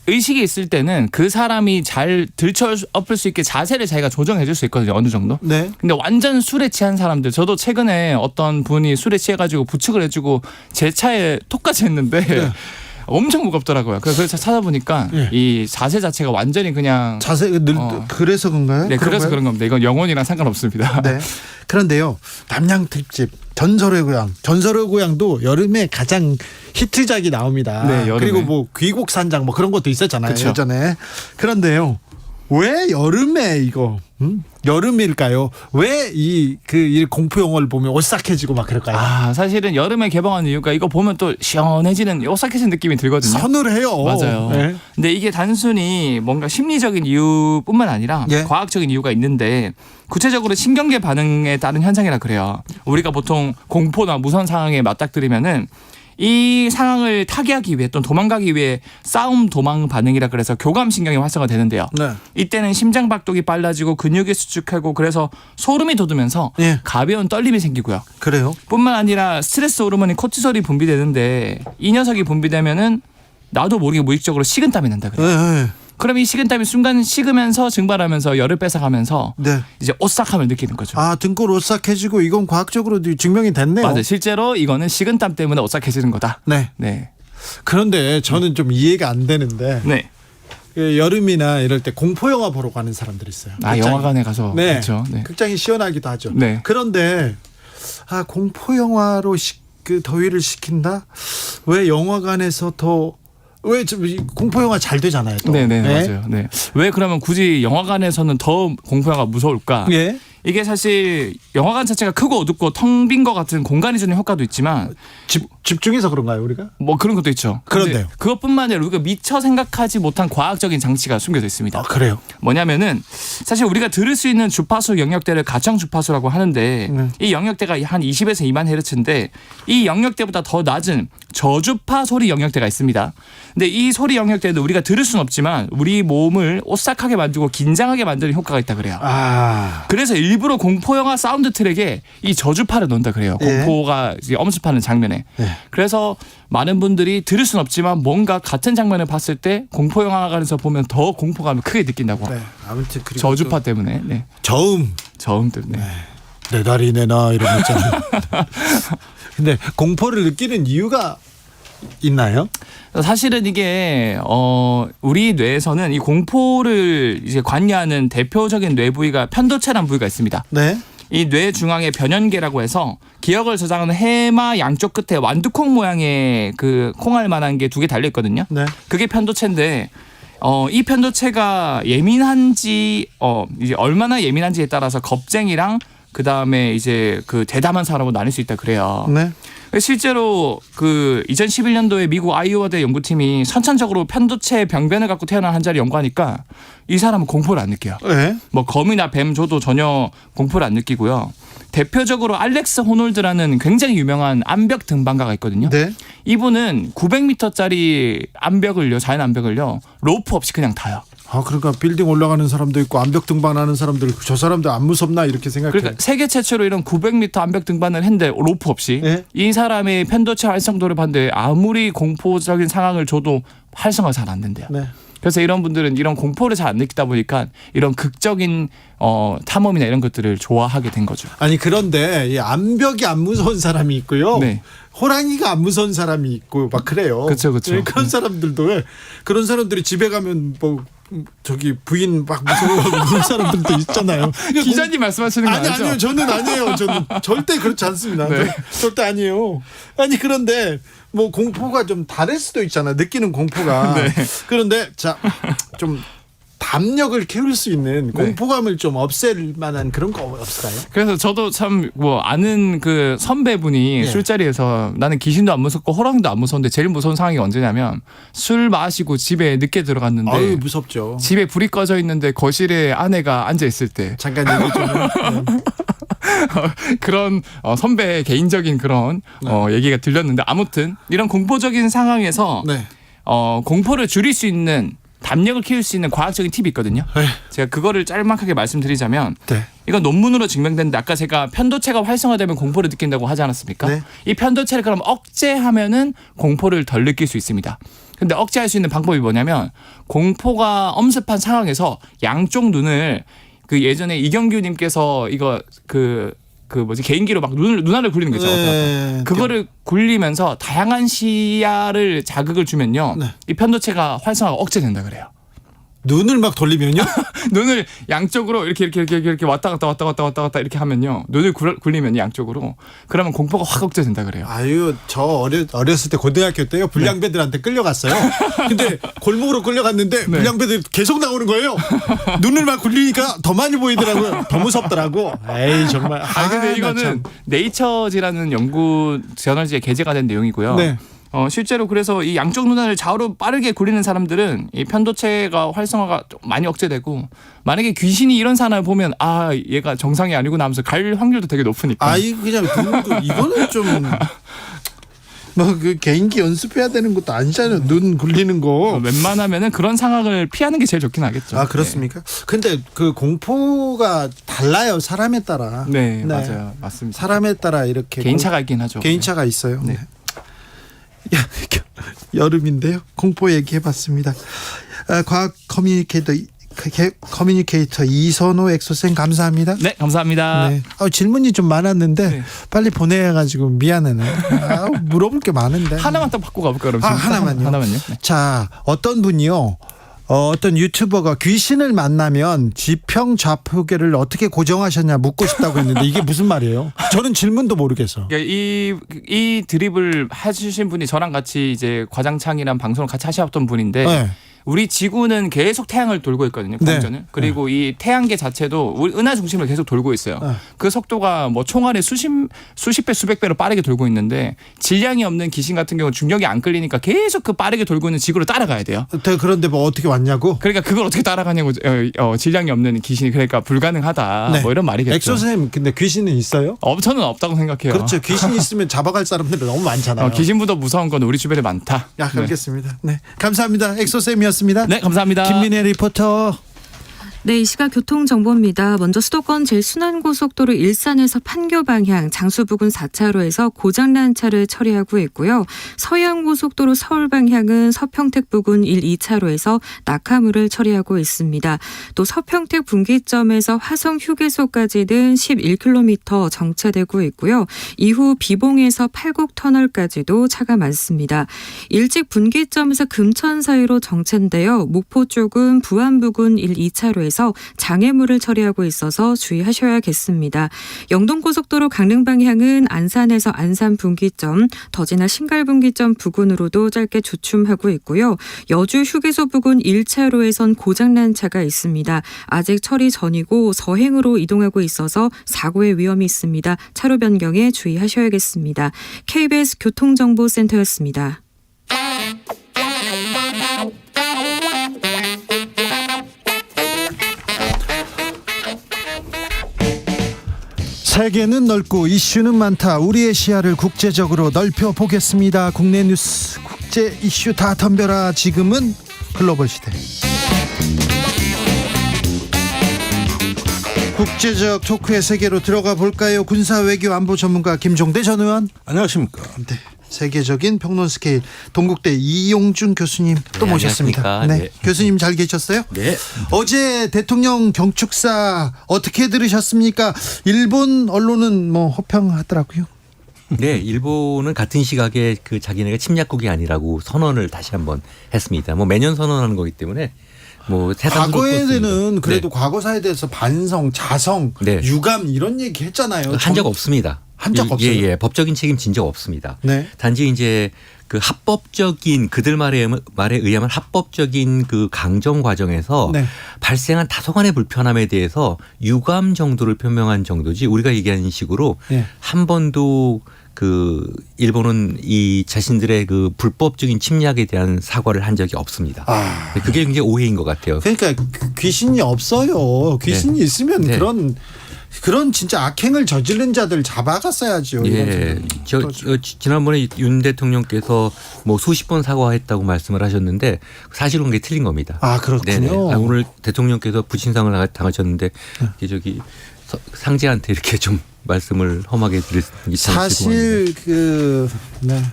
의식이 있을 때는 그 사람이 잘 들쳐 엎을 수 있게 자세를 자기가 조정해 줄 수 있거든요. 어느 정도. 네. 근데 완전 술에 취한 사람들, 저도 최근에 어떤 분이 술에 취해가지고 부축을 해주고 제 차에 톡까지 했는데 엄청 무겁더라고요. 그래서 찾아보니까 이 자세 자체가 완전히 그냥 그래서 그런가요? 네, 그래서 그런 겁니다. 이건 영혼이랑 상관없습니다. 네. 그런데요, 남양 특집 전설의 고향도 여름에 가장 히트작이 나옵니다. 네, 여름에. 그리고 뭐 귀곡산장 뭐 그런 것도 있었잖아요. 그쵸. 예전에. 그런데요, 왜 여름에 이거 여름일까요? 왜 이 공포 영화를 보면 오싹해지고 막 그럴까요? 사실은 여름에 개봉한 이유가 이거 보면 또 시원해지는 오싹해진 느낌이 들거든요. 서늘해요. 맞아요. 네. 근데 이게 단순히 뭔가 심리적인 이유뿐만 아니라 과학적인 이유가 있는데, 구체적으로 신경계 반응에 따른 현상이라 그래요. 우리가 보통 공포나 무서운 상황에 맞닥뜨리면은 이 상황을 타개하기 위해 또는 도망가기 위해 싸움 도망 반응이라 그래서 교감신경이 활성화되는데요. 이때는 심장 박동이 빨라지고 근육이 수축하고 그래서 소름이 돋으면서 가벼운 떨림이 생기고요. 그래요? 뿐만 아니라 스트레스 호르몬인 코티솔이 분비되는데 이 녀석이 분비되면은 나도 모르게 무의식적으로 식은땀이 난다 그래요. 그럼 이 식은땀이 순간 식으면서 증발하면서 열을 뺏어가면서 이제 오싹함을 느끼는 거죠. 등골 오싹해지고 이건 과학적으로도 증명이 됐네요. 맞아요. 실제로 이거는 식은땀 때문에 오싹해지는 거다. 네. 그런데 저는 좀 이해가 안 되는데 여름이나 이럴 때 공포 영화 보러 가는 사람들이 있어요. 영화관에 가서 그렇죠. 극장이 시원하기도 하죠. 네. 그런데 공포 영화로 그 더위를 식힌다? 왜 영화관에서 왜 공포 영화 잘 되잖아요. 또. 네네 맞아요. 네. 왜 그러면 굳이 영화관에서는 더 공포 영화가 무서울까? 이게 사실 영화관 자체가 크고 어둡고 텅 빈 것 같은 공간이 주는 효과도 있지만 집중해서 그런가요 우리가? 뭐 그런 것도 있죠. 그런데요. 그것뿐만 아니라 우리가 미처 생각하지 못한 과학적인 장치가 숨겨져 있습니다. 그래요? 뭐냐면은 사실 우리가 들을 수 있는 주파수 영역대를 가청 주파수라고 하는데 이 영역대가 한 20에서 2만 헤르츠인데 이 영역대보다 더 낮은 저주파 소리 영역대가 있습니다. 근데 이 소리 영역대도 우리가 들을 수는 없지만 우리 몸을 오싹하게 만들고 긴장하게 만드는 효과가 있다 그래요. 그래서 일부러 공포 영화 사운드 트랙에 이 저주파를 넣는다 그래요. 공포가 엄습하는 장면에. 그래서 많은 분들이 들을 수는 없지만 뭔가 같은 장면을 봤을 때 공포 영화관에서 보면 더 공포감을 크게 느낀다고. 아무튼 그리고 저주파 때문에. 저음 때문에. 내 다리 내놔 이런 거 있잖아요. 근데 공포를 느끼는 이유가 있나요? 사실은 이게 우리 뇌에서는 이 공포를 이제 관여하는 대표적인 뇌 부위가 편도체라는 부위가 있습니다. 이 뇌 중앙에 변연계라고 해서 기억을 저장하는 해마 양쪽 끝에 완두콩 모양의 그 콩알 만한 게 2개 달려 있거든요. 그게 편도체인데 이 편도체가 예민한지 이제 얼마나 예민한지에 따라서 겁쟁이랑 그 다음에 이제 그 대담한 사람으로 나뉠 수 있다 그래요. 실제로 그 2011년도에 미국 아이오와대 연구팀이 선천적으로 편도체 병변을 갖고 태어난 환자를 연구하니까 이 사람은 공포를 안 느껴요. 뭐 거미나 뱀 줘도 전혀 공포를 안 느끼고요. 대표적으로 알렉스 호놀드라는 굉장히 유명한 암벽 등반가가 있거든요. 이분은 900m짜리 암벽을요, 자연 암벽을요, 로프 없이 그냥 타요. 그러니까 빌딩 올라가는 사람도 있고 암벽 등반하는 사람들 저 사람들 안 무섭나 이렇게 생각해요. 그러니까 세계 최초로 이런 900m 암벽 등반을 했는데 로프 없이 이 사람의 편도체 활성도를 봤는데 아무리 공포적인 상황을 줘도 활성화가 잘 안 된대요. 그래서 이런 분들은 이런 공포를 잘 안 느끼다 보니까 이런 극적인 탐험이나 이런 것들을 좋아하게 된 거죠. 아니 그런데 이 암벽이 안 무서운 사람이 있고요. 호랑이가 안 무서운 사람이 있고 막 그래요. 그렇죠. 그런 사람들도 그런 사람들이 집에 가면 뭐 저기 부인 막 무서워 그런 사람들도 있잖아요. 기자님 말씀하시는 거 아니죠? 아니요. 저는 아니에요. 저는 절대 그렇지 않습니다. 절대 아니에요. 아니 그런데 뭐 공포가 좀 다를 수도 있잖아요. 느끼는 공포가. 그런데 자 좀 담력을 키울 수 있는 공포감을 좀 없앨 만한 그런 거 없을까요? 그래서 저도 참 뭐 아는 그 선배분이 술자리에서 나는 귀신도 안 무섭고 호랑이도 안 무서운데 제일 무서운 상황이 언제냐면 술 마시고 집에 늦게 들어갔는데 아유 무섭죠. 집에 불이 꺼져 있는데 거실에 아내가 앉아 있을 때 잠깐 얘기 좀 그런 선배의 개인적인 그런 얘기가 들렸는데 아무튼 이런 공포적인 상황에서 공포를 줄일 수 있는 담력을 키울 수 있는 과학적인 팁이 있거든요. 제가 그거를 짤막하게 말씀드리자면 이건 논문으로 증명됐는데 아까 제가 편도체가 활성화되면 공포를 느낀다고 하지 않았습니까? 이 편도체를 그럼 억제하면은 공포를 덜 느낄 수 있습니다. 근데 억제할 수 있는 방법이 뭐냐면 공포가 엄습한 상황에서 양쪽 눈을 그 예전에 이경규님께서 이거 그 뭐지 개인기로 막 눈알을 굴리는 거죠. 그거를 굴리면서 다양한 시야를 자극을 주면요, 이 편도체가 활성화가 억제된다 그래요. 눈을 막 돌리면요? 눈을 양쪽으로 이렇게 왔다 갔다 이렇게 하면요, 눈을 굴리면 양쪽으로 그러면 공포가 확 억제된다 그래요. 아유, 저 어렸을 때 고등학교 때요 불량배들한테 끌려갔어요. 근데 골목으로 끌려갔는데 불량배들 계속 나오는 거예요. 눈을 막 굴리니까 더 많이 보이더라고요. 더 무섭더라고. 에이 정말. 근데 이거는 네이처지라는 연구 저널지에 게재가 된 내용이고요. 실제로 그래서 이 양쪽 눈알을 좌우로 빠르게 굴리는 사람들은 이 편도체가 활성화가 많이 억제되고, 만약에 귀신이 이런 사람을 보면 아 얘가 정상이 아니구나 하면서 갈 확률도 되게 높으니까. 그냥 이거는 좀 뭐 그 개인기 연습해야 되는 것도 아니잖아요. 눈 굴리는 거. 웬만하면은 그런 상황을 피하는 게 제일 좋긴 하겠죠. 그렇습니까? 근데 그 공포가 달라요, 사람에 따라. 맞아요, 맞습니다. 사람에 따라 이렇게 개인차가 있긴 하죠. 개인차가 있어요. 여름인데요. 공포 얘기해봤습니다. 과학 커뮤니케이터 이선호 엑소쌤 감사합니다. 네, 감사합니다. 질문이 좀 많았는데 빨리 보내가지고 미안해요. 물어볼 게 많은데. 하나만 딱 받고 가볼까요? 하나만요. 네. 자, 어떤 분이요. 어떤 유튜버가 귀신을 만나면 지평 좌표계를 어떻게 고정하셨냐 묻고 싶다고 했는데 이게 무슨 말이에요? 저는 질문도 모르겠어. 이 드립을 해주신 분이 저랑 같이 이제 과장창이란 방송을 같이 하셨던 분인데 우리 지구는 계속 태양을 돌고 있거든요. 공전을. 그리고 이 태양계 자체도 우리 은하 중심을 계속 돌고 있어요. 그 속도가 뭐 총알의 수십 배, 수백 배로 빠르게 돌고 있는데 질량이 없는 귀신 같은 경우는 중력이 안 끌리니까 계속 그 빠르게 돌고 있는 지구를 따라가야 돼요. 그런데 뭐 어떻게 왔냐고? 그러니까 그걸 어떻게 따라가냐고. 질량이 없는 귀신이 그러니까 불가능하다. 뭐 이런 말이겠죠. 엑소쌤 근데 귀신은 있어요? 저는 없다고 생각해요. 그렇죠. 귀신이 있으면 잡아갈 사람들이 너무 많잖아요. 귀신보다 무서운 건 우리 주변에 많다. 알겠습니다. 감사합니다. 엑소쌤이었습니다. 네, 감사합니다. 김민혜 리포터. 네, 이 시각 교통정보입니다. 먼저 수도권 제일순환고속도로 일산에서 판교 방향 장수 부근 4차로에서 고장난 차를 처리하고 있고요. 서해안고속도로 서울 방향은 서평택 부근 1, 2차로에서 낙하물을 처리하고 있습니다. 또 서평택 분기점에서 화성 휴게소까지는 11km 정체되고 있고요. 이후 비봉에서 팔곡터널까지도 차가 많습니다. 일찍 분기점에서 금천 사이로 정체인데요. 목포 쪽은 부안 부근 1, 2차로에서 장애물을 처리하고 있어서 주의하셔야겠습니다. 영동고속도로 강릉 방향은 안산에서 안산 분기점, 더지나 신갈 분기점 부근으로도 짧게 주춤하고 있고요. 여주 휴게소 부근 1차로에선 고장난 차가 있습니다. 아직 처리 전이고 서행으로 이동하고 있어서 사고의 위험이 있습니다. 차로 변경에 주의하셔야겠습니다. KBS 교통정보센터였습니다. 세계는 넓고 이슈는 많다. 우리의 시야를 국제적으로 넓혀보겠습니다. 국내 뉴스, 국제 이슈 다 덤벼라. 지금은 글로벌 시대. 국제적 토크의 세계로 들어가 볼까요? 군사 외교 안보 전문가 김종대 전 의원. 안녕하십니까. 네. 세계적인 평론 스케일 동국대 이용준 교수님 또 모셨습니다. 네. 교수님 잘 계셨어요? 네. 어제 대통령 경축사 어떻게 들으셨습니까? 일본 언론은 뭐 호평하더라고요. 네, 일본은 같은 시각에 그 자기네가 침략국이 아니라고 선언을 다시 한번 했습니다. 뭐 매년 선언하는 거기 때문에 뭐 과거에는 그래도 과거사에 대해서 반성, 자성, 유감 이런 얘기 했잖아요. 한 적 없습니다. 한 적 없어요. 예, 법적인 책임 진 적 없습니다. 네. 단지 이제 그 합법적인 그들 말에 의하면 합법적인 그 강정 과정에서 발생한 다소간의 불편함에 대해서 유감 정도를 표명한 정도지 우리가 얘기하는 식으로 한 번도 그 일본은 이 자신들의 그 불법적인 침략에 대한 사과를 한 적이 없습니다. 그게 굉장히 오해인 것 같아요. 그러니까 귀신이 없어요. 귀신이 있으면 그런 진짜 악행을 저지른 자들 잡아갔어야죠. 예. 지난번에 윤 대통령께서 뭐 수십 번 사과했다고 말씀을 하셨는데 사실은 그게 틀린 겁니다. 아, 그렇군요. 오늘 대통령께서 부친상을 당하셨는데 저기 상제한테 이렇게 좀 말씀을 험하게 드렸기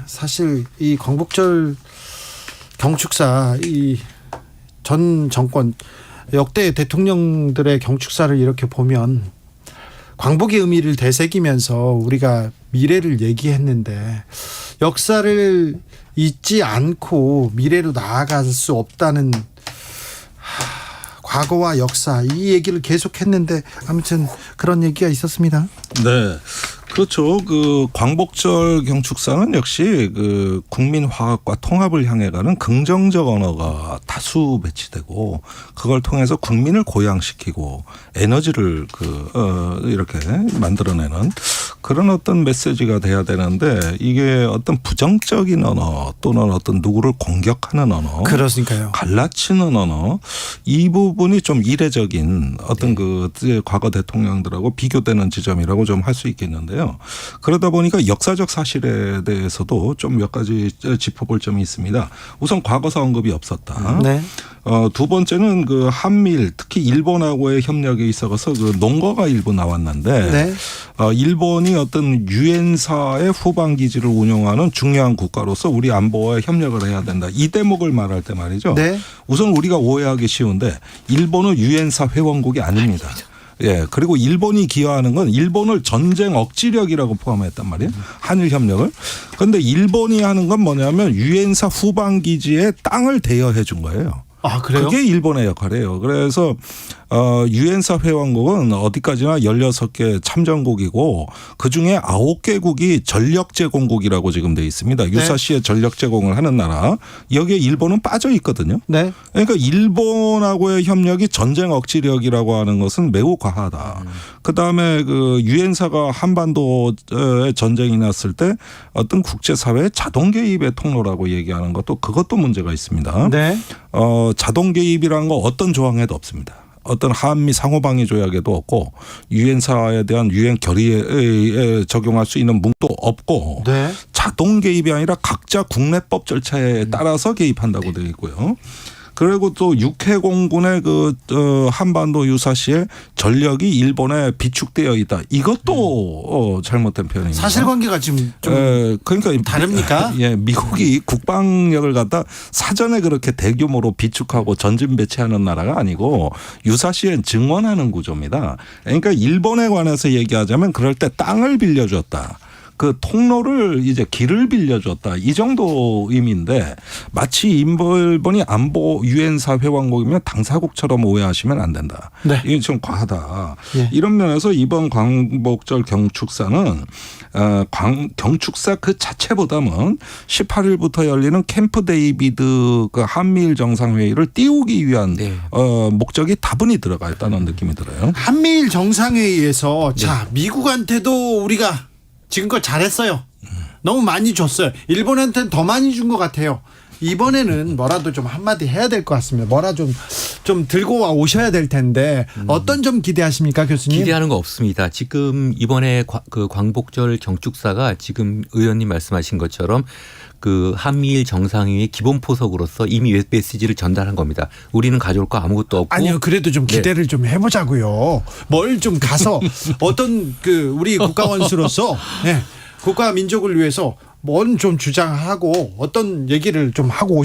사실 이 광복절 경축사 이 전 정권 역대 대통령들의 경축사를 이렇게 보면 광복의 의미를 되새기면서 우리가 미래를 얘기했는데 역사를 잊지 않고 미래로 나아갈 수 없다는 과거와 역사 이 얘기를 계속했는데 아무튼 그런 얘기가 있었습니다. 네. 그렇죠. 그 광복절 경축사는 역시 그 국민 화합과 통합을 향해 가는 긍정적 언어가 다수 배치되고 그걸 통해서 국민을 고양시키고 에너지를 이렇게 만들어내는 그런 어떤 메시지가 돼야 되는데 이게 어떤 부정적인 언어 또는 어떤 누구를 공격하는 언어, 그렇으니까요. 갈라치는 언어 이 부분이 좀 이례적인 어떤 그 과거 대통령들하고 비교되는 지점이라고 좀 할 수 있겠는데요. 그러다 보니까 역사적 사실에 대해서도 좀 몇 가지 짚어볼 점이 있습니다. 우선 과거사 언급이 없었다. 두 번째는 그 한미일 특히 일본하고의 협력에 있어서 그 논거가 일부 나왔는데 일본이 어떤 유엔사의 후방 기지를 운영하는 중요한 국가로서 우리 안보와 협력을 해야 된다. 이 대목을 말할 때 말이죠. 우선 우리가 오해하기 쉬운데 일본은 유엔사 회원국이 아닙니다. 예, 그리고 일본이 기여하는 건 일본을 전쟁 억지력이라고 포함했단 말이에요. 한일 협력을. 그런데 일본이 하는 건 뭐냐면 유엔사 후방 기지에 땅을 대여해 준 거예요. 아, 그래요? 그게 일본의 역할이에요. 그래서 유엔사 회원국은 어디까지나 16개 참전국이고 그중에 9개국이 전력 제공국이라고 지금 돼 있습니다. 유사시에 전력 제공을 하는 나라. 여기에 일본은 빠져 있거든요. 그러니까 일본하고의 협력이 전쟁 억지력이라고 하는 것은 매우 과하다. 그다음에 그 유엔사가 한반도에 전쟁이 났을 때 어떤 국제사회의 자동 개입의 통로라고 얘기하는 것도 그것도 문제가 있습니다. 자동 개입이라는 거 어떤 조항에도 없습니다. 어떤 한미 상호방위 조약에도 없고 유엔사에 대한 유엔 결의에 적용할 수 있는 문도 없고 자동 개입이 아니라 각자 국내법 절차에 따라서 개입한다고 되어 있고요. 그리고 또 육해공군의 그 한반도 유사시에 전력이 일본에 비축되어 있다. 이것도 잘못된 표현입니다. 사실관계가 지금 좀 그러니까 다릅니까? 예, 미국이 국방력을 갖다 사전에 그렇게 대규모로 비축하고 전진 배치하는 나라가 아니고 유사시엔 증원하는 구조입니다. 그러니까 일본에 관해서 얘기하자면 그럴 때 땅을 빌려줬다. 그 통로를 이제 길을 빌려줬다. 이 정도 의미인데 마치 일본이 안보 유엔사 회원국이면 당사국처럼 오해하시면 안 된다. 이게 좀 과하다. 이런 면에서 이번 광복절 경축사는 경축사 그 자체보다는 18일부터 열리는 캠프 데이비드 그 한미일 정상회의를 띄우기 위한 목적이 다분히 들어가 있다는 느낌이 들어요. 한미일 정상회의에서 자 미국한테도 우리가 지금껏 잘했어요. 너무 많이 줬어요. 일본한테는 더 많이 준 것 같아요. 이번에는 뭐라도 좀 한마디 해야 될 것 같습니다. 뭐라 좀 들고 와 오셔야 될 텐데 어떤 점 기대하십니까, 교수님? 기대하는 거 없습니다. 지금 이번에 그 광복절 경축사가 지금 의원님 말씀하신 것처럼 그 한미일 정상회의 기본 포석으로서 이미 메시지를 전달한 겁니다. 우리는 가져올 거 아무것도 없고. 아니요, 그래도 좀 기대를 좀 해보자고요. 뭘 좀 가서 어떤 그 우리 국가원수로서 국가 민족을 위해서 뭔 좀 주장하고 어떤 얘기를 좀 하고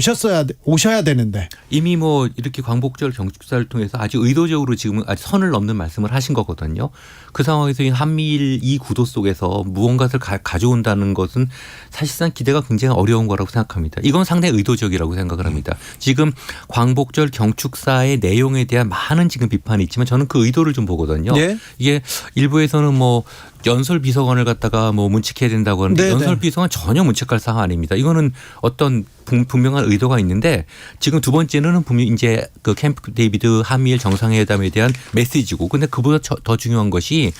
오셔야 되는데 이미 뭐 이렇게 광복절 경축사를 통해서 아주 의도적으로 지금은 아주 선을 넘는 말씀을 하신 거거든요. 그 상황에서 이 한미일 이 구도 속에서 무언가를 가져온다는 것은 사실상 기대가 굉장히 어려운 거라고 생각합니다. 이건 상당히 의도적이라고 생각을 합니다. 지금 광복절 경축사의 내용에 대한 많은 지금 비판이 있지만 저는 그 의도를 좀 보거든요. 이게 일부에서는 뭐 연설 비서관을 갖다가 뭐 문책해야 된다고 하는데 연설 비서관 전혀 문책할 사항 아닙니다. 이거는 어떤 분명한 의도가 있는데 지금 두 번째는 분명히 이제 그 캠프 데이비드 한미일 정상회담에 대한 메시지고 근데 그보다 더 중요한 것이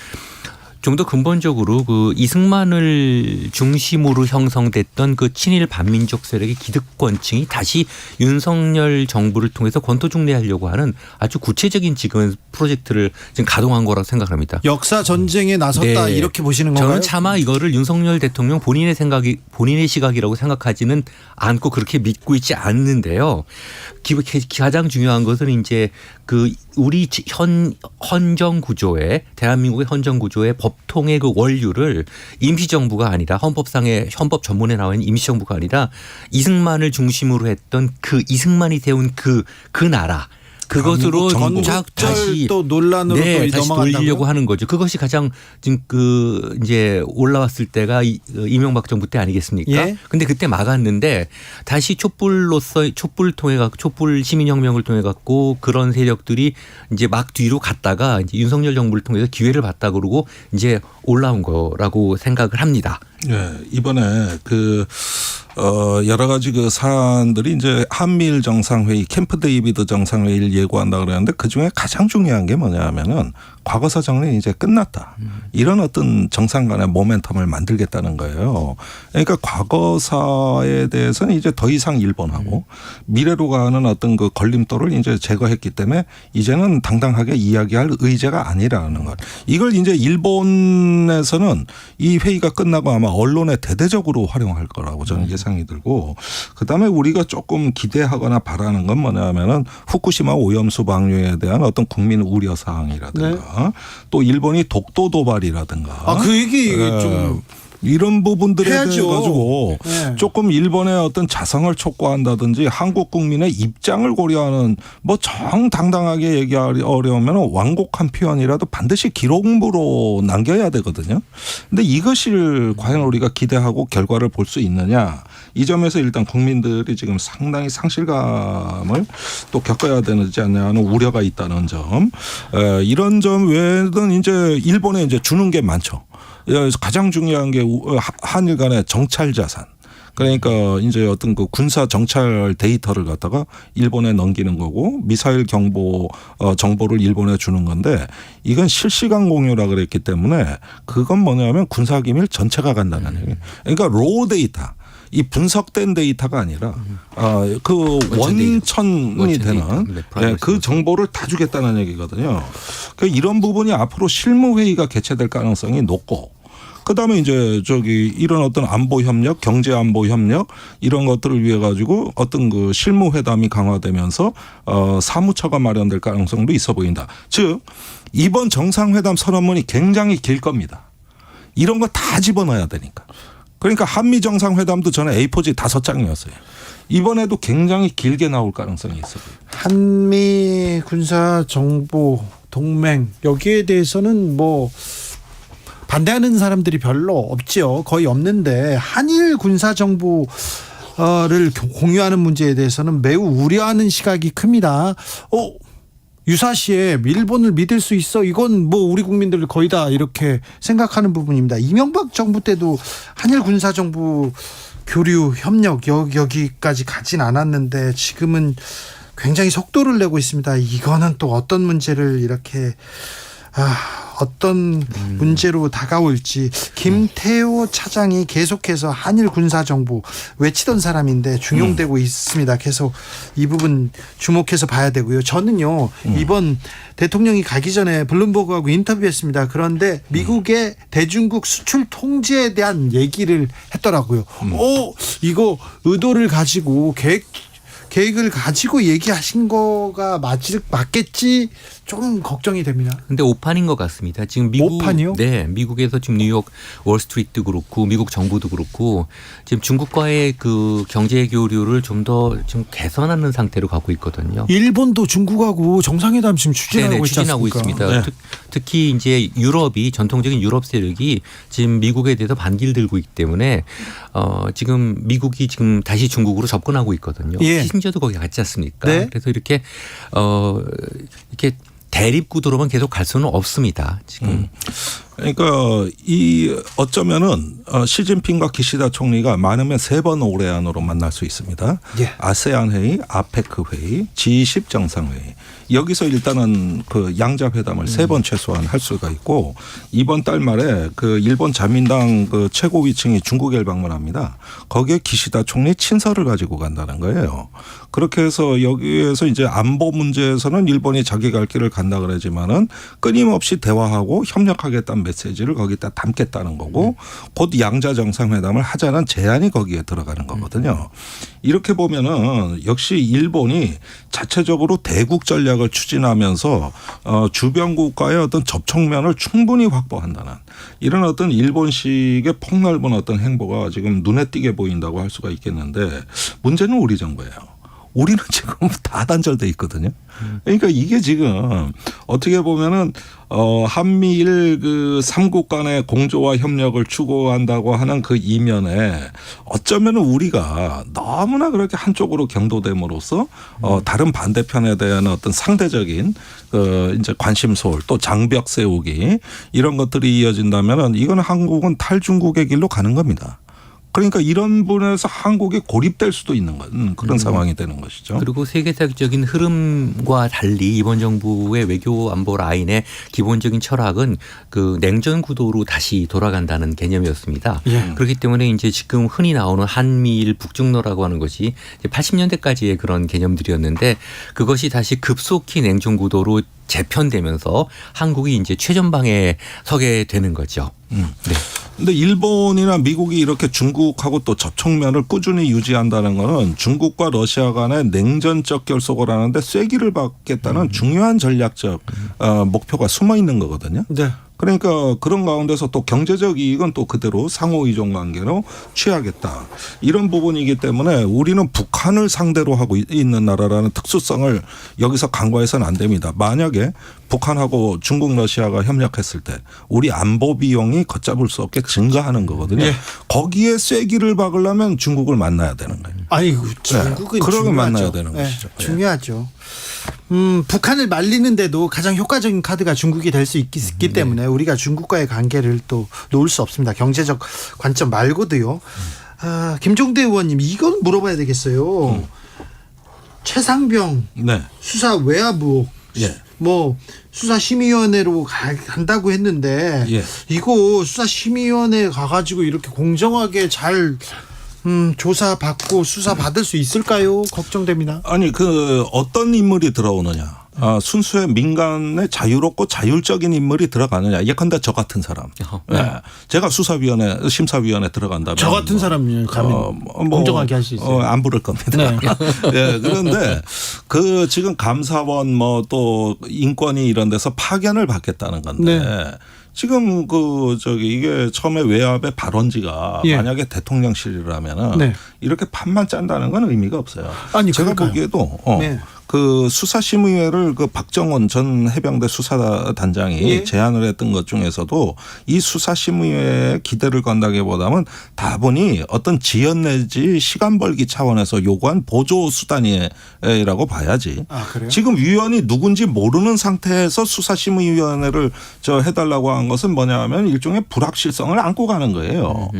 좀 더 근본적으로 그 이승만을 중심으로 형성됐던 그 친일 반민족 세력의 기득권층이 다시 윤석열 정부를 통해서 권토중래하려고 하는 아주 구체적인 지금 프로젝트를 지금 가동한 거라고 생각합니다. 역사 전쟁에 나섰다 이렇게 보시는 건가요? 저는 차마 이거를 윤석열 대통령 본인의 시각이라고 생각하지는 않고 그렇게 믿고 있지 않는데요. 가장 중요한 것은 이제 그 우리 헌정 구조의 대한민국의 헌정 구조의 법통의 그 원류를 임시정부가 아니라 헌법상의 헌법 전문에 나와 있는 임시정부가 아니라 이승만을 중심으로 했던 그 이승만이 세운 그 나라. 그것으로 다시 또 논란으로 또 다시 돌리려고 하는 거죠. 그것이 가장 지금 그 이제 올라왔을 때가 이명박 정부 때 아니겠습니까? 근데 그때 막았는데 다시 촛불 시민혁명을 통해 갖고 그런 세력들이 이제 막 뒤로 갔다가 이제 윤석열 정부를 통해서 기회를 봤다 그러고 이제 올라온 거라고 생각을 합니다. 이번에 여러 가지 그 사안들이 이제 한미일 정상회의, 캠프 데이비드 정상회의를 예고한다 그러는데 그 중에 가장 중요한 게 뭐냐면은 과거사 정리는 이제 끝났다. 이런 어떤 정상 간의 모멘텀을 만들겠다는 거예요. 그러니까 과거사에 대해서는 이제 더 이상 일본하고 미래로 가는 어떤 그 걸림돌을 이제 제거했기 때문에 이제는 당당하게 이야기할 의제가 아니라는 것. 이걸 이제 일본에서는 이 회의가 끝나고 아마 언론에 대대적으로 활용할 거라고 저는 예상이 들고 그다음에 우리가 조금 기대하거나 바라는 건 뭐냐면은 후쿠시마 오염수 방류에 대한 어떤 국민 우려 사항이라든가 또 일본이 독도 도발이라든가 그 얘기 좀 이런 부분들에 대해 해야죠. 가지고 조금 일본의 어떤 자성을 촉구한다든지 한국 국민의 입장을 고려하는 뭐 정당당하게 얘기하려면 완곡한 표현이라도 반드시 기록부로 남겨야 되거든요. 근데 이것을 과연 우리가 기대하고 결과를 볼 수 있느냐. 이 점에서 일단 국민들이 지금 상당히 상실감을 또 겪어야 되지 않냐 하는 우려가 있다는 점. 이런 점 외에는 이제 일본에 이제 주는 게 많죠. 가장 중요한 게 한일 간의 정찰 자산. 그러니까 이제 어떤 그 군사 정찰 데이터를 갖다가 일본에 넘기는 거고 미사일 정보를 일본에 주는 건데 이건 실시간 공유라 그랬기 때문에 그건 뭐냐면 군사기밀 전체가 간다는 얘기예요. 그러니까 로우 데이터. 이 분석된 데이터가 아니라 그 원천이 되는 그 정보를 다 주겠다는 얘기거든요. 그러니까 이런 부분이 앞으로 실무회의가 개최될 가능성이 높고 그다음에 이제 이런 어떤 안보 협력, 경제 안보 협력 이런 것들을 위해 가지고 어떤 그 실무 회담이 강화되면서 사무처가 마련될 가능성도 있어 보인다. 즉 이번 정상회담 선언문이 굉장히 길 겁니다. 이런 거 다 집어넣어야 되니까. 그러니까 한미 정상회담도 전에 A4지 5장이었어요. 이번에도 굉장히 길게 나올 가능성이 있어요. 한미 군사 정보 동맹 여기에 대해서는 뭐 반대하는 사람들이 별로 없죠. 거의 없는데 한일 군사 정보를 공유하는 문제에 대해서는 매우 우려하는 시각이 큽니다. 유사시에 일본을 믿을 수 있어? 이건 뭐 우리 국민들 거의 다 이렇게 생각하는 부분입니다. 이명박 정부 때도 한일 군사 정보 교류 협력 여기까지 가진 않았는데 지금은 굉장히 속도를 내고 있습니다. 이거는 또 어떤 문제를 이렇게 어떤 문제로 다가올지. 김태호 차장이 계속해서 한일 군사정보 외치던 사람인데 중용되고 있습니다. 계속 이 부분 주목해서 봐야 되고요. 저는요 이번 대통령이 가기 전에 블룸버그하고 인터뷰했습니다. 그런데 미국의 대중국 수출 통제에 대한 얘기를 했더라고요. 이거 의도를 가지고 계획을 가지고 얘기하신 거가 맞겠지 좀 걱정이 됩니다. 근데 오판인 것 같습니다. 지금 미국 오판이요? 네, 미국에서 지금 뉴욕 월스트리트도 그렇고 미국 정부도 그렇고 지금 중국과의 그 경제 교류를 좀 더 좀 개선하는 상태로 가고 있거든요. 일본도 중국하고 정상회담 지금 추진하고 있습니다. 네. 특히 이제 유럽이 전통적인 유럽 세력이 지금 미국에 대해서 반기를 들고 있기 때문에 지금 미국이 지금 다시 중국으로 접근하고 있거든요. 예. 키신저도 거기 갔지 않습니까? 네. 그래서 이렇게 대립 구도로만 계속 갈 수는 없습니다. 지금. 그러니까 어쩌면은 시진핑과 기시다 총리가 많으면 3번 올해 안으로 만날 수 있습니다. 예. 아세안 회의, 아페크 회의, G20 정상회의. 여기서 일단은 그 양자 회담을 3번 최소한 할 수가 있고 이번 달 말에 그 일본 자민당 그 최고위층이 중국에 방문합니다. 거기에 기시다 총리 친서를 가지고 간다는 거예요. 그렇게 해서 여기에서 이제 안보 문제에서는 일본이 자기 갈 길을 간다 그러지만은 끊임없이 대화하고 협력하겠다는 메시지를 거기다 담겠다는 거고 곧 양자 정상회담을 하자는 제안이 거기에 들어가는 거거든요. 이렇게 보면은 역시 일본이 자체적으로 대국 전략을 추진하면서 주변국과의 어떤 접촉면을 충분히 확보한다는 이런 어떤 일본식의 폭넓은 어떤 행보가 지금 눈에 띄게 보인다고 할 수가 있겠는데 문제는 우리 정부예요. 우리는 지금 다 단절돼 있거든요. 그러니까 이게 지금 어떻게 보면은 한미일 그 3국 간의 공조와 협력을 추구한다고 하는 그 이면에 어쩌면은 우리가 너무나 그렇게 한쪽으로 경도됨으로써 다른 반대편에 대한 어떤 상대적인 이제 관심 소홀 또 장벽 세우기 이런 것들이 이어진다면은 이건 한국은 탈중국의 길로 가는 겁니다. 그러니까 이런 분에서 한국이 고립될 수도 있는 그런 상황이 되는 것이죠. 그리고 세계사적인 흐름과 달리 이번 정부의 외교 안보 라인의 기본적인 철학은 그 냉전 구도로 다시 돌아간다는 개념이었습니다. 예. 그렇기 때문에 이제 지금 흔히 나오는 한미일 북중로라고 하는 것이 80년대까지의 그런 개념들이었는데 그것이 다시 급속히 냉전 구도로 재편되면서 한국이 이제 최전방에 서게 되는 거죠. 네. 근데 일본이나 미국이 이렇게 중국하고 또 접촉면을 꾸준히 유지한다는 거는 중국과 러시아 간의 냉전적 결속을 하는데 쐐기를 받겠다는 중요한 전략적 목표가 숨어 있는 거거든요. 네. 그러니까 그런 가운데서 또 경제적 이익은 또 그대로 상호 의존 관계로 취하겠다. 이런 부분이기 때문에 우리는 북한을 상대로 하고 있는 나라라는 특수성을 여기서 간과해서는 안 됩니다. 만약에 북한하고 중국, 러시아가 협력했을 때 우리 안보 비용이 걷잡을 수 없게 증가하는 거거든요. 예. 거기에 쐐기를 박으려면 중국을 만나야 되는 거예요. 아이고 중국은 그러면 중요하죠. 만나야 되는 네, 것이죠. 중요하죠. 북한을 말리는데도 가장 효과적인 카드가 중국이 될 수 있기 때문에 우리가 중국과의 관계를 또 놓을 수 없습니다. 경제적 관점 말고도요. 김종대 의원님 이건 물어봐야 되겠어요. 최상병 네. 수사 외압 의혹 예. 뭐 수사심의위원회로 간다고 했는데 예. 이거 수사심의위원회 가가지고 이렇게 공정하게 잘 조사받고 수사받을 수 있을까요? 걱정됩니다. 아니 그 어떤 인물이 들어오느냐. 순수의 민간의 자유롭고 자율적인 인물이 들어가느냐. 예컨대 저 같은 사람. 네. 제가 수사위원회 심사위원회 들어간다면 저 같은 사람이 가면 공정하게 할 수 있어요. 안 부를 겁니다. 네. 네, 그런데 그 지금 감사원 뭐 또 인권위 이런 데서 파견을 받겠다는 건데 네. 지금 이게 처음에 외압의 발원지가 예. 만약에 대통령실이라면은 네. 이렇게 판만 짠다는 건 의미가 없어요. 아니 제가 그럴까요? 보기에도 네. 그 수사심의회를 그 박정원 전 해병대 수사단장이 예. 제안을 했던 것 중에서도 이 수사심의회에 기대를 건다기보다는 다분히 어떤 지연 내지 시간 벌기 차원에서 요구한 보조 수단이라고 봐야지. 아, 그래요? 지금 위원이 누군지 모르는 상태에서 수사심의위원회를 해달라고 한 것은 뭐냐면 일종의 불확실성을 안고 가는 거예요.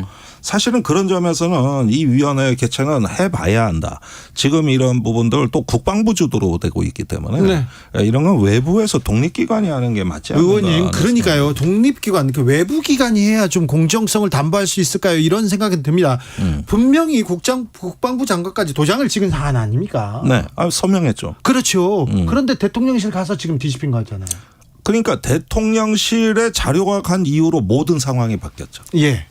사실은 그런 점에서는 이 위원회 개최는 해봐야 한다. 지금 이런 부분들 또 국방부 주도로 되고 있기 때문에 네. 이런 건 외부에서 독립기관이 하는 게 맞지 않는가. 의원님, 그러니까요. 독립기관, 그 외부기관이 해야 좀 공정성을 담보할 수 있을까요? 이런 생각이 듭니다. 분명히 국방부 장관까지 도장을 찍은 사안 아닙니까? 네, 서명했죠. 그렇죠. 그런데 대통령실 가서 지금 뒤집힌 거잖아요. 그러니까 대통령실에 자료가 간 이후로 모든 상황이 바뀌었죠. 예.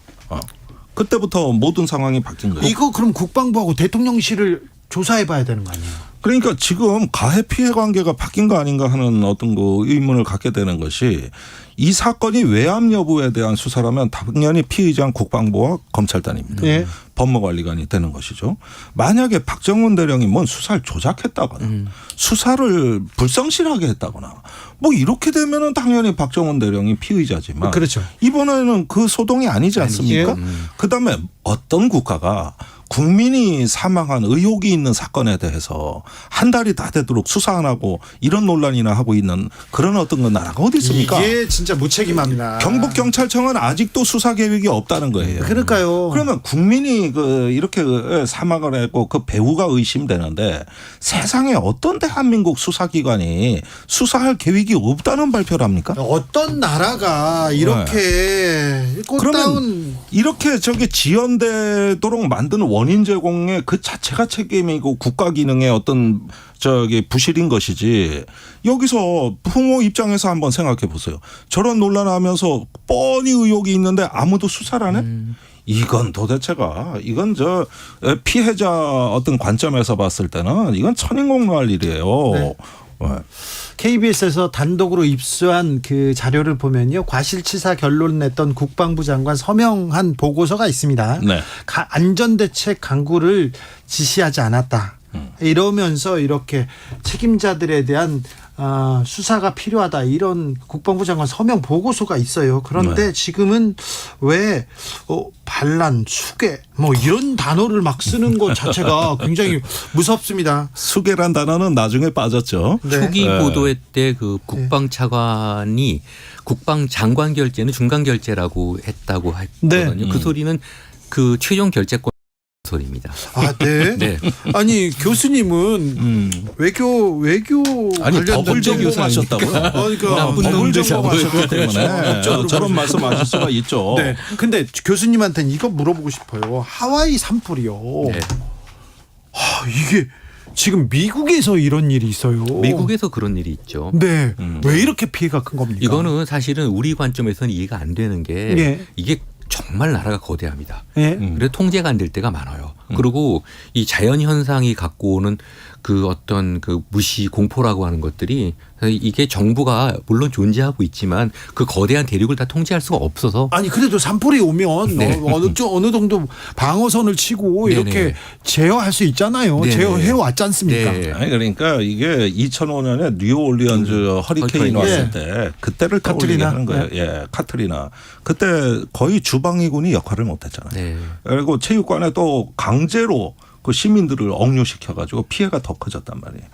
그때부터 모든 상황이 바뀐 거예요. 이거 그럼 국방부하고 대통령실을 조사해봐야 되는 거 아니에요? 그러니까 지금 가해 피해 관계가 바뀐 거 아닌가 하는 어떤 그 의문을 갖게 되는 것이 이 사건이 외압 여부에 대한 수사라면 당연히 피의자는 국방부와 검찰단입니다. 예. 법무관리관이 되는 것이죠. 만약에 박정훈 대령이 뭔 수사를 조작했다거나 수사를 불성실하게 했다거나 뭐 이렇게 되면은 당연히 박정훈 대령이 피의자지만 그렇죠. 이번에는 그 소동이 아니지 않습니까? 그다음에 어떤 국가가 국민이 사망한 의혹이 있는 사건에 대해서 한 달이 다 되도록 수사 안 하고 이런 논란이나 하고 있는 그런 어떤 건 나라가 어디 있습니까? 이게 진짜 무책임합니다. 경북경찰청은 아직도 수사 계획이 없다는 거예요. 그러니까요. 그러면 국민이 이렇게 사망을 했고 그 배후가 의심되는데 세상에 어떤 대한민국 수사기관이 수사할 계획이 없다는 발표를 합니까? 어떤 나라가 이렇게 그러면 이렇게 지연되도록 만든 원인 제공의 그 자체가 책임이고 국가 기능의 어떤 부실인 것이지. 여기서 부모 입장에서 한번 생각해 보세요. 저런 논란하면서 뻔히 의혹이 있는데 아무도 수사를 안 해? 이건 도대체가 이건 피해자 어떤 관점에서 봤을 때는 이건 천인공노할 일이에요. 네. KBS에서 단독으로 입수한 그 자료를 보면요, 과실치사 결론 냈던 국방부 장관 서명한 보고서가 있습니다. 네. 안전대책 강구를 지시하지 않았다. 이러면서 이렇게 책임자들에 대한 수사가 필요하다, 이런 국방부 장관 서명 보고서가 있어요. 그런데 지금은 왜 반란, 수괴 뭐 이런 단어를 막 쓰는 것 자체가 굉장히 무섭습니다. 수괴란 단어는 나중에 빠졌죠. 네. 초기 보도회 때 그 국방차관이 국방장관 결재는 중간 결재라고 했다고 했거든요. 네. 그 소리는 그 최종 결재권 소리입니다. 아, 네. 네. 아니, 교수님은 외교 아니, 관련된 법을 전공하셨다고요? 그러니까 나쁜 법을 전공하셨기 때문에 저런 말씀하실 수가 있죠. 네. 근데 교수님한테는 이거 물어보고 싶어요. 하와이 산불이요. 네. 이게 지금 미국에서 이런 일이 있어요. 미국에서 그런 일이 있죠. 네. 왜 이렇게 피해가 큰 겁니까? 이거는 사실은 우리 관점에서는 이해가 안 되는 게 예. 이게 정말 나라가 거대합니다. 예. 그래서 통제가 안 될 때가 많아요. 그리고 이 자연 현상이 갖고 오는 그 어떤 그 무시 공포라고 하는 것들이 이게 정부가 물론 존재하고 있지만 그 거대한 대륙을 다 통제할 수가 없어서. 아니, 그래도 산불이 오면 네. 어느 정도 방어선을 치고 네네. 이렇게 제어할 수 있잖아요. 네네. 제어해 왔지 않습니까? 네. 아니, 그러니까 이게 2005년에 뉴올리언즈 허리케인 왔을 때 그때를 떠올리게 하는 거예요. 예, 카트리나. 그때 거의 주방위군이 역할을 못했잖아요. 네. 그리고 체육관에 또 강제로 그 시민들을 억류시켜가지고 피해가 더 커졌단 말이에요.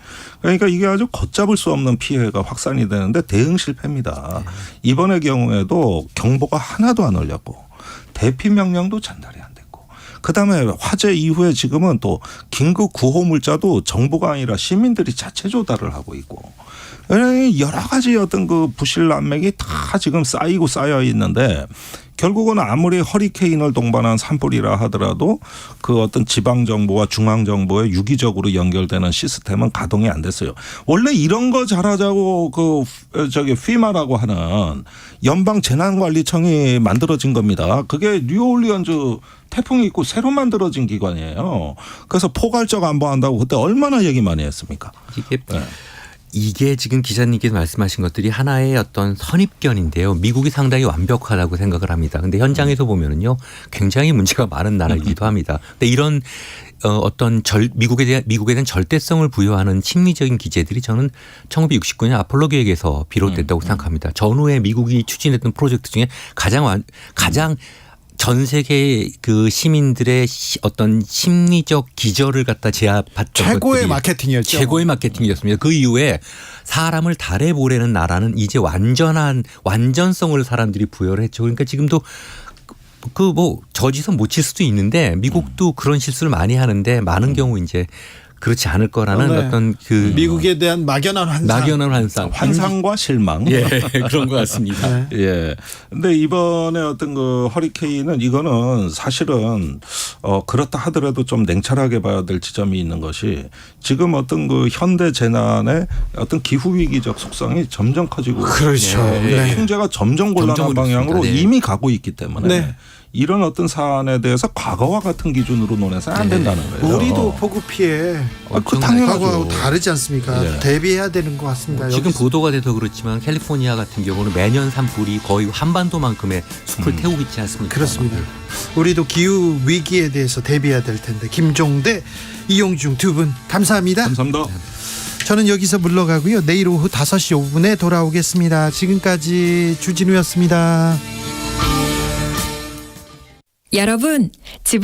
그러니까 이게 아주 걷잡을 수 없는 피해가 확산이 되는데 대응 실패입니다. 이번의 경우에도 경보가 하나도 안 울렸고 대피 명령도 전달이 안 됐고, 그다음에 화재 이후에 지금은 또 긴급 구호 물자도 정부가 아니라 시민들이 자체 조달을 하고 있고, 여러 가지 어떤 그 부실 난맥이 다 지금 쌓이고 쌓여 있는데, 결국은 아무리 허리케인을 동반한 산불이라 하더라도 그 어떤 지방 정부와 중앙 정부에 유기적으로 연결되는 시스템은 가동이 안 됐어요. 원래 이런 거 잘하자고 FEMA라고 하는 연방 재난관리청이 만들어진 겁니다. 그게 뉴올리언즈 태풍이 있고 새로 만들어진 기관이에요. 그래서 포괄적 안보한다고 그때 얼마나 얘기 많이 했습니까? 이게 지금 기자님께서 말씀하신 것들이 하나의 어떤 선입견인데요. 미국이 상당히 완벽하다고 생각을 합니다. 근데 현장에서 보면은요, 굉장히 문제가 많은 나라이기도 합니다. 근데 이런 어떤 미국에 대한 절대성을 부여하는 심리적인 기제들이 저는 1969년 아폴로 계획에서 비롯됐다고 생각합니다. 전후에 미국이 추진했던 프로젝트 중에 가장 전 세계 그 시민들의 어떤 심리적 기저를 갖다 제압했던 최고의 마케팅이었죠. 최고의 마케팅이었습니다. 그 이후에 사람을 달에 보내는 나라는 이제 완전성을 사람들이 부여를 했죠. 그러니까 지금도 그 뭐 저지선 못 칠 수도 있는데 미국도 그런 실수를 많이 하는데 많은 경우 이제 그렇지 않을 거라는 네. 어떤 그 미국에 대한 막연한 환상. 환상과 실망. 예, 그런 것 같습니다. 예. 근데 이번에 어떤 그 허리케인은 이거는 사실은 그렇다 하더라도 좀 냉철하게 봐야 될 지점이 있는 것이 지금 어떤 그 현대 재난의 어떤 기후 위기적 속성이 점점 커지고 그렇죠. 네. 통제가 점점 곤란한 방향으로 네. 이미 가고 있기 때문에 네. 이런 어떤 사안에 대해서 과거와 같은 기준으로 논해서는 안 된다는 거예요. 우리도 폭우 피해 그 당연하죠. 과거하고 다르지 않습니까? 예. 대비해야 되는 것 같습니다. 지금 여기서. 보도가 돼서 그렇지만 캘리포니아 같은 경우는 매년 산불이 거의 한반도만큼의 숲을 태우고 있지 않습니까? 그렇습니다. 우리도 기후 위기에 대해서 대비해야 될 텐데 김종대, 이용중 두 분 감사합니다. 감사합니다. 저는 여기서 물러가고요. 내일 오후 5시 5분에 돌아오겠습니다. 지금까지 주진우였습니다. 여러분,